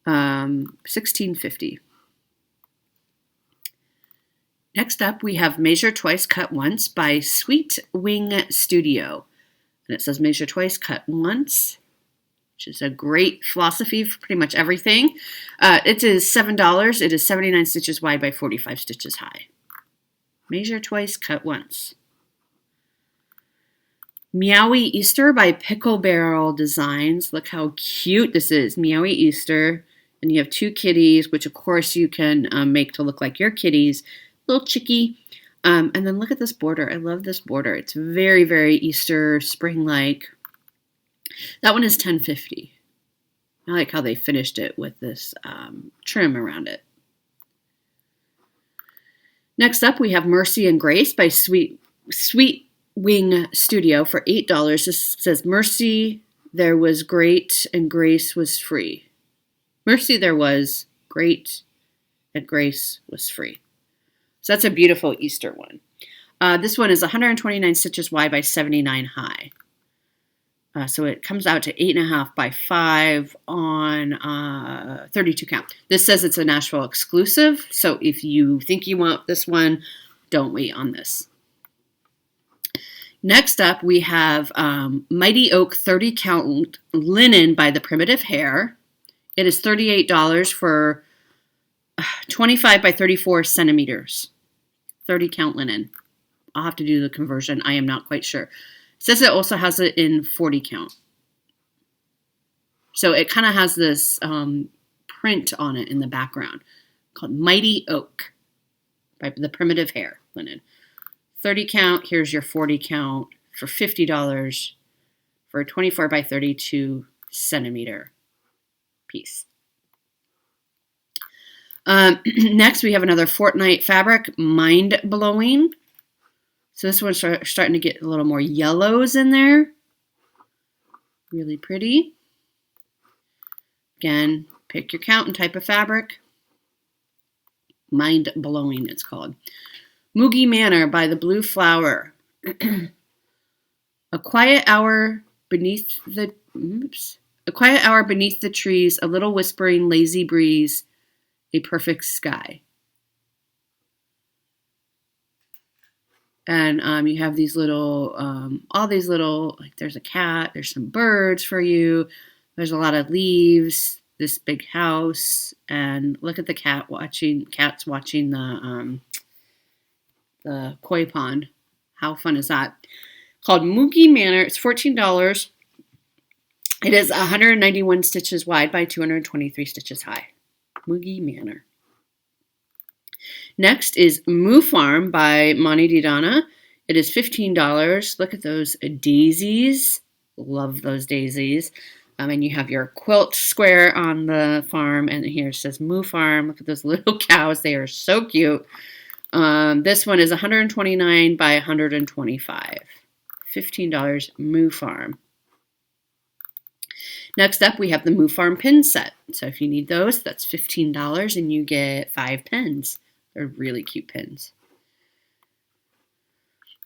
1650. Next up, we have Measure Twice, Cut Once by Sweet Wing Studio. And it says Measure Twice, Cut Once, which is a great philosophy for pretty much everything. It is $7. It is 79 stitches wide by 45 stitches high. Measure Twice, Cut Once. Meowie Easter by Pickle Barrel Designs. Look how cute this is. Meowie Easter. And you have two kitties, which of course you can make to look like your kitties. Little chickie. And then look at this border. I love this border. It's very, very Easter spring-like. That one is $10.50. I like how they finished it with this trim around it. Next up, we have Mercy and Grace by Sweet Wing Studio for $8. This says, Mercy, there was great, and grace was free. Mercy, there was great, and grace was free. So that's a beautiful Easter one. This one is 129 stitches wide by 79 high. So it comes out to 8.5 by 5 on 32 count. This says it's a Nashville exclusive. So if you think you want this one, don't wait on this. Next up, we have Mighty Oak 30 count linen by the Primitive Hair. It is $38 for 25 by 34 centimeters. 30 count linen. I'll have to do the conversion. I am not quite sure. It says it also has it in 40 count. So it kind of has this print on it in the background called Mighty Oak by the Primitive Hair linen. 30 count. Here's your 40 count for $50 for a 24 by 32 centimeter piece. Next, we have another Fortnite fabric, Mind Blowing. So this one's starting to get a little more yellows in there. Really pretty. Again, pick your count and type of fabric. Mind Blowing, it's called. Moogie Manor by the Blue Flower. A quiet hour beneath the trees, a little whispering lazy breeze, a perfect sky. And you have these little, all these little, like there's a cat, there's some birds for you, there's a lot of leaves, this big house, and look at the cat's watching the koi pond. How fun is that? Called Moogie Manor. It's $14. It is 191 stitches wide by 223 stitches high. Moogie Manor. Next is Moo Farm by Monty Didana. It is $15. Look at those daisies. Love those daisies. And you have your quilt square on the farm. And here it says Moo Farm. Look at those little cows. They are so cute. This one is 129 by 125. $15 Moo Farm. Next up, we have the Moo Farm pin set. So if you need those, that's $15 and you get 5 pins. They're really cute pins.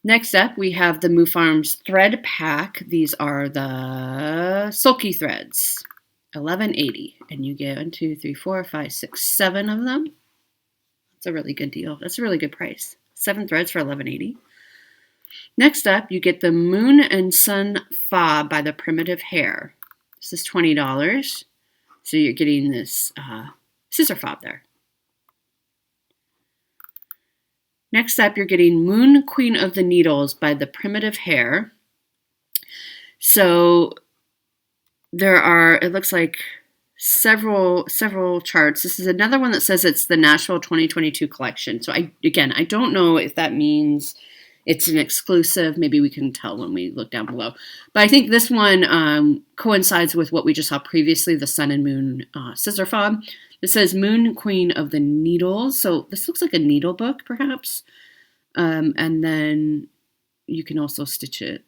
Next up, we have the Moo Farm's thread pack. These are the sulky threads. $11.80. And you get 1, 2, 3, 4, 5, 6, 7 of them. That's a really good deal. That's a really good price. 7 threads for $11.80. Next up, you get the Moon and Sun Fob by the Primitive Hair. This is $20. So you're getting this scissor fob there. Next up, you're getting Moon Queen of the Needles by the Primitive Hair. So there are, it looks like several charts. This is another one that says it's the Nashville 2022 collection. So I don't know if that means it's an exclusive. Maybe we can tell when we look down below. But I think this one coincides with what we just saw previously, the Sun and Moon scissor fob. This says Moon Queen of the Needles. So this looks like a needle book, perhaps. And then you can also stitch it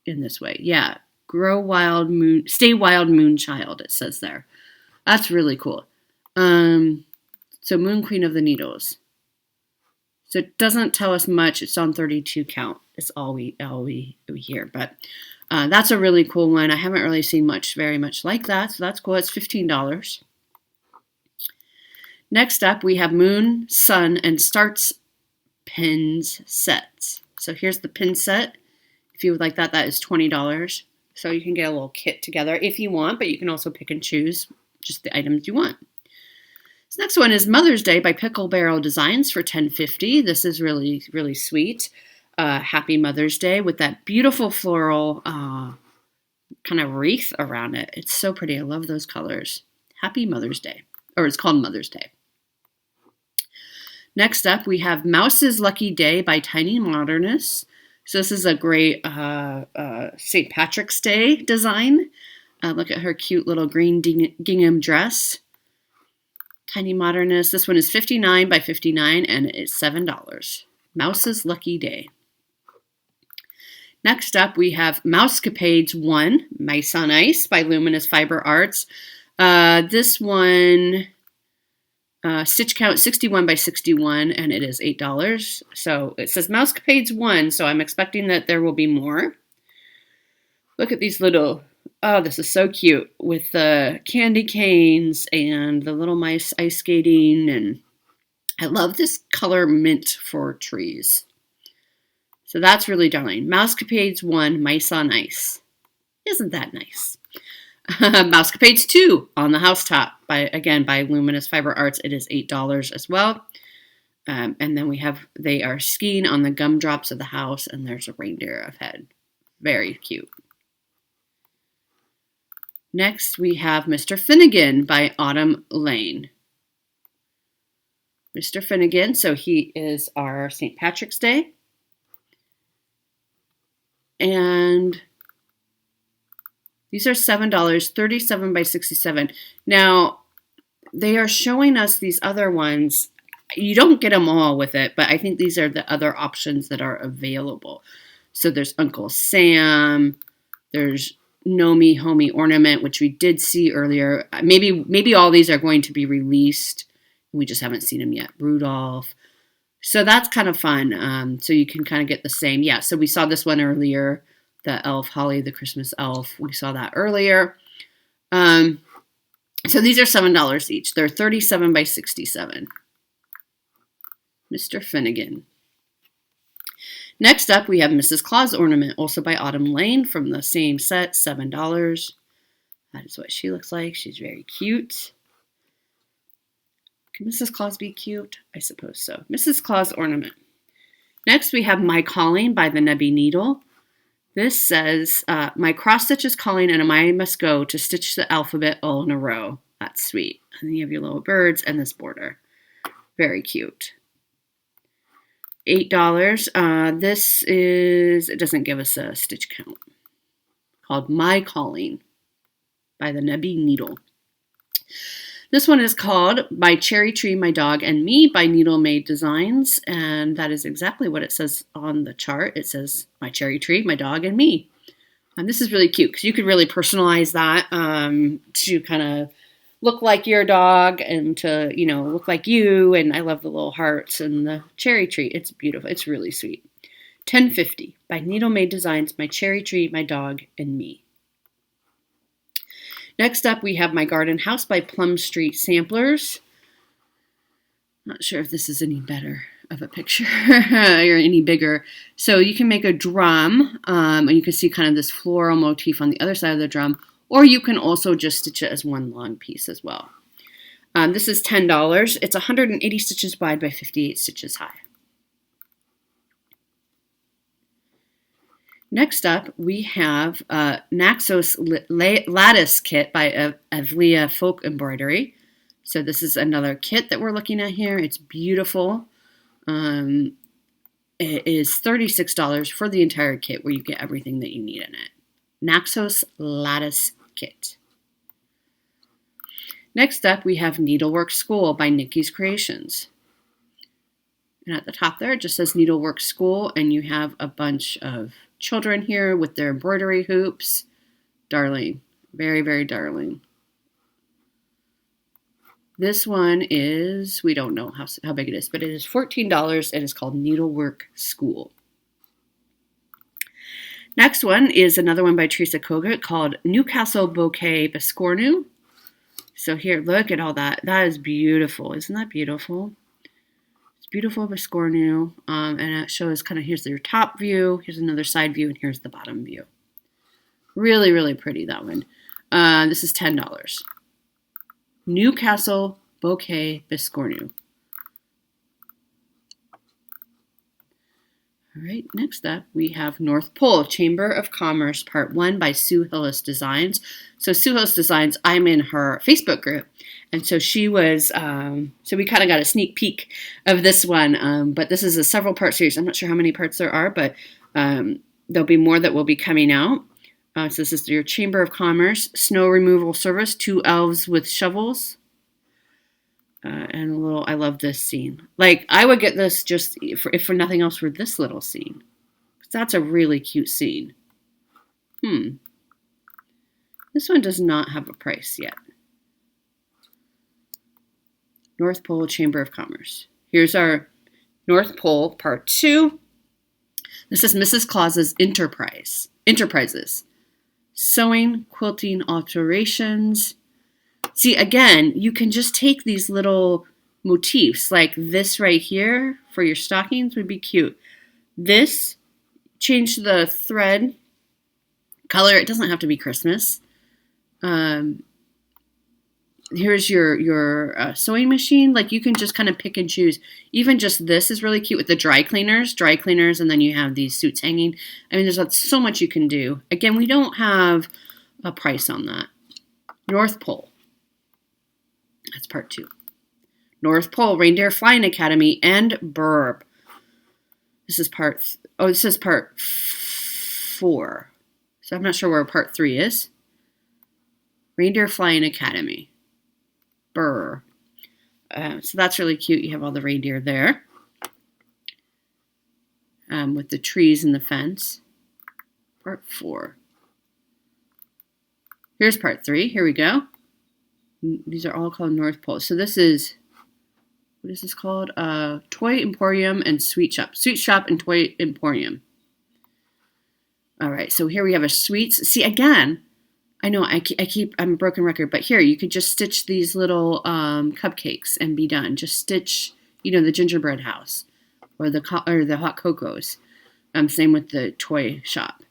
in this way. Yeah. Grow wild moon, stay wild moon child, it says there. That's really cool. So Moon Queen of the Needles. So it doesn't tell us much. It's on 32 count. It's all we hear. But that's a really cool one. I haven't really seen very much like that. So that's cool. It's $15. Next up, we have Moon, Sun, and Starts pins sets. So here's the pin set. If you would like that, that is $20. So you can get a little kit together if you want, but you can also pick and choose just the items you want. This next one is Mother's Day by Pickle Barrel Designs for $10.50. This is really, really sweet. Happy Mother's Day with that beautiful floral kind of wreath around it. It's so pretty. I love those colors. Happy Mother's Day. Or it's called Mother's Day. Next up, we have Mouse's Lucky Day by Tiny Modernist. So this is a great St. Patrick's Day design. Look at her cute little green gingham dress. Tiny Modernist. This one is $59 by $59 and it's $7. Mouse's Lucky Day. Next up, we have Mousecapades 1, Mice on Ice by Luminous Fiber Arts. This one, stitch count 61 by 61 and it is $8. So it says Mousecapades 1, so I'm expecting that there will be more. Look at these little... Oh, this is so cute with the candy canes and the little mice ice skating. And I love this color mint for trees. So that's really darling. Mousecapades 1, Mice on Ice. Isn't that nice? Mousecapades 2, On the Housetop, by Luminous Fiber Arts. It is $8 as well. And then they are skiing on the gumdrops of the house and there's a reindeer ahead. Very cute. Next, we have Mr. Finnegan by Autumn Lane. Mr. Finnegan, so he is our St. Patrick's Day. And these are $7, 37 by 67. Now, they are showing us these other ones. You don't get them all with it, but I think these are the other options that are available. So there's Uncle Sam, there's Nomi Homie Ornament, which we did see earlier. Maybe all these are going to be released. We just haven't seen them yet. Rudolph. So that's kind of fun. So you can kind of get the same. Yeah, so we saw this one earlier. The elf, Holly, the Christmas elf. We saw that earlier. So these are $7 each. They're 37 by 67. Mr. Finnegan. Next up, we have Mrs. Claus Ornament, also by Autumn Lane from the same set, $7. That is what she looks like. She's very cute. Can Mrs. Claus be cute? I suppose so. Mrs. Claus Ornament. Next, we have My Calling by the Nebby Needle. This says, my cross stitch is calling and I must go to stitch the alphabet all in a row. That's sweet. And then you have your little birds and this border. Very cute. $8. This is, it doesn't give us a stitch count. Called My Calling by the Nebby Needle. This one is called My Cherry Tree, My Dog, and Me by Needle Made Designs. And that is exactly what it says on the chart. It says My Cherry Tree, My Dog, and Me. And this is really cute because you could really personalize that to kind of look like your dog and to, look like you. And I love the little hearts and the cherry tree. It's beautiful. It's really sweet. $10.50 by Needle Made Designs, My Cherry Tree, My Dog, and Me. Next up, we have My Garden House by Plum Street Samplers. Not sure if this is any better of a picture or any bigger. So you can make a drum, and you can see kind of this floral motif on the other side of the drum. Or you can also just stitch it as one long piece as well. This is $10. It's 180 stitches wide by 58 stitches high. Next up, we have Naxos Lattice Kit by Avlia Folk Embroidery. So this is another kit that we're looking at here. It's beautiful. It is $36 for the entire kit where you get everything that you need in it. Naxos Lattice Kit. Next up, we have Needlework School by Nikki's Creations. And at the top there, it just says Needlework School, and you have a bunch of children here with their embroidery hoops. Darling. Very, very darling. This one is, we don't know how big it is, but it is $14. It is called Needlework School. Next one is another one by Teresa Kogut called Newcastle Bouquet Biscornu. So here, look at all that. That is beautiful. Isn't that beautiful? It's beautiful Biscornu. And it shows kind of, here's your top view, here's another side view, and here's the bottom view. Really, really pretty, that one. This is $10. Newcastle Bouquet Biscornu. All right, next up we have North Pole Chamber of Commerce Part 1 by Sue Hillis Designs. So Sue Hillis Designs, I'm in her Facebook group, and so she was, so we kind of got a sneak peek of this one, but this is a several part series. I'm not sure how many parts there are, but there'll be more that will be coming out. So this is your Chamber of Commerce, snow removal service, 2 elves with shovels. And a little, I love this scene. Like, I would get this just, if for nothing else, for this little scene. That's a really cute scene. This one does not have a price yet. North Pole Chamber of Commerce. Here's our North Pole Part 2. This is Mrs. Claus's Enterprises. Sewing, quilting alterations. See, again, you can just take these little motifs, like this right here for your stockings would be cute. This, change the thread color. It doesn't have to be Christmas. Here's your sewing machine. Like, you can just kind of pick and choose. Even just this is really cute with the dry cleaners, and then you have these suits hanging. I mean, there's so much you can do. Again, we don't have a price on that. North Pole. That's part 2. North Pole Reindeer Flying Academy and Burb. This is part 4. So I'm not sure where part 3 is. Reindeer Flying Academy. Burr. So that's really cute. You have all the reindeer there. With the trees and the fence. Part 4. Here's part 3. Here we go. These are all called North Pole. So this is, what is this called? Toy Emporium and Sweet Shop. Sweet Shop and Toy Emporium. All right, so here we have a sweets. See, again, I know I'm a broken record, but here you could just stitch these little cupcakes and be done. Just stitch, the gingerbread house or the hot cocos. Same with the toy shop.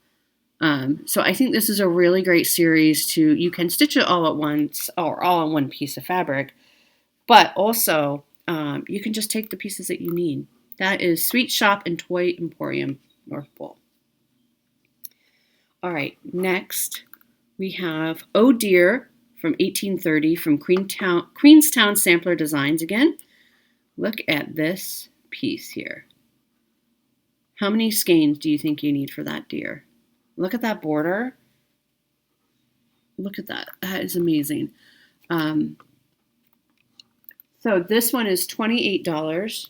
So I think this is a really great series you can stitch it all at once or all on one piece of fabric, but also you can just take the pieces that you need. That is Sweet Shop and Toy Emporium, North Pole. All right, next we have Oh Dear from 1830 from Queenstown Sampler Designs again. Look at this piece here. How many skeins do you think you need for that deer? Look at that border. Look at that. That is amazing. So this one is $28.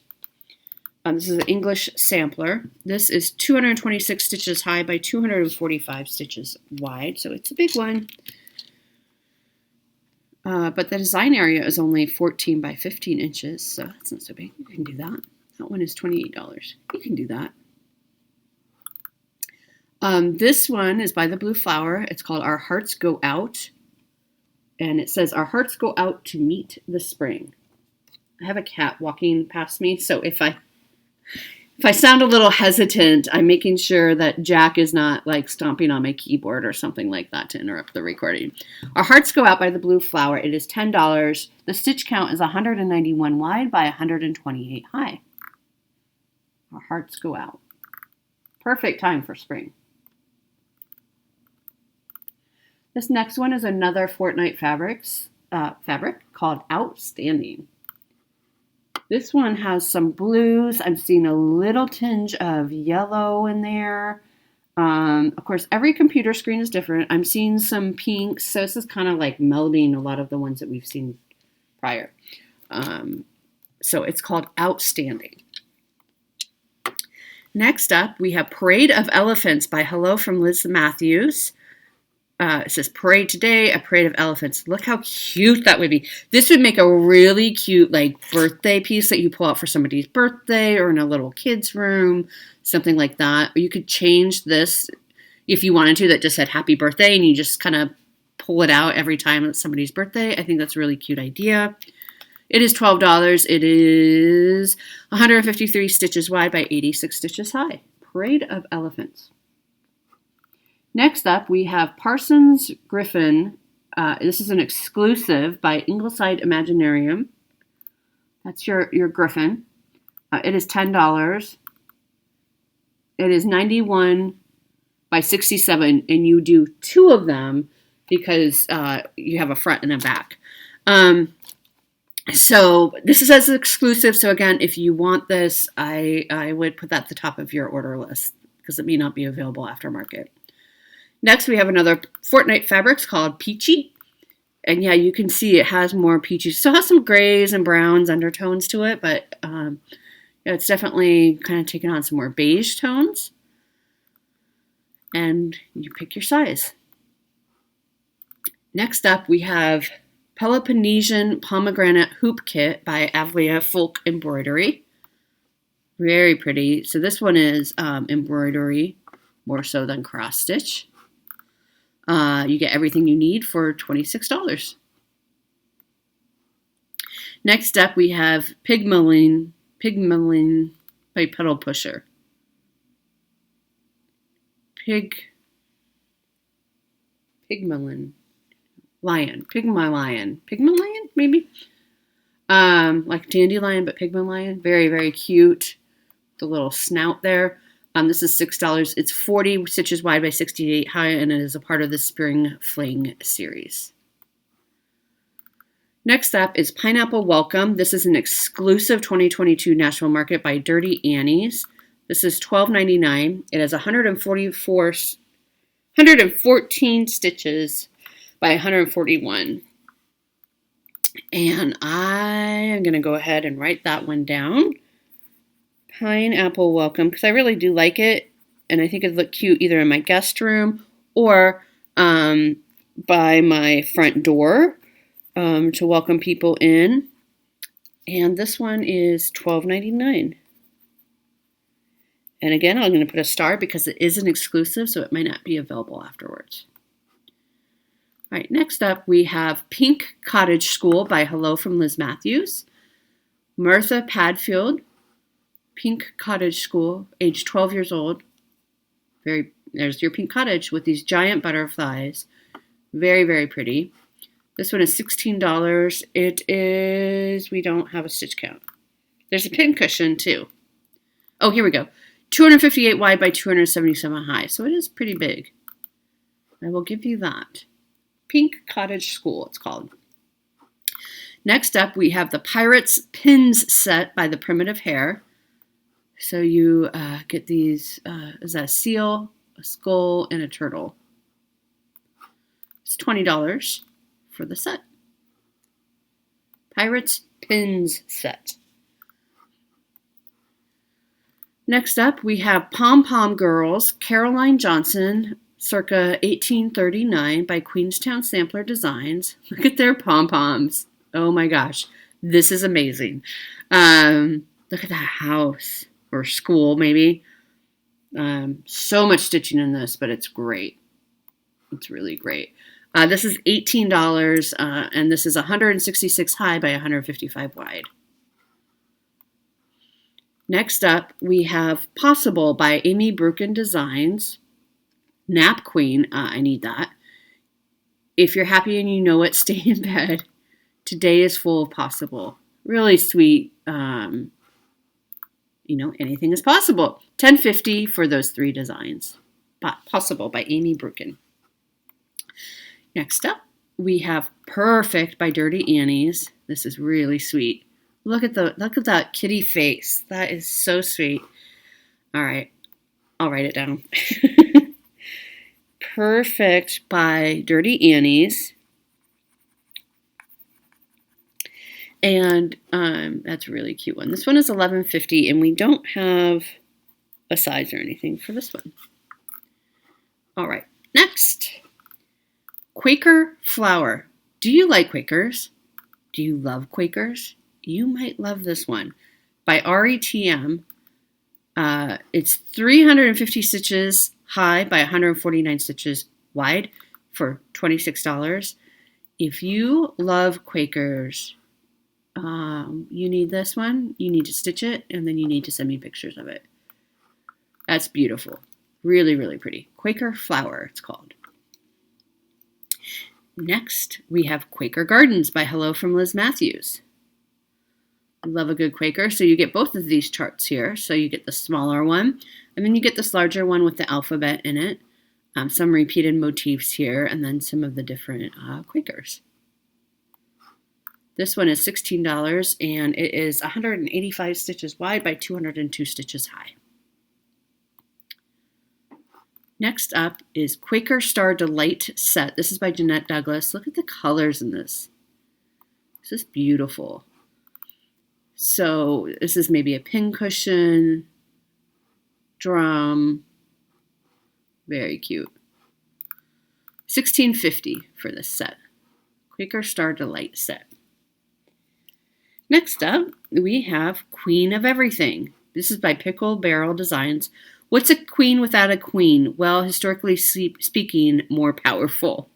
This is an English sampler. This is 226 stitches high by 245 stitches wide. So it's a big one. But the design area is only 14 by 15 inches. So that's not so big. You can do that. That one is $28. You can do that. This one is by the Blue Flower. It's called Our Hearts Go Out. And it says, Our hearts go out to meet the spring. I have a cat walking past me, so if I sound a little hesitant, I'm making sure that Jack is not like stomping on my keyboard or something like that to interrupt the recording. Our Hearts Go Out by the Blue Flower. It is $10. The stitch count is 191 wide by 128 high. Our Hearts Go Out. Perfect time for spring. This next one is another Fortnite fabric called Outstanding. This one has some blues. I'm seeing a little tinge of yellow in there. Of course, every computer screen is different. I'm seeing some pinks, so this is kind of like melding a lot of the ones that we've seen prior. So it's called Outstanding. Next up, we have Parade of Elephants by Hello from Liz Matthews. It says Parade Today, a Parade of Elephants. Look how cute that would be. This would make a really cute like birthday piece that you pull out for somebody's birthday or in a little kid's room, something like that. Or you could change this if you wanted to, that just said happy birthday, and you just kind of pull it out every time it's somebody's birthday. I think that's a really cute idea. It is $12. It is 153 stitches wide by 86 stitches high. Parade of Elephants. Next up, we have Parsons Griffin. This is an exclusive by Ingleside Imaginarium. That's your Griffin. It is $10. It is 91 by 67, and you do two of them because you have a front and a back. So this is as exclusive. So again, if you want this, I would put that at the top of your order list because it may not be available aftermarket. Next, we have another Fortnite Fabrics called Peachy. And yeah, you can see it has more peachy. Still has some grays and browns undertones to it, but yeah, it's definitely kind of taking on some more beige tones. And you pick your size. Next up, we have Peloponnesian Pomegranate Hoop Kit by Avlia Folk Embroidery. Very pretty. So this one is embroidery, more so than cross stitch. You get everything you need for $26. Next up, we have Pigmalin by Pedal Pusher. Pigmalin maybe? Like dandelion, but Pigmalin. Very, very cute. The little snout there. This is $6. It's 40 stitches wide by 68 high, and it is a part of the Spring Fling series. Next up is Pineapple Welcome. This is an exclusive 2022 Nashville Market by Dirty Annie's. This is $12.99. It has 114 stitches by 141. And I am going to go ahead and write that one down. Pineapple Welcome, because I really do like it, and I think it'd look cute either in my guest room or by my front door to welcome people in. And this one is $12.99. And again, I'm going to put a star because it is an exclusive, so it might not be available afterwards. All right, next up we have Pink Cottage School by Hello from Liz Matthews. Martha Padfield. Pink Cottage School, age 12 years old. There's your pink cottage with these giant butterflies. Very, very pretty. This one is $16. It is, we don't have a stitch count. There's a pin cushion too. Oh, here we go. 258 wide by 277 high. So it is pretty big. I will give you that. Pink Cottage School, it's called. Next up, we have the Pirates Pins set by the Primitive Hare. So you get these, is that a seal, a skull, and a turtle. It's $20 for the set. Pirates Pins set. Next up, we have Pom Pom Girls, Caroline Johnson, circa 1839 by Queenstown Sampler Designs. Look at their pom-poms. Oh my gosh, this is amazing. Look at that house. Or school, maybe. So much stitching in this, but it's great. It's really great. This is $18, and this is 166 high by 155 wide. Next up, we have Possible by Amy Brukin Designs. Nap Queen, I need that. If you're happy and you know it, stay in bed. Today is full of possible. Really sweet. Anything is possible. $10.50 for those three designs. Possible by Amy Brukin. Next up, we have Perfect by Dirty Annie's. This is really sweet. Look at that kitty face. That is so sweet. All right, I'll write it down. Perfect by Dirty Annie's. And that's a really cute one. This one is $11.50, and we don't have a size or anything for this one. All right, next. Quaker flour. Do you like Quakers? Do you love Quakers? You might love this one by RETM. It's 350 stitches high by 149 stitches wide for $26. If you love Quakers, you need this one. You need to stitch it, and then you need to send me pictures of it. That's beautiful. Really, really pretty. Quaker flower, it's called. Next, we have Quaker Gardens by Hello from Liz Matthews. I love a good Quaker. So you get both of these charts here. So you get the smaller one, and then you get this larger one with the alphabet in it. Some repeated motifs here, and then some of the different Quakers. This one is $16, and it is 185 stitches wide by 202 stitches high. Next up is Quaker Star Delight Set. This is by Jeanette Douglas. Look at the colors in this. This is beautiful. So this is maybe a pincushion, drum. Very cute. $16.50 for this set. Quaker Star Delight Set. Next up, we have Queen of Everything. This is by Pickle Barrel Designs. What's a queen without a queen? Well, historically speaking, more powerful.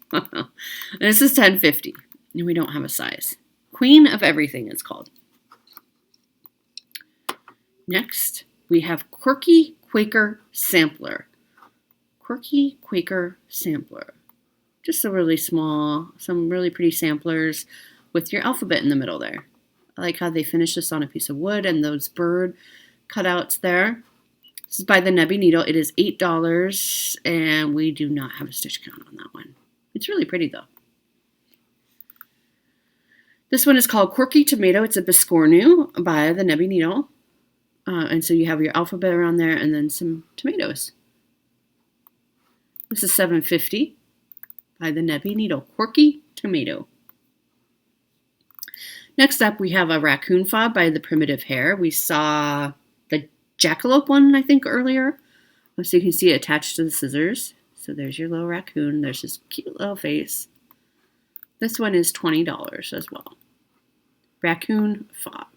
This is $10.50, and we don't have a size. Queen of Everything, it's called. Next, we have Quirky Quaker Sampler. Quirky Quaker Sampler. Just a really small, some really pretty samplers with your alphabet in the middle there. I like how they finish this on a piece of wood and those bird cutouts there. This is by the Nebby Needle. It is $8, and we do not have a stitch count on that one. It's really pretty, though. This one is called Quirky Tomato. It's a Biscornu by the Nebby Needle. And so you have your alphabet around there and then some tomatoes. This is $7.50 by the Nebby Needle. Quirky Tomato. Next up, we have a Raccoon Fob by the Primitive Hare. We saw the Jackalope one, I think, earlier. So you can see it attached to the scissors. So there's your little raccoon. There's his cute little face. This one is $20 as well. Raccoon Fob.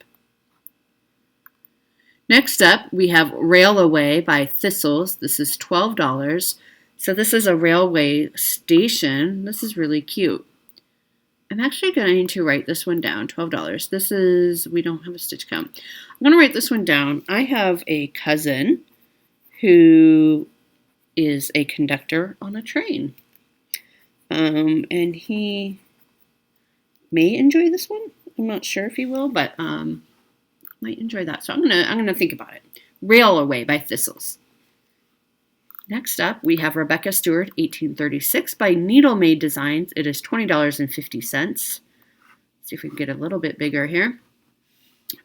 Next up, we have Rail Away by Thistles. This is $12. So this is a railway station. This is really cute. I'm actually going to write this one down, $12. This is, we don't have a stitch count. I'm going to write this one down. I have a cousin who is a conductor on a train. And he may enjoy this one. I'm not sure if he will, but might enjoy that. So I'm gonna think about it. Rail Away by Thistles. Next up, we have Rebecca Stewart, 1836 by Needle Made Designs. It is $20.50. See if we can get a little bit bigger here.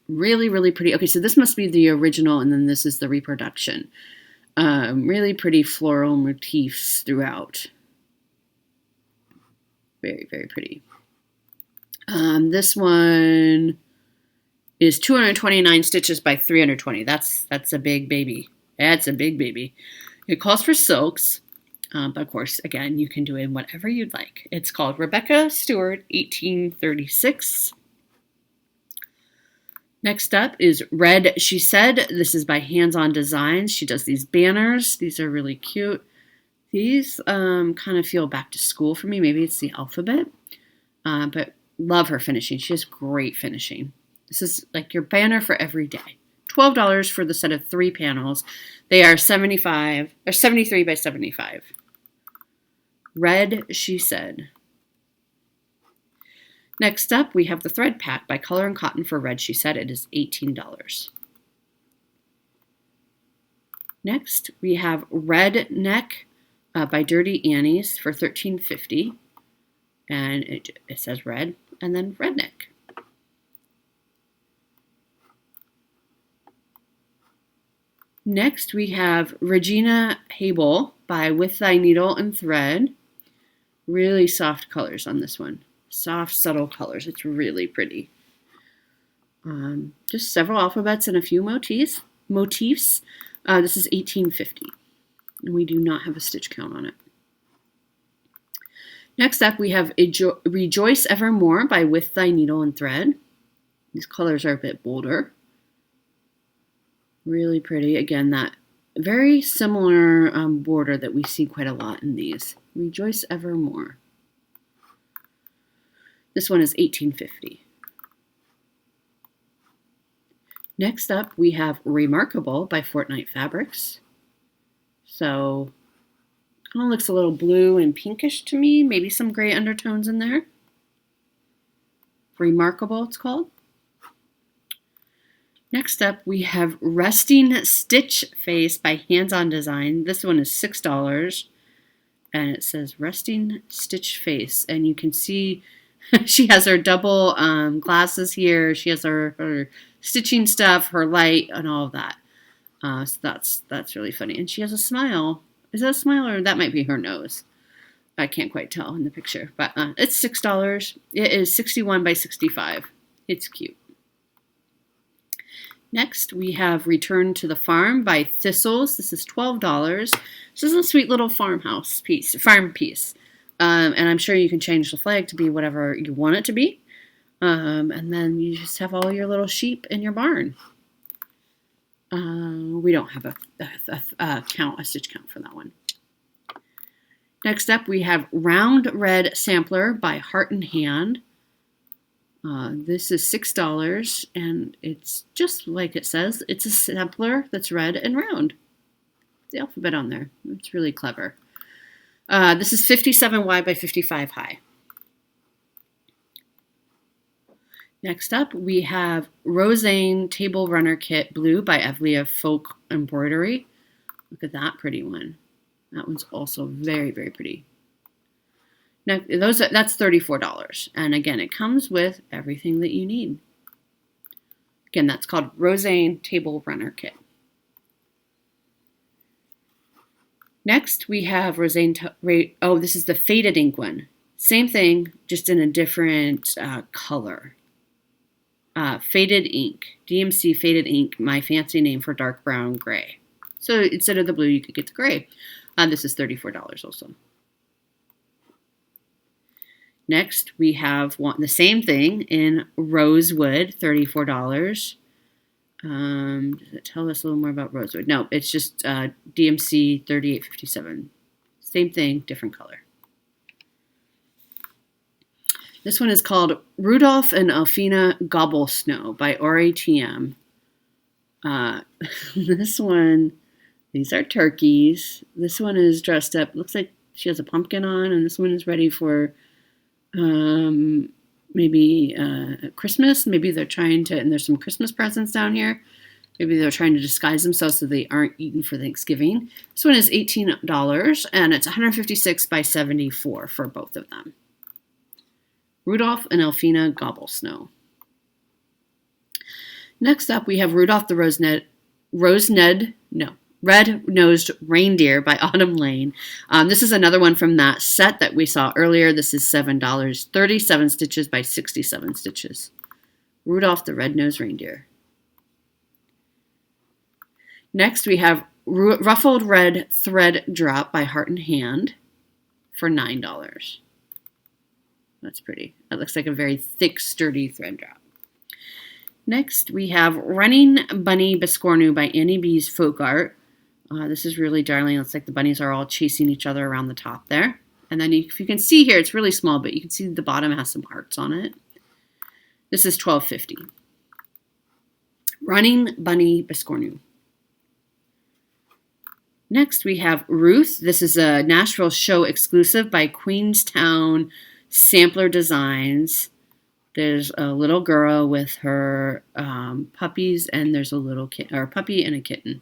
Really, really pretty. Okay, so this must be the original, and then this is the reproduction. Really pretty floral motifs throughout. Very, very pretty. This one is 229 stitches by 320. That's a big baby. That's a big baby. It calls for silks, but of course, again, you can do it in whatever you'd like. It's called Rebecca Stewart, 1836. Next up is Red She Said. This is by Hands On Designs. She does these banners. These are really cute. These kind of feel back to school for me. Maybe it's the alphabet, but love her finishing. She has great finishing. This is like your banner for every day. $12 for the set of 3 panels. They are 73 by 75. Red She Said. Next up, we have the Thread Pack by Color and Cotton for Red She Said. It is $18. Next, we have Red Neck by Dirty Annie's for $13.50. And it says red and then redneck. Next, we have Regina Hable by With Thy Needle and Thread. Really soft colors on this one. Soft, subtle colors. It's really pretty. Just several alphabets and a few motifs. This is $18.50, and we do not have a stitch count on it. Next up, we have Rejoice Evermore by With Thy Needle and Thread. These colors are a bit bolder. Really pretty. Again, that very similar border that we see quite a lot in these. Rejoice Evermore. This one is $18.50. Next up, we have Remarkable by Fortnite Fabrics. So, kind of looks a little blue and pinkish to me. Maybe some gray undertones in there. Remarkable, it's called. Next up, we have Resting Stitch Face by Hands On Design. This one is $6, and it says Resting Stitch Face. And you can see she has her double glasses here. She has her stitching stuff, her light, and all of that. So that's really funny. And she has a smile. Is that a smile, or that might be her nose? I can't quite tell in the picture. But it's $6. It is 61 by 65. It's cute. Next, we have Return to the Farm by Thistles. This is $12. This is a sweet little farm piece. And I'm sure you can change the flag to be whatever you want it to be. And then you just have all your little sheep in your barn. We don't have a stitch count for that one. Next up, we have Round Red Sampler by Heart and Hand. This is $6, and it's just like it says. It's a sampler that's red and round. The alphabet on there. It's really clever. This is 57 wide by 55 high. Next up, we have Roseanne Table Runner Kit Blue by Evlia Folk Embroidery. Look at that pretty one. That one's also very, very pretty. Now, that's $34. And again, it comes with everything that you need. Again, that's called Roseanne Table Runner Kit. Next, we have Roseanne. This is the Faded Ink one. Same thing, just in a different color. Faded Ink. DMC Faded Ink, my fancy name for dark brown gray. So instead of the blue, you could get the gray. This is $34 also. Next, we have the same thing in Rosewood, $34. Does it tell us a little more about Rosewood? No, it's just DMC 3857. Same thing, different color. This one is called Rudolph and Elfina Gobble Snow by RATM. This one, these are turkeys. This one is dressed up. Looks like she has a pumpkin on, and this one is ready for maybe Christmas. Maybe they're trying to, and there's some Christmas presents down here. Maybe they're trying to disguise themselves so they aren't eaten for Thanksgiving. This one is $18, and it's 156 by 74 for both of them. Rudolph and Elfina Gobble Snow. Next up, we have Rudolph the Red-Nosed Reindeer by Autumn Lane. This is another one from that set that we saw earlier. This is $7, 37 stitches by 67 stitches. Rudolph the Red-Nosed Reindeer. Next, we have Ruffled Red Thread Drop by Heart and Hand for $9. That's pretty. That looks like a very thick, sturdy thread drop. Next, we have Running Bunny Biscornu by Annie B's Folk Art. This is really darling. It's like the bunnies are all chasing each other around the top there. And then if you can see here, it's really small, but you can see the bottom has some hearts on it. This is $12.50. Running Bunny Biscornu. Next, we have Ruth. This is a Nashville show exclusive by Queenstown Sampler Designs. There's a little girl with her puppies, and there's a little puppy and a kitten.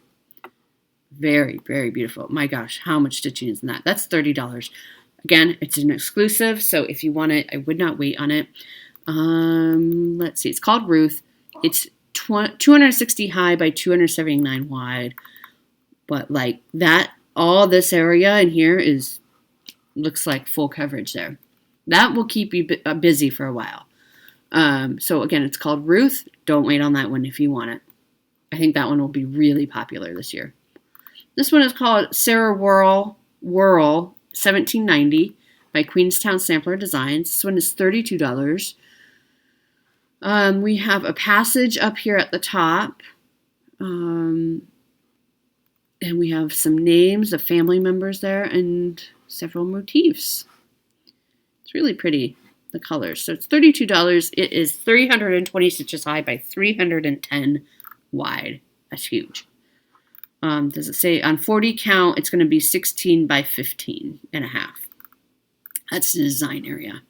Very, very beautiful. My gosh, how much stitching is in that? That's $30. Again, it's an exclusive, so if you want it, I would not wait on it. Let's see. It's called Ruth. It's 260 high by 279 wide. But like that, all this area in here looks like full coverage there. That will keep you busy for a while. So again, it's called Ruth. Don't wait on that one if you want it. I think that one will be really popular this year. This one is called Sarah Whirl 1790 by Queenstown Sampler Designs. This one is $32. We have a passage up here at the top. And we have some names of family members there and several motifs. It's really pretty, the colors. So it's $32. It is 320 stitches high by 310 wide. That's huge. Does it say on 40 count, it's going to be 16 by 15 and a half. That's the design area.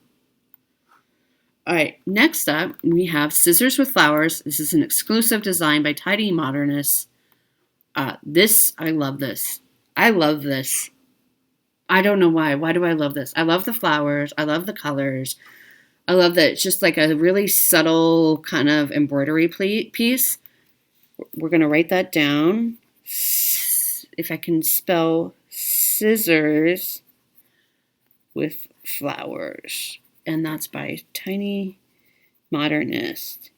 All right, next up, we have Scissors with Flowers. This is an exclusive design by Tidy Modernists. I love this. I love this. I don't know why. Why do I love this? I love the flowers. I love the colors. I love that it's just like a really subtle kind of embroidery piece. We're going to write that down. If I can spell Scissors with Flowers. And that's by Tiny Modernist.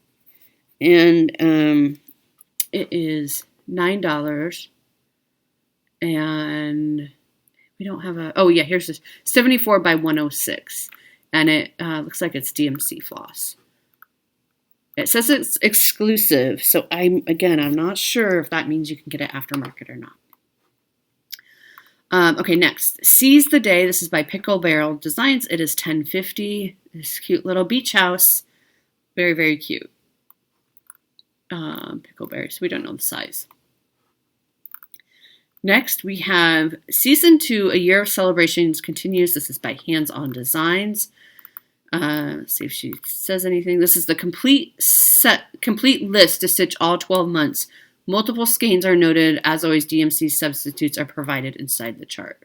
And it is $9. And we don't have a... Oh, yeah, here's this. 74 by 106. And it looks like it's DMC floss. It says it's exclusive. So, I'm not sure if that means you can get it aftermarket or not. Okay, next. Seize the Day. This is by Pickle Barrel Designs. It is $10.50. This cute little beach house. Very, very cute. Pickleberries. We don't know the size. Next, we have Season 2, A Year of Celebrations continues. This is by Hands On Designs. Let's see if she says anything. This is the complete list to stitch all 12 months. Multiple skeins are noted. As always, DMC substitutes are provided inside the chart.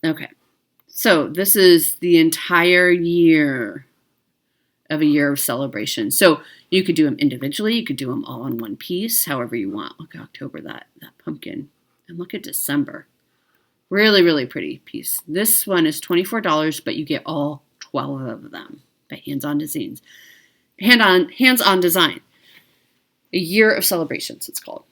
Okay. So this is the entire year of A Year of Celebration. So you could do them individually. You could do them all in one piece, however you want. Look at October, that pumpkin. And look at December. Really, really pretty piece. This one is $24, but you get all 12 of them by Hands On Designs. Hands On Design. A Year of Celebrations, it's called.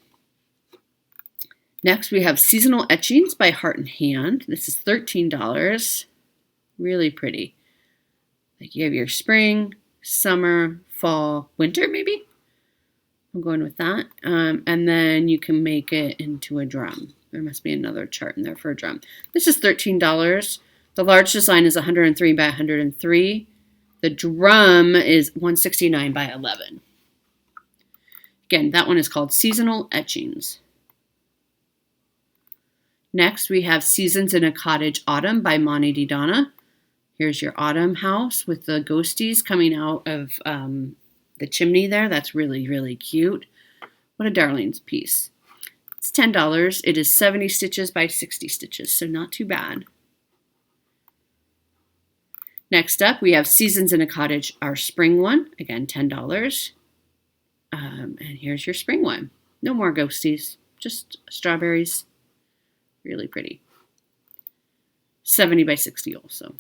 Next, we have Seasonal Etchings by Heart and Hand. This is $13. Really pretty. Like you have your spring, summer, fall, winter, maybe? I'm going with that. And then you can make it into a drum. There must be another chart in there for a drum. This is $13. The large design is 103 by 103. The drum is 169 by 11. Again, that one is called Seasonal Etchings. Next, we have Seasons in a Cottage Autumn by Monty D. Donna. Here's your autumn house with the ghosties coming out of the chimney there. That's really, really cute. What a darling's piece. It's $10. It is 70 stitches by 60 stitches, so not too bad. Next up, we have Seasons in a Cottage, our spring one. Again, $10. And here's your spring one. No more ghosties, just strawberries. Really pretty. 70 by 60 also.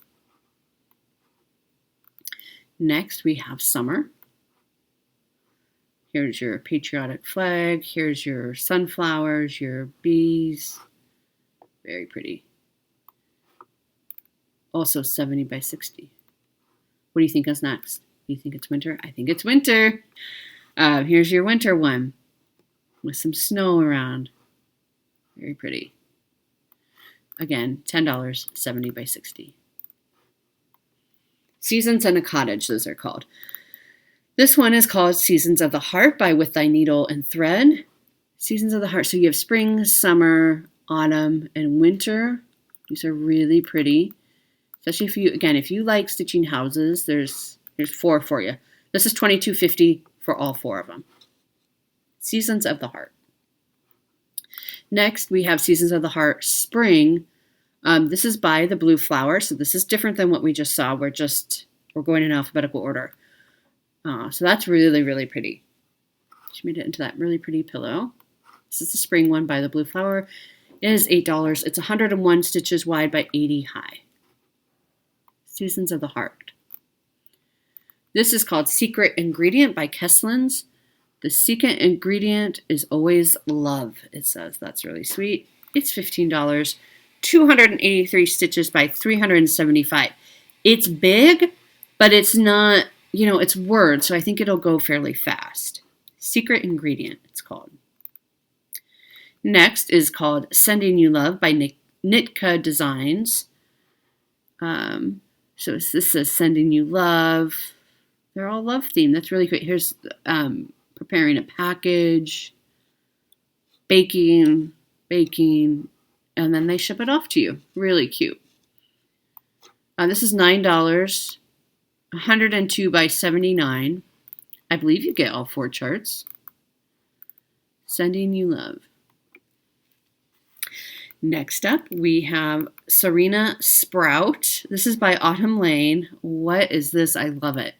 Next, we have summer. Here's your patriotic flag. Here's your sunflowers, your bees. Very pretty. Also 70 by 60. What do you think is next? Do you think it's winter? I think it's winter. Here's your winter one with some snow around. Very pretty. Again, $10, 70 by 60. Seasons in a Cottage, those are called. This one is called Seasons of the Heart by With Thy Needle and Thread. Seasons of the Heart. So you have spring, summer, autumn, and winter. These are really pretty. Especially if you like stitching houses, there's 4 for you. This is $22.50 for all 4 of them. Seasons of the Heart. Next, we have Seasons of the Heart Spring. This is by the Blue Flower, so this is different than what we just saw. We're going in alphabetical order. So that's really, really pretty. She made it into that really pretty pillow. This is the spring one by the Blue Flower. It is $8. It's 101 stitches wide by 80 high. Seasons of the Heart. This is called Secret Ingredient by Kesslins. The secret ingredient is always love, it says. That's really sweet. It's $15. 283 stitches by 375. It's big, but it's not, it's word, so I think it'll go fairly fast. Secret Ingredient, it's called. Next is called Sending You Love by Nitka Designs. So this says Sending You Love. They're all love themed. That's really great. Here's preparing a package, baking, and then they ship it off to you. Really cute. This is $9, 102 by 79. I believe you get all 4 charts. Sending You Love. Next up, we have Serena Sprout. This is by Autumn Lane. What is this? I love it.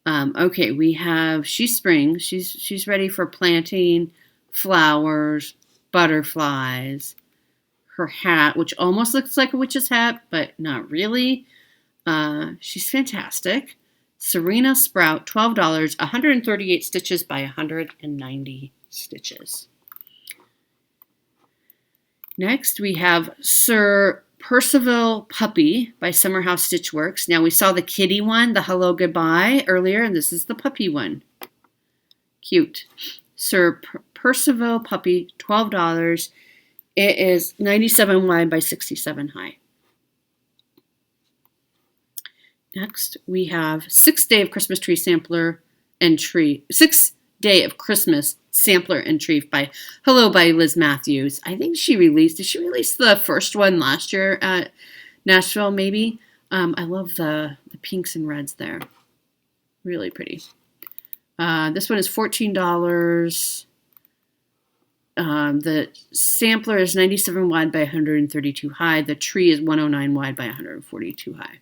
Okay, we have, she's spring. She's ready for planting flowers, butterflies, her hat, which almost looks like a witch's hat, but not really. She's fantastic. Serena Sprout, $12, 138 stitches by 190 stitches. Next, we have Sir Percival Puppy by Summerhouse Stitchworks. Now, we saw the kitty one, the Hello Goodbye, earlier, and this is the puppy one. Cute. Sir Percival Puppy, $12. It is 97 wide by 67 high. Next, we have 6 Day of Christmas Tree Sampler and Tree. 6 Day of Christmas Sampler and Tree by Liz Matthews. I think did she release the first one last year at Nashville, maybe? I love the pinks and reds there. Really pretty. This one is $14. The sampler is 97 wide by 132 high. The tree is 109 wide by 142 high.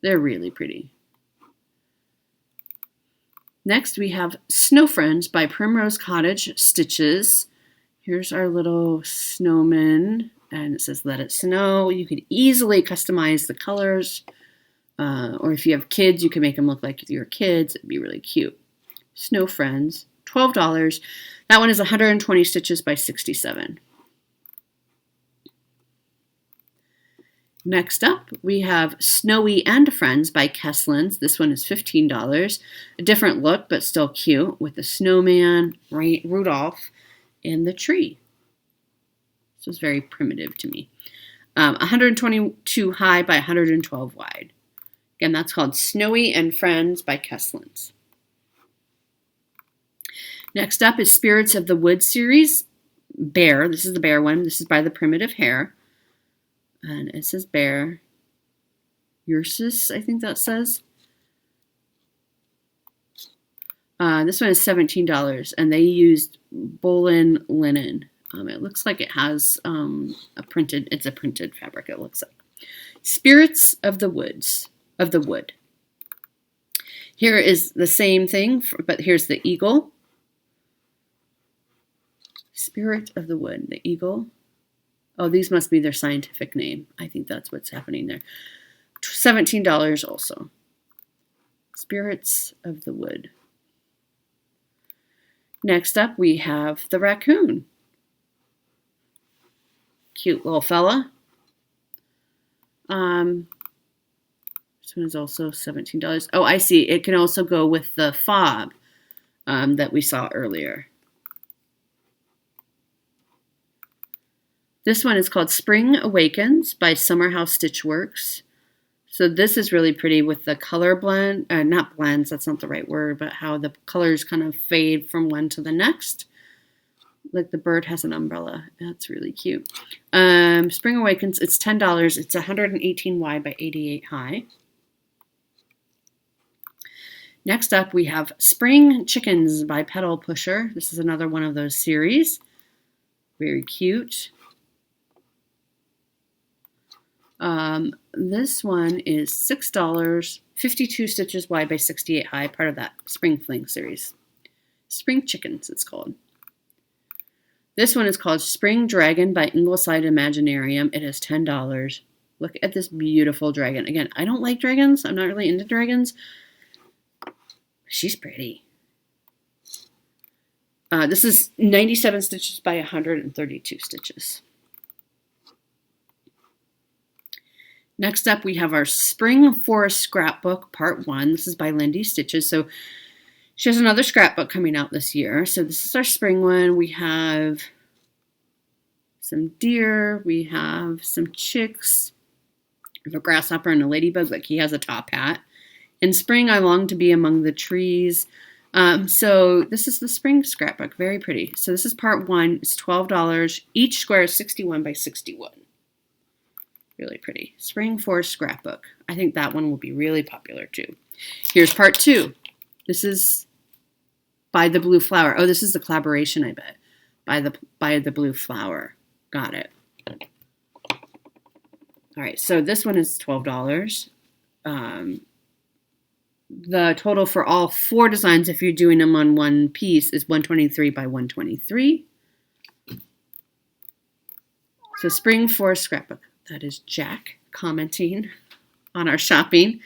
They're really pretty. Next, we have Snow Friends by Primrose Cottage Stitches. Here's our little snowman, and it says, Let It Snow. You could easily customize the colors, or if you have kids, you can make them look like your kids. It'd be really cute. Snow Friends, $12. That one is 120 stitches by 67. Next up, we have Snowy and Friends by Kesslins. This one is $15. A different look, but still cute, with the snowman, Rudolph, and the tree. This was very primitive to me. 122 high by 112 wide. Again, that's called Snowy and Friends by Kesslins. Next up is Spirits of the Wood series. Bear. This is the bear one. This is by the Primitive Hare. And it says Bear. Ursus, I think that says. This one is $17, and they used Bolin linen. It looks like it has a printed fabric, it looks like. Spirits of the Wood. Here is the same thing, but here's the eagle. Spirit of the Wood, the eagle. Oh, these must be their scientific name. I think that's what's happening there. $17 also. Spirits of the Wood. Next up, we have the raccoon. Cute little fella. This one is also $17. Oh, I see. It can also go with the fob that we saw earlier. This one is called Spring Awakens by Summerhouse Stitchworks. So this is really pretty with the color blend, not blends, that's not the right word, but how the colors kind of fade from one to the next. Like the bird has an umbrella. That's really cute. Spring Awakens, it's $10. It's 118 wide by 88 high. Next up, we have Spring Chickens by Petal Pusher. This is another one of those series. Very cute. This one is $6, 52 stitches wide by 68 high, part of that Spring Fling series. Spring Chickens, it's called. This one is called Spring Dragon by Ingleside Imaginarium. It is $10. Look at this beautiful dragon. Again, I don't like dragons. I'm not really into dragons. She's pretty. This is 97 stitches by 132 stitches. Next up, we have our Spring Forest Scrapbook Part 1. This is by Lindy Stitches. So she has another scrapbook coming out this year. So this is our spring one. We have some deer. We have some chicks. We have a grasshopper and a ladybug. Like he has a top hat. In spring, I long to be among the trees. So this is the spring scrapbook. Very pretty. So this is part 1. It's $12. Each square is 61 by 61. Really pretty. Spring Forest Scrapbook. I think that one will be really popular too. Here's part 2. This is by the Blue Flower. Oh, this is the collaboration, I bet. By the Blue Flower. Got it. All right, so this one is $12. The total for all 4 designs, if you're doing them on one piece, is $123 by $123. So Spring Forest Scrapbook. That is Jack commenting on our shopping.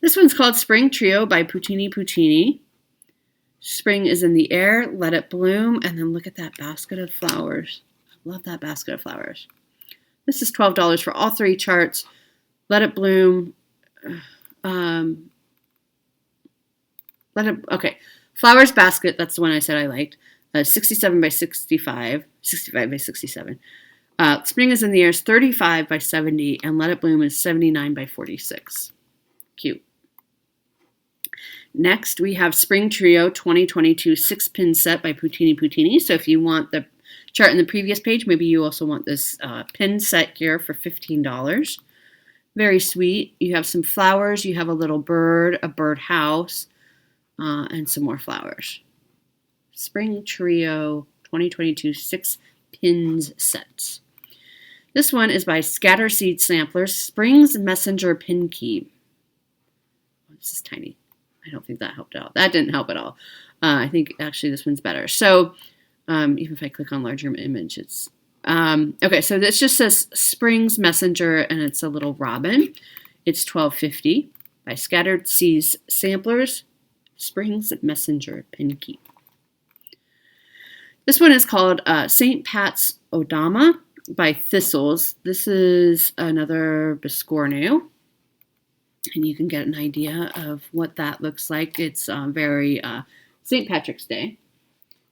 This one's called Spring Trio by Puccini Puccini. Spring is in the air, let it bloom, and then look at that basket of flowers. I love that basket of flowers. This is $12 for all 3 charts. Let it bloom. Okay. Flowers basket, that's the one I said I liked. 67 by 65. 65 by 67. Spring is in the air is 35 by 70, and Let It Bloom is 79 by 46. Cute. Next, we have Spring Trio 2022 6-pin set by Puccini Puccini. So if you want the chart in the previous page, maybe you also want this pin set here for $15. Very sweet. You have some flowers. You have a little bird, a birdhouse, and some more flowers. Spring Trio 2022 6-pins sets. This one is by Scatterseed Samplers, Spring's Messenger Pin Key. Oh, this is tiny. I don't think that helped out. That didn't help at all. I think actually this one's better. So even if I click on larger image, it's... okay, so this just says Spring's Messenger, and it's a little robin. It's $12.50 by Scattered Seeds Samplers, Spring's Messenger Pin Key. This one is called St. Pat's Odama by Thistles. This is another Biscornu, and you can get an idea of what that looks like. It's very St. Patrick's Day,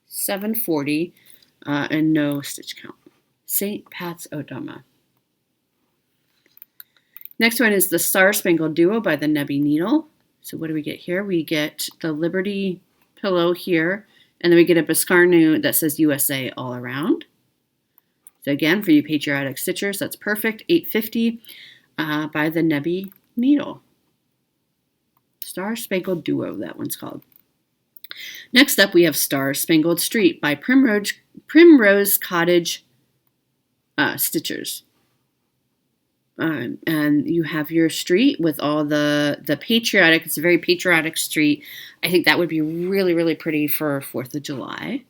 $7.40, and no stitch count. St. Pat's Odama. Next one is the Star Spangled Duo by the Nebby Needle. So what do we get here? We get the Liberty pillow here, and then we get a Biscornu that says USA all around. So again, for you patriotic stitchers, that's perfect. $8.50 by the Nebby Needle. Star Spangled Duo, that one's called. Next up, we have Star Spangled Street by Primrose Cottage Stitchers. And you have your street with all the patriotic, it's a very patriotic street. I think that would be really, really pretty for 4th of July.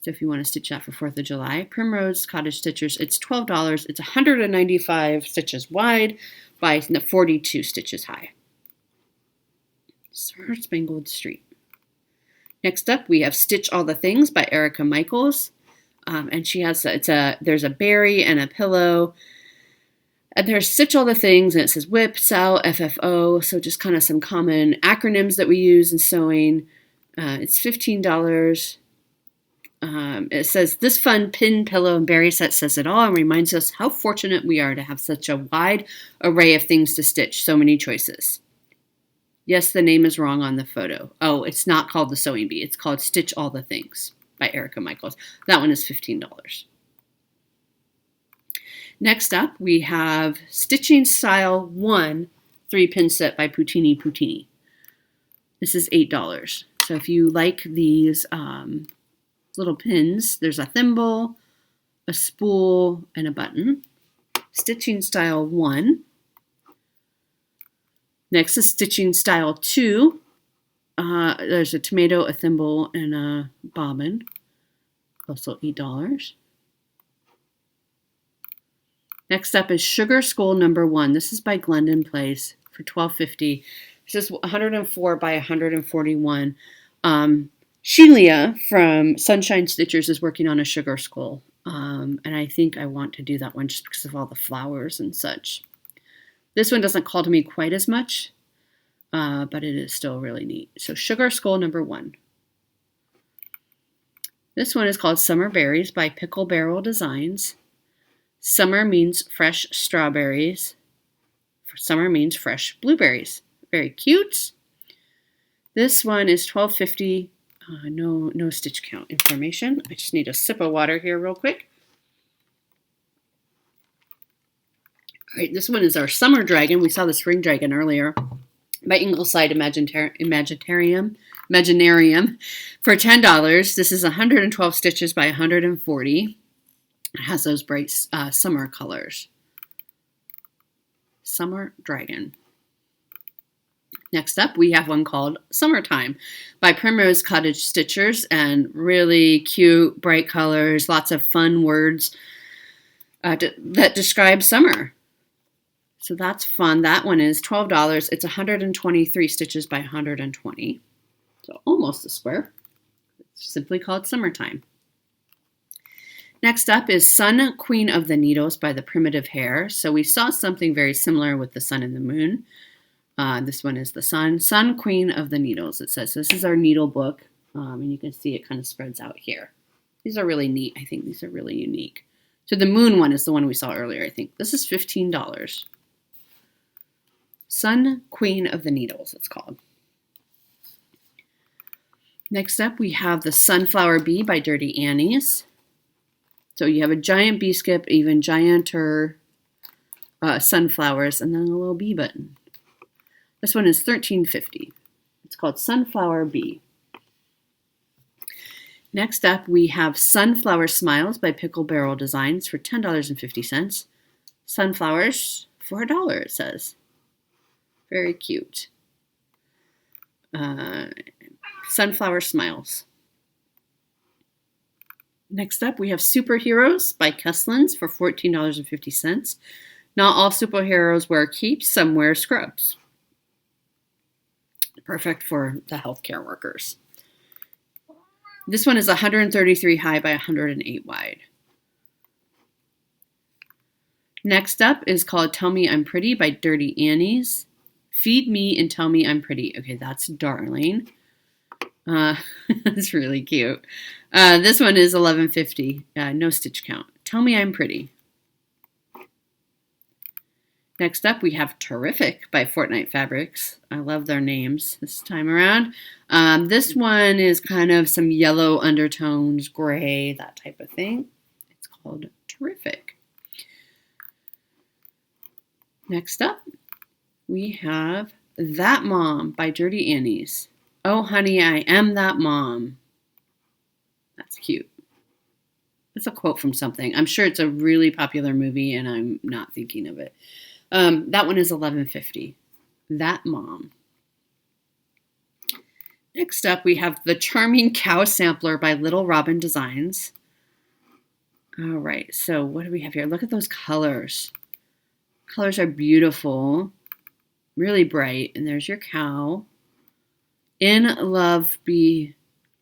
So if you want to stitch that for 4th of July, Primrose Cottage Stitchers, it's $12. It's 195 stitches wide by 42 stitches high. Star Spangled Street. Next up, we have Stitch All the Things by Erica Michaels. And she has, there's a berry and a pillow. And there's Stitch All the Things, and it says WHIP, SAL, FFO, so just kind of some common acronyms that we use in sewing. It's $15. It says, this fun pin, pillow, and berry set says it all and reminds us how fortunate we are to have such a wide array of things to stitch, so many choices. Yes, the name is wrong on the photo. Oh, it's not called the Sewing Bee. It's called Stitch All the Things by Erica Michaels. That one is $15. Next up, we have Stitching Style 1 3-pin set by Puccini Puccini. This is $8. So if you like these little pins, there's a thimble, a spool, and a button. Stitching Style 1. Next is Stitching Style 2. There's a tomato, a thimble, and a bobbin. also $8. Next up is Sugar Skull number 1. This is by Glendon Place for $12.50. This is 104 by 141. Shelia from Sunshine Stitchers is working on a Sugar Skull. And I think I want to do that one just because of all the flowers and such. This one doesn't call to me quite as much, but it is still really neat. So Sugar Skull number 1. This one is called Summer Berries by Pickle Barrel Designs. Summer means fresh strawberries. Summer means fresh blueberries. Very cute. This one is $12.50. No stitch count information. I just need a sip of water here real quick. All right, this one is our Summer Dragon. We saw the Spring Dragon earlier by Ingleside Imaginarium for $10. This is 112 stitches by 140. It has those bright summer colors. Summer Dragon. Next up, we have one called Summertime by Primrose Cottage Stitchers, and really cute, bright colors, lots of fun words that describe summer. So that's fun. That one is $12. It's 123 stitches by 120. So almost a square. It's simply called Summertime. Next up is Sun, Queen of the Needles by the Primitive Hare. So we saw something very similar with the sun and the moon. This one is the sun. Sun, Queen of the Needles, it says. This is our needle book. And you can see it kind of spreads out here. These are really neat. I think these are really unique. So the moon one is the one we saw earlier, I think. This is $15. Sun, Queen of the Needles, it's called. Next up, we have the Sunflower Bee by Dirty Annie's. So you have a giant bee skip, even gianter sunflowers, and then a little bee button. This one is $13.50. It's called Sunflower Bee. Next up, we have Sunflower Smiles by Pickle Barrel Designs for $10.50. Sunflowers for $1, it says. Very cute. Sunflower Smiles. Next up, we have Superheroes by Kesslins for $14.50. Not all superheroes wear capes, some wear scrubs. Perfect for the healthcare workers. This one is 133 high by 108 wide. Next up is called Tell Me I'm Pretty by Dirty Annie's. Feed me and tell me I'm pretty. Okay, that's darling. That's really cute. This one is $11.50. No stitch count. Tell me I'm pretty. Next up, we have Terrific by Fortnite Fabrics. I love their names this time around. This one is kind of some yellow undertones, gray, that type of thing. It's called Terrific. Next up, we have That Mom by Dirty Annie's. Oh, honey, I am that mom. That's cute. It's a quote from something. I'm sure it's a really popular movie, and I'm not thinking of it. That one is $11.50. That Mom. Next up, we have The Charming Cow Sampler by Little Robin Designs. All right, so what do we have here? Look at those colors. Colors are beautiful, really bright. And there's your cow. In love, be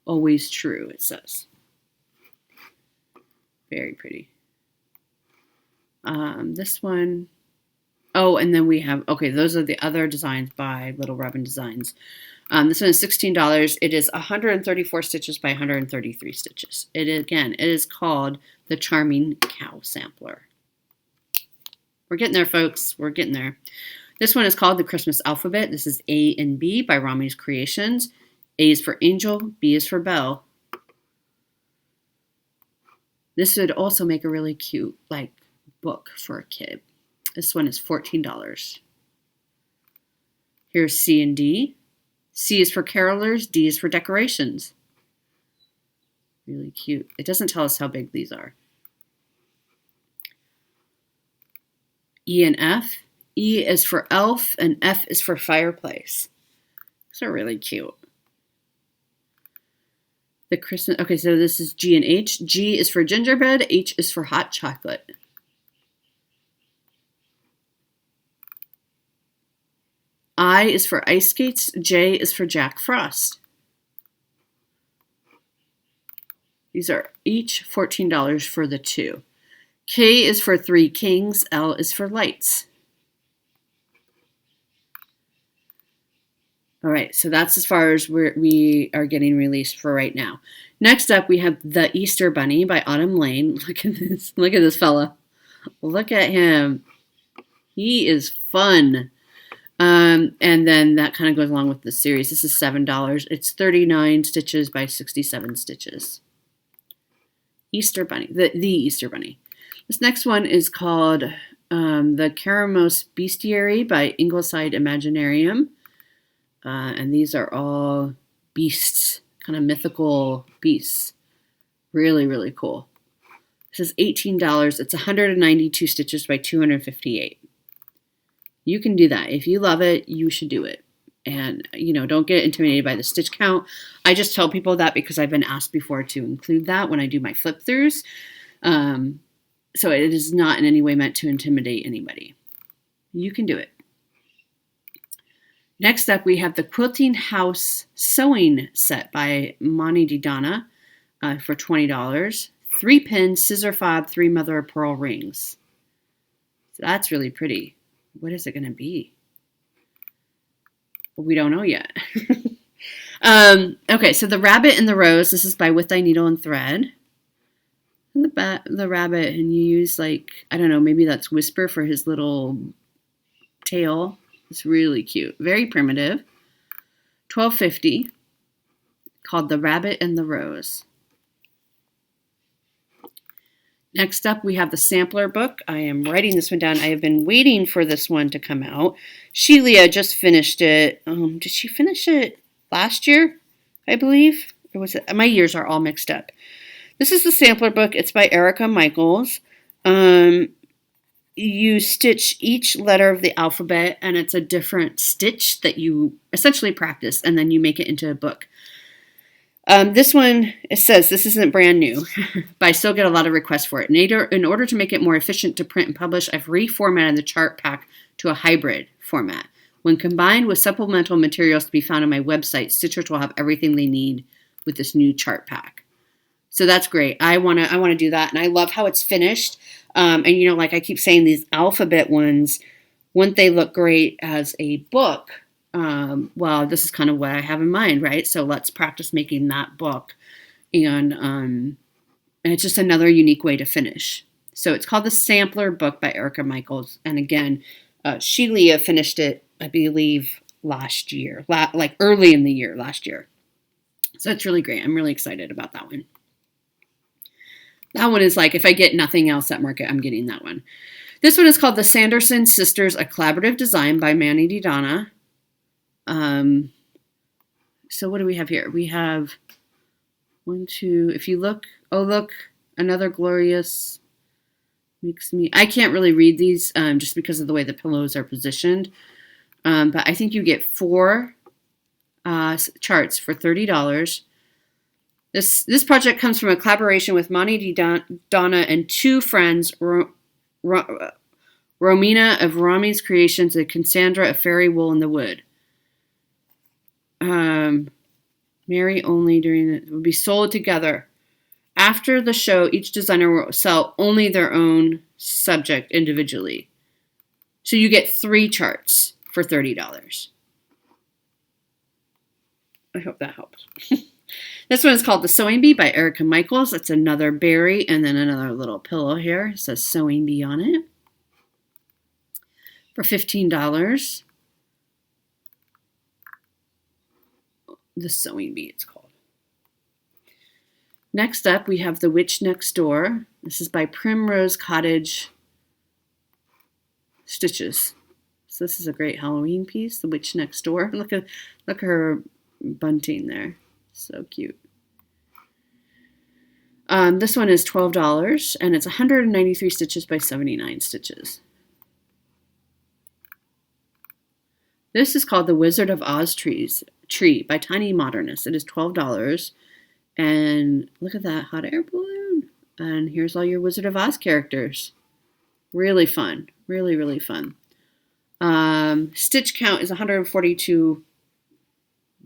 always true, it says. Very pretty. This one. Oh, and then we have, okay, those are the other designs by Little Robin Designs. This one is $16. It is 134 stitches by 133 stitches. It is called The Charming Cow Sampler. We're getting there, folks. We're getting there. This one is called The Christmas Alphabet. This is A and B by Rami's Creations. A is for Angel, B is for Belle. This would also make a really cute, book for a kid. This one is $14. Here's C and D. C is for carolers, D is for decorations. Really cute. It doesn't tell us how big these are. E and F. E is for elf and F is for fireplace. These are really cute. The Christmas. Okay, so this is G and H. G is for gingerbread. H is for hot chocolate. I is for ice skates. J is for Jack Frost. These are each $14 for the two. K is for Three Kings. L is for lights. All right, so that's as far as we are getting released for right now. Next up, we have The Easter Bunny by Autumn Lane. Look at this. Look at this fella. Look at him. He is fun. And then that kind of goes along with the series. This is $7. It's 39 stitches by 67 stitches. Easter Bunny. The Easter Bunny. This next one is called The Keramos Bestiary by Ingleside Imaginarium. And these are all beasts, kind of mythical beasts. Really, really cool. This is $18. It's 192 stitches by 258. You can do that. If you love it, you should do it. And, don't get intimidated by the stitch count. I just tell people that because I've been asked before to include that when I do my flip throughs. So it is not in any way meant to intimidate anybody. You can do it. Next up, we have the Quilting House Sewing Set by Mani Di Donna for $20. 3-pin scissor fob, 3 mother of pearl rings. So that's really pretty. What is it going to be? We don't know yet. Okay, so The Rabbit and the Rose. This is by With Thy Needle and Thread. And the rabbit, and you use I don't know, maybe that's Whisper for his little tail. It's really cute. Very primitive. $12.50. Called The Rabbit and the Rose. Next up, we have the sampler book. I am writing this one down. I have been waiting for this one to come out. Sheila just finished it. Did she finish it last year, I believe? Or was it? My years are all mixed up. This is the sampler book. It's by Erica Michaels. You stitch each letter of the alphabet, and it's a different stitch that you essentially practice, and then you make it into a book. This one, it says, this isn't brand new, but I still get a lot of requests for it. In order to make it more efficient to print and publish, I've reformatted the chart pack to a hybrid format. When combined with supplemental materials to be found on my website, stitchers will have everything they need with this new chart pack. So that's great. I want to do that, and I love how it's finished. And like I keep saying, these alphabet ones, wouldn't they look great as a book? Well, this is kind of what I have in mind, right? So let's practice making that book. And it's just another unique way to finish. So it's called The Sampler Book by Erica Michaels. And again, Sheila finished it, I believe, last year, early in the year last year. So it's really great. I'm really excited about that one. That one is if I get nothing else at market, I'm getting that one. This one is called The Sanderson Sisters, a Collaborative Design by Mani Di Donna. So what do we have here? We have 1, 2, if you look, another glorious makes me, I can't really read these, just because of the way the pillows are positioned. But I think you get 4, charts for $30. This project comes from a collaboration with Mani Di Donna and 2 friends, Romina of Rami's Creations and Cassandra of Fairy Wool in the Wood. Mary only would be sold together. After the show, each designer will sell only their own subject individually. So you get 3 charts for $30. I hope that helps. This one is called The Sewing Bee by Erica Michaels. It's another berry and then another little pillow here. It says Sewing Bee on it. For $15. The Sewing Bee, it's called. Next up, we have The Witch Next Door. This is by Primrose Cottage Stitches. So this is a great Halloween piece, The Witch Next Door. Look at her bunting there. So cute. This one is $12, and it's 193 stitches by 79 stitches. This is called The Wizard of Oz Tree by Tiny Modernist. It is $12. And look at that hot air balloon. And here's all your Wizard of Oz characters. Really fun. Really, really fun. Stitch count is 142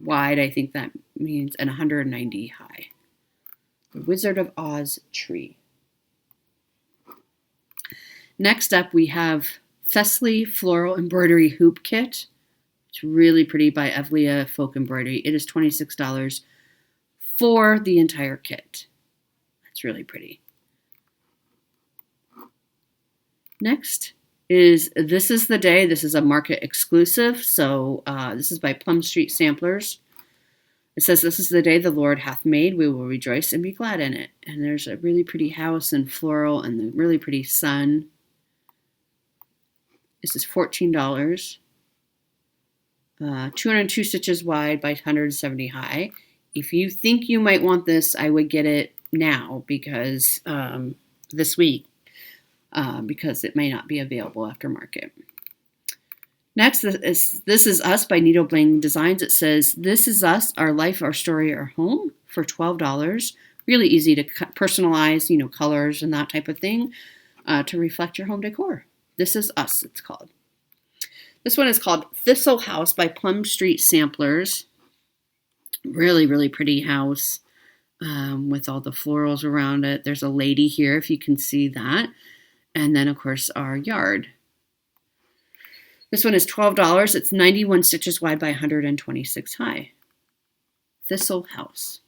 wide, I think that means, and 190 high. The Wizard of Oz tree. Next up, we have Thessaly Floral Embroidery Hoop Kit. It's really pretty, by Evlia Folk Embroidery. It is $26 for the entire kit. That's really pretty. Next is This Is the Day. This is a market exclusive. So this is by Plum Street Samplers. It says, "This is the day the Lord hath made. We will rejoice and be glad in it." And there's a really pretty house and floral and the really pretty sun. This is $14. 202 stitches wide by 170 high. If you think you might want this, I would get it now because this week, because it may not be available after market. Next is This Is Us by Needlework Designs. It says, "This is us, our life, our story, our home," for $12. Really easy to personalize, colors and that type of thing to reflect your home decor. This Is Us, it's called. This one is called Thistle House by Plum Street Samplers. Really, really pretty house with all the florals around it. There's a lady here, if you can see that. And then, of course, our yard. This one is $12. It's 91 stitches wide by 126 high. Thistle House.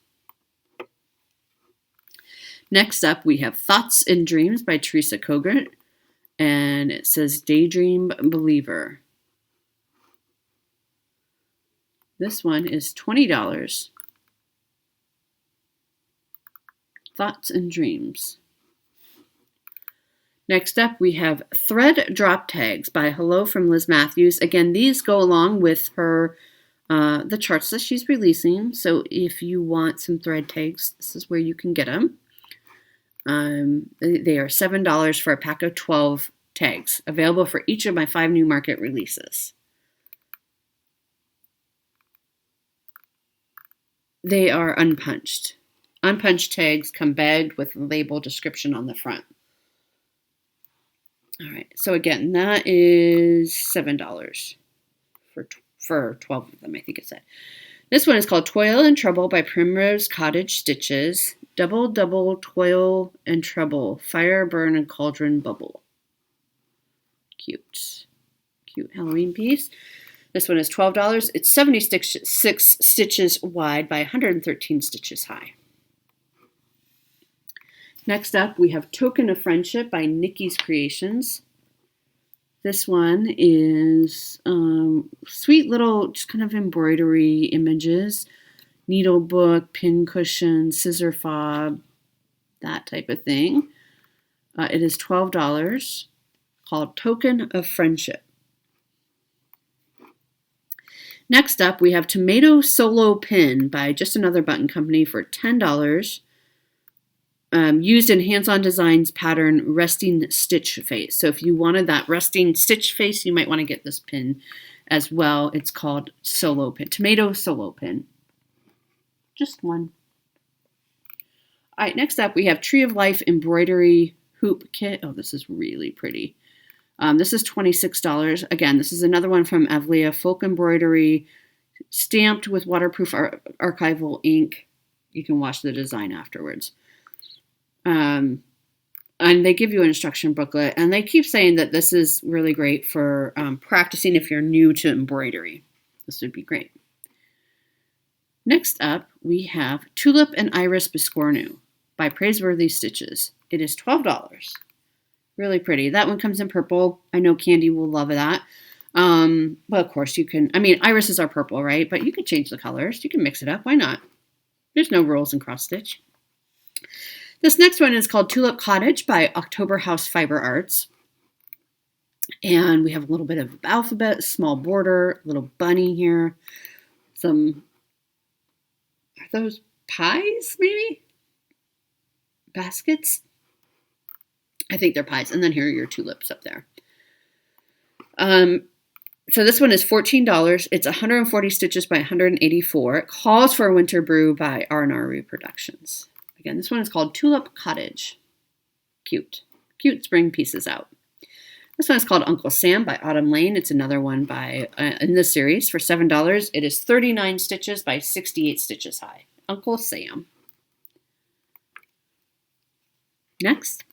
Next up, we have Thoughts and Dreams by Teresa Kogut. And it says Daydream Believer. This one is $20. Thoughts and Dreams. Next up, we have Thread Drop Tags by Hello from Liz Matthews. Again, these go along with her the charts that she's releasing. So if you want some thread tags, this is where you can get them. They are $7 for a pack of 12 tags, available for each of my 5 new market releases. They are unpunched. Unpunched tags come bagged with a label description on the front. All right, so again, that is $7 for 12 of them, I think it said. This one is called Toil and Trouble by Primrose Cottage Stitches. Double, double, toil and trouble. Fire, burn, and cauldron bubble. Cute. Cute Halloween piece. This one is $12. It's 76 stitches wide by 113 stitches high. Next up, we have Token of Friendship by Nikki's Creations. This one is sweet little just kind of embroidery images, needle book, pin cushion, scissor fob, that type of thing. It is $12, called Token of Friendship. Next up, we have Tomato Solo Pin by Just Another Button Company for $10. Used in Hands-On Designs pattern resting stitch face. So if you wanted that resting stitch face, you might want to get this pin as well. It's called Solo Pin, Tomato Solo Pin. Just one. All right, next up we have Tree of Life Embroidery Hoop Kit. Oh, this is really pretty. This is $26. Again, this is another one from Evlia Folk Embroidery, stamped with waterproof archival ink. You can watch the design afterwards. And they give you an instruction booklet, and they keep saying that this is really great for practicing if you're new to embroidery. This would be great. Next up, we have Tulip and Iris Biscornu by Praiseworthy Stitches. It is $12. Really pretty. That one comes in purple. I know Candy will love that. But of course you can, irises are purple, right? But you can change the colors. You can mix it up. Why not? There's no rules in cross stitch. This next one is called Tulip Cottage by October House Fiber Arts. And we have a little bit of alphabet, small border, little bunny here. Are those pies, maybe? Baskets? I think they're pies. And then here are your tulips up there. So this one is $14. It's 140 stitches by 184. It calls for a winter brew by R&R Reproductions. Again, this one is called Tulip Cottage. Cute. Cute spring pieces out. This one is called Uncle Sam by Autumn Lane. It's another one by in this series for $7. It is 39 stitches by 68 stitches high. Uncle Sam. Next,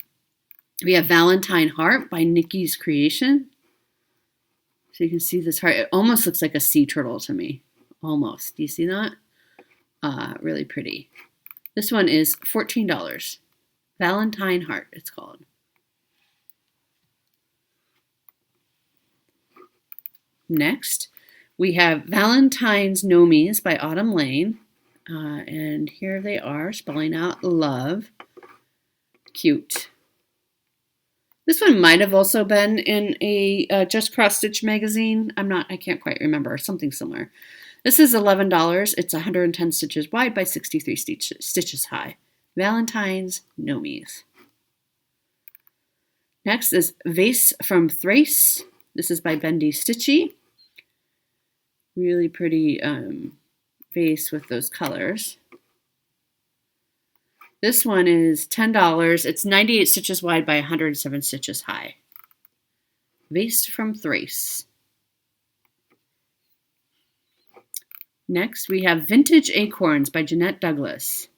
we have Valentine Heart by Nikki's Creation. So you can see this heart. It almost looks like a sea turtle to me. Almost. Do you see that? Really pretty. This one is $14. Valentine Heart, it's called. Next, we have Valentine's Nomies by Autumn Lane. And here they are, spelling out love. Cute. This one might have also been in a Just Cross Stitch magazine. I can't quite remember. Something similar. This is $11. It's 110 stitches wide by 63 stitches high. Valentine's Nomies. Next is Vase from Thrace. This is by Bendy Stitchy. Really pretty vase with those colors. This one is $10. It's 98 stitches wide by 107 stitches high. Vase from Thrace. Next, we have Vintage Acorns by Jeanette Douglas.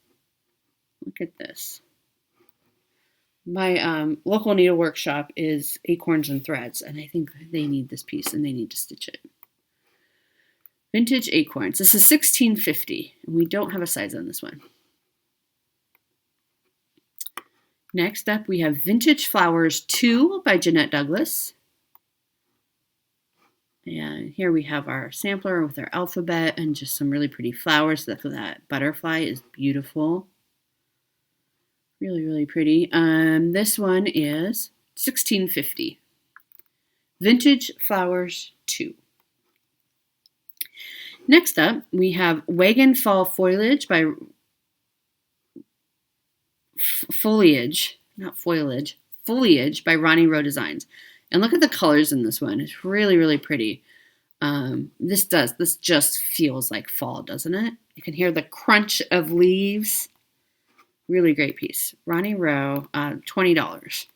Look at this. My local needlework shop is Acorns and Threads, and I think they need this piece and they need to stitch it. Vintage Acorns. This is $16.50, and we don't have a size on this one. Next up, we have Vintage Flowers 2 by Jeanette Douglas. And here we have our sampler with our alphabet and just some really pretty flowers. That butterfly is beautiful. Really, really pretty. This one is $16.50. Vintage Flowers 2. Next up, we have Wagon Fall Foliage by Foliage by Ronnie Rowe Designs. And look at the colors in this one. It's really, really pretty. This just feels like fall, doesn't it? You can hear the crunch of leaves. Really great piece. Ronnie Rowe, $20.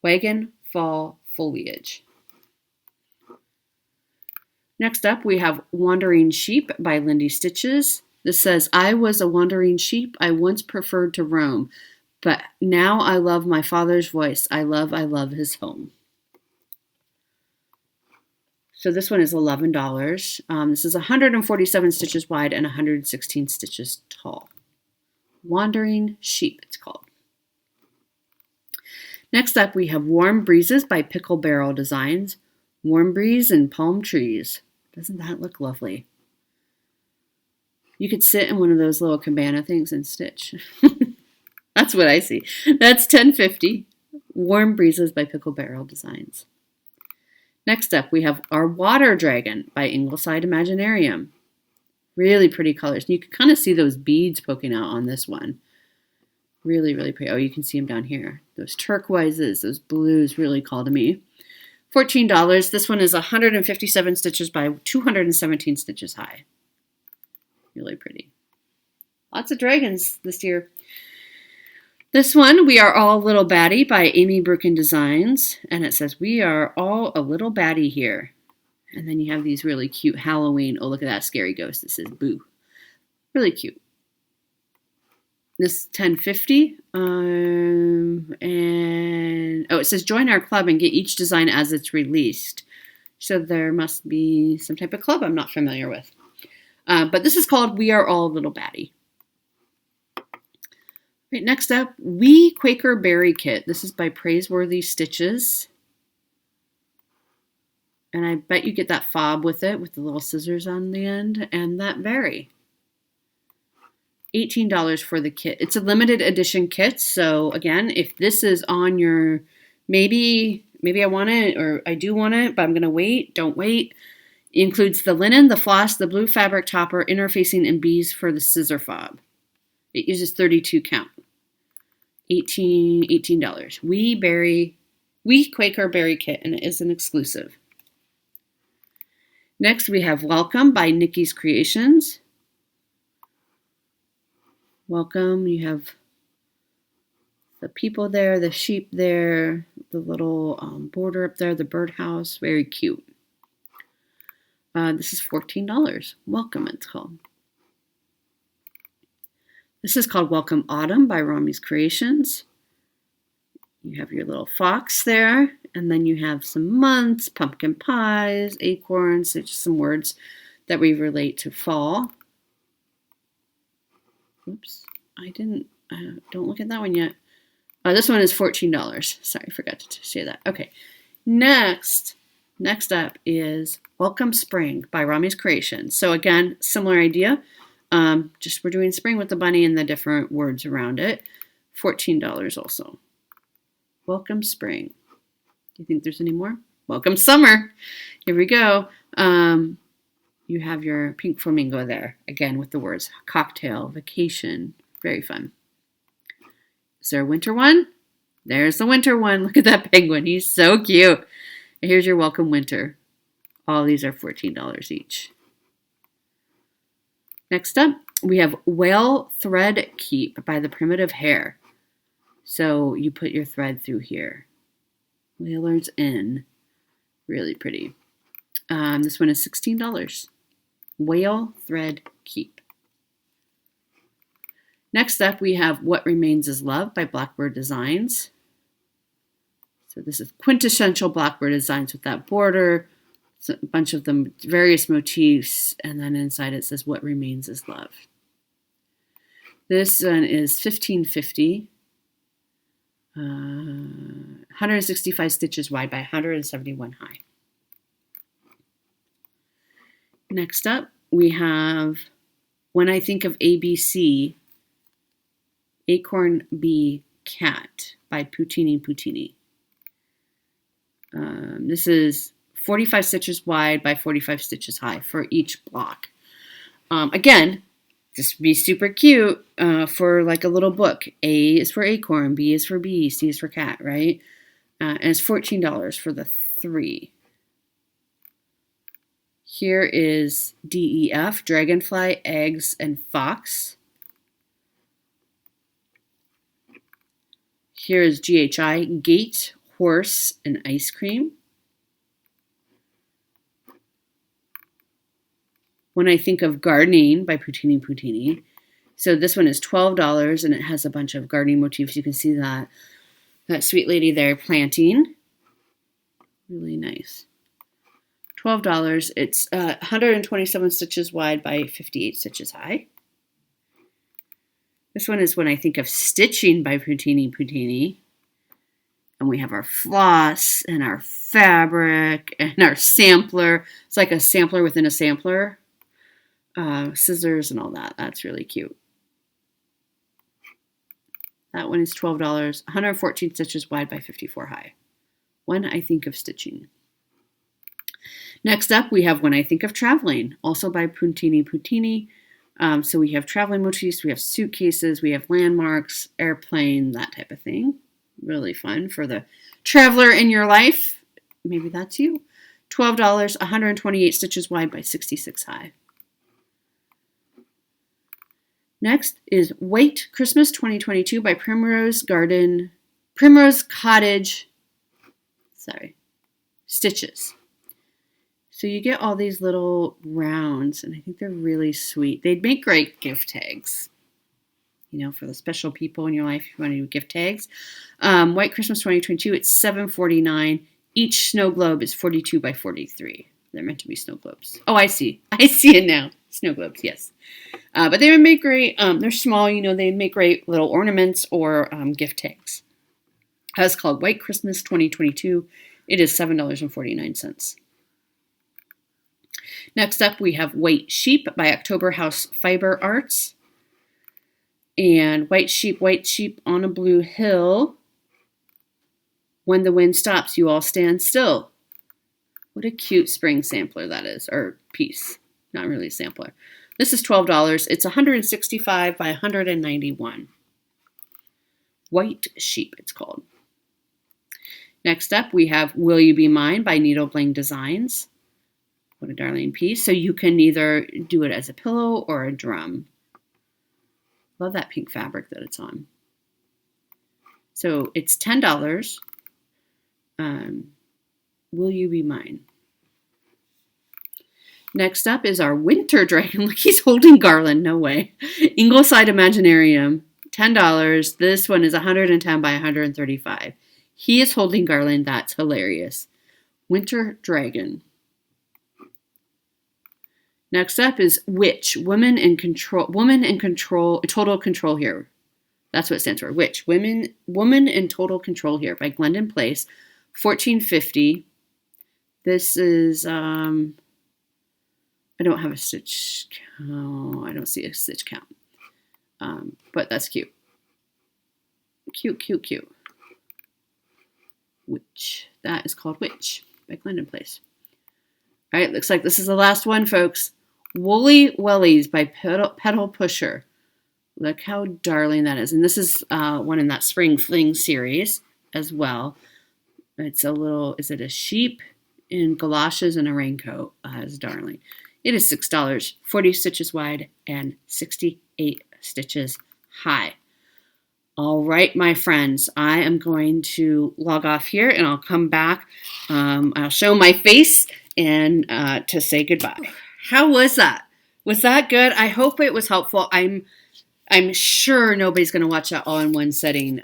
Wagon Fall Foliage. Next up, we have Wandering Sheep by Lindy Stitches. This says, I was a wandering sheep. I once preferred to roam, but now I love my father's voice. I love his home. So this one is $11. This is 147 stitches wide and 116 stitches tall. Wandering Sheep, it's called. Next up, we have Warm Breezes by Pickle Barrel Designs. Warm breeze and palm trees. Doesn't that look lovely? You could sit in one of those little cabana things and stitch. That's what I see. That's $10.50. Warm Breezes by Pickle Barrel Designs. Next up, we have Our Water Dragon by Ingleside Imaginarium. Really pretty colors. You can kind of see those beads poking out on this one. Really, really pretty. Oh, you can see them down here. Those turquoises, those blues really call to me. $14. This one is 157 stitches by 217 stitches high. Really pretty. Lots of dragons this year. This one, We Are All Little Baddie by Amy Brooken Designs. And it says, we are all a little baddie here. And then you have these really cute Halloween. Oh, look at that scary ghost that says boo. Really cute. This is $10.50. And it says join our club and get each design as it's released. So there must be some type of club I'm not familiar with. But this is called We Are All Little Baddie. Right, next up, Wee Quaker Berry Kit. This is by Praiseworthy Stitches. And I bet you get that fob with it, with the little scissors on the end, and that berry. $18 for the kit. It's a limited edition kit, so again, if this is on your, maybe I want it, or I do want it, but I'm going to wait, don't wait. It includes the linen, the floss, the blue fabric topper, interfacing, and bees for the scissor fob. It uses 32 count. $18. Wee Quaker Berry Kit, and it is an exclusive. Next, we have Welcome by Nikki's Creations. Welcome, you have the people there, the sheep there, the little border up there, the birdhouse, very cute. This is $14. Welcome, it's called. This is called Welcome Autumn by Rami's Creations. You have your little fox there, and then you have some months, pumpkin pies, acorns, just some words that we relate to fall. Oops, don't look at that one yet. This one is $14. Sorry, I forgot to say that. Okay, next up is Welcome Spring by Rami's Creations. So again, similar idea. Just we're doing spring with the bunny and the different words around it. $14 also. Welcome Spring. Do you think there's any more? Welcome Summer. Here we go. You have your pink flamingo there. Again, with the words cocktail, vacation. Very fun. Is there a winter one? There's the winter one. Look at that penguin. He's so cute. Here's your Welcome Winter. All these are $14 each. Next up, we have Whale Thread Keep by the Primitive Hair. So you put your thread through here. Whaler's Inn. Really pretty. This one is $16. Whale Thread Keep. Next up, we have What Remains is Love by Blackbird Designs. So this is quintessential Blackbird Designs with that border, a bunch of them, various motifs, and then inside it says What Remains is Love. This one is $15.50. 165 stitches wide by 171 high. Next up, we have When I Think of ABC, Acorn Bee Cat by Putini. This is 45 stitches wide by 45 stitches high for each block. Again, this would be super cute for like a little book. A is for acorn, B is for bee, C is for cat, right? And it's $14 for the 3. Here is DEF, dragonfly, eggs, and fox. Here is GHI, gate, horse, and ice cream. When I Think of Gardening by Putini. So this one is $12 and it has a bunch of gardening motifs. You can see that sweet lady there planting. Really nice. $12. It's 127 stitches wide by 58 stitches high. This one is When I Think of Stitching by Putini. And we have our floss and our fabric and our sampler. It's like a sampler within a sampler. Scissors and all that. That's really cute. That one is $12, 114 stitches wide by 54 high. When I Think of Stitching. Next up, we have When I Think of Traveling, also by Putini. So we have traveling motifs, we have suitcases, we have landmarks, airplane, that type of thing. Really fun for the traveler in your life. Maybe that's you. $12, 128 stitches wide by 66 high. Next is White Christmas 2022 by Primrose Cottage Stitches. So you get all these little rounds, and I think they're really sweet. They'd make great gift tags, for the special people in your life if you want to do gift tags. White Christmas 2022, it's $7.49. Each snow globe is 42 by 43. They're meant to be snow globes. Oh, I see it now. Snow globes, yes. But they would make great, they're small, they make great little ornaments or gift tags. It's called White Christmas 2022. It is $7.49. Next up, we have White Sheep by October House Fiber Arts. And white sheep on a blue hill. When the wind stops, you all stand still. What a cute spring sampler that is, or piece. Not really a sampler. This is $12. It's 165 by 191. White Sheep, it's called. Next up, we have Will You Be Mine by Needlework Designs. What a darling piece. So you can either do it as a pillow or a drum. Love that pink fabric that it's on. So it's $10. Will you be mine? Next up is our winter dragon. Look, he's holding garland. No way. Ingleside Imaginarium, $10. This one is 110 by 135. He is holding garland. That's hilarious. Winter dragon. Next up is Witch, Woman in Control. Woman in Control, Total Control Here. That's what it stands for. Witch, Woman in Total Control Here by Glendon Place, $14.50. This is I don't have a stitch count. I don't see a stitch count. But that's cute. Cute. Witch. That is called Witch by Glendon Place. All right, looks like this is the last one, folks. Woolly Wellies by Petal Pusher. Look how darling that is. And this is one in that Spring Fling series as well. It's a little, is it a sheep in galoshes and a raincoat? It's darling. It is $6, 40 stitches wide and 68 stitches high. All right, my friends, I am going to log off here and I'll come back. I'll show my face and to say goodbye. How was that? Was that good? I hope it was helpful. I'm sure nobody's going to watch that all in one setting.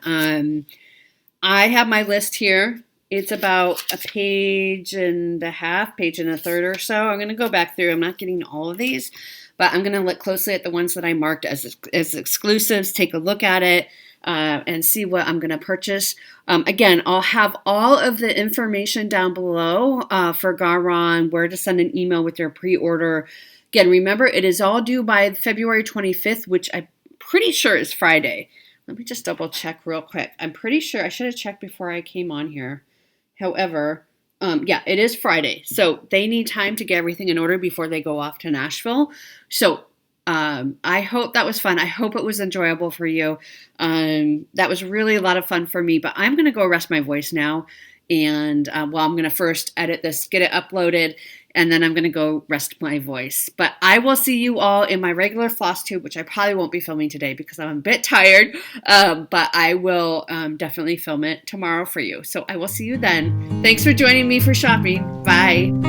I have my list here. It's about a page and a half, page and a third or so. I'm going to go back through. I'm not getting all of these, but I'm going to look closely at the ones that I marked as exclusives, take a look at it, and see what I'm going to purchase. Again, I'll have all of the information down below for Garon, where to send an email with your pre-order. Again, remember, it is all due by February 25th, which I'm pretty sure is Friday. Let me just double check real quick. I'm pretty sure I should have checked before I came on here. However, yeah, it is Friday. So they need time to get everything in order before they go off to Nashville. So I hope that was fun. I hope it was enjoyable for you. That was really a lot of fun for me, but I'm going to go rest my voice now. And I'm going to first edit this, get it uploaded, and then I'm going to go rest my voice. But I will see you all in my regular floss tube, which I probably won't be filming today because I'm a bit tired. But I will definitely film it tomorrow for you. So I will see you then. Thanks for joining me for shopping. Bye.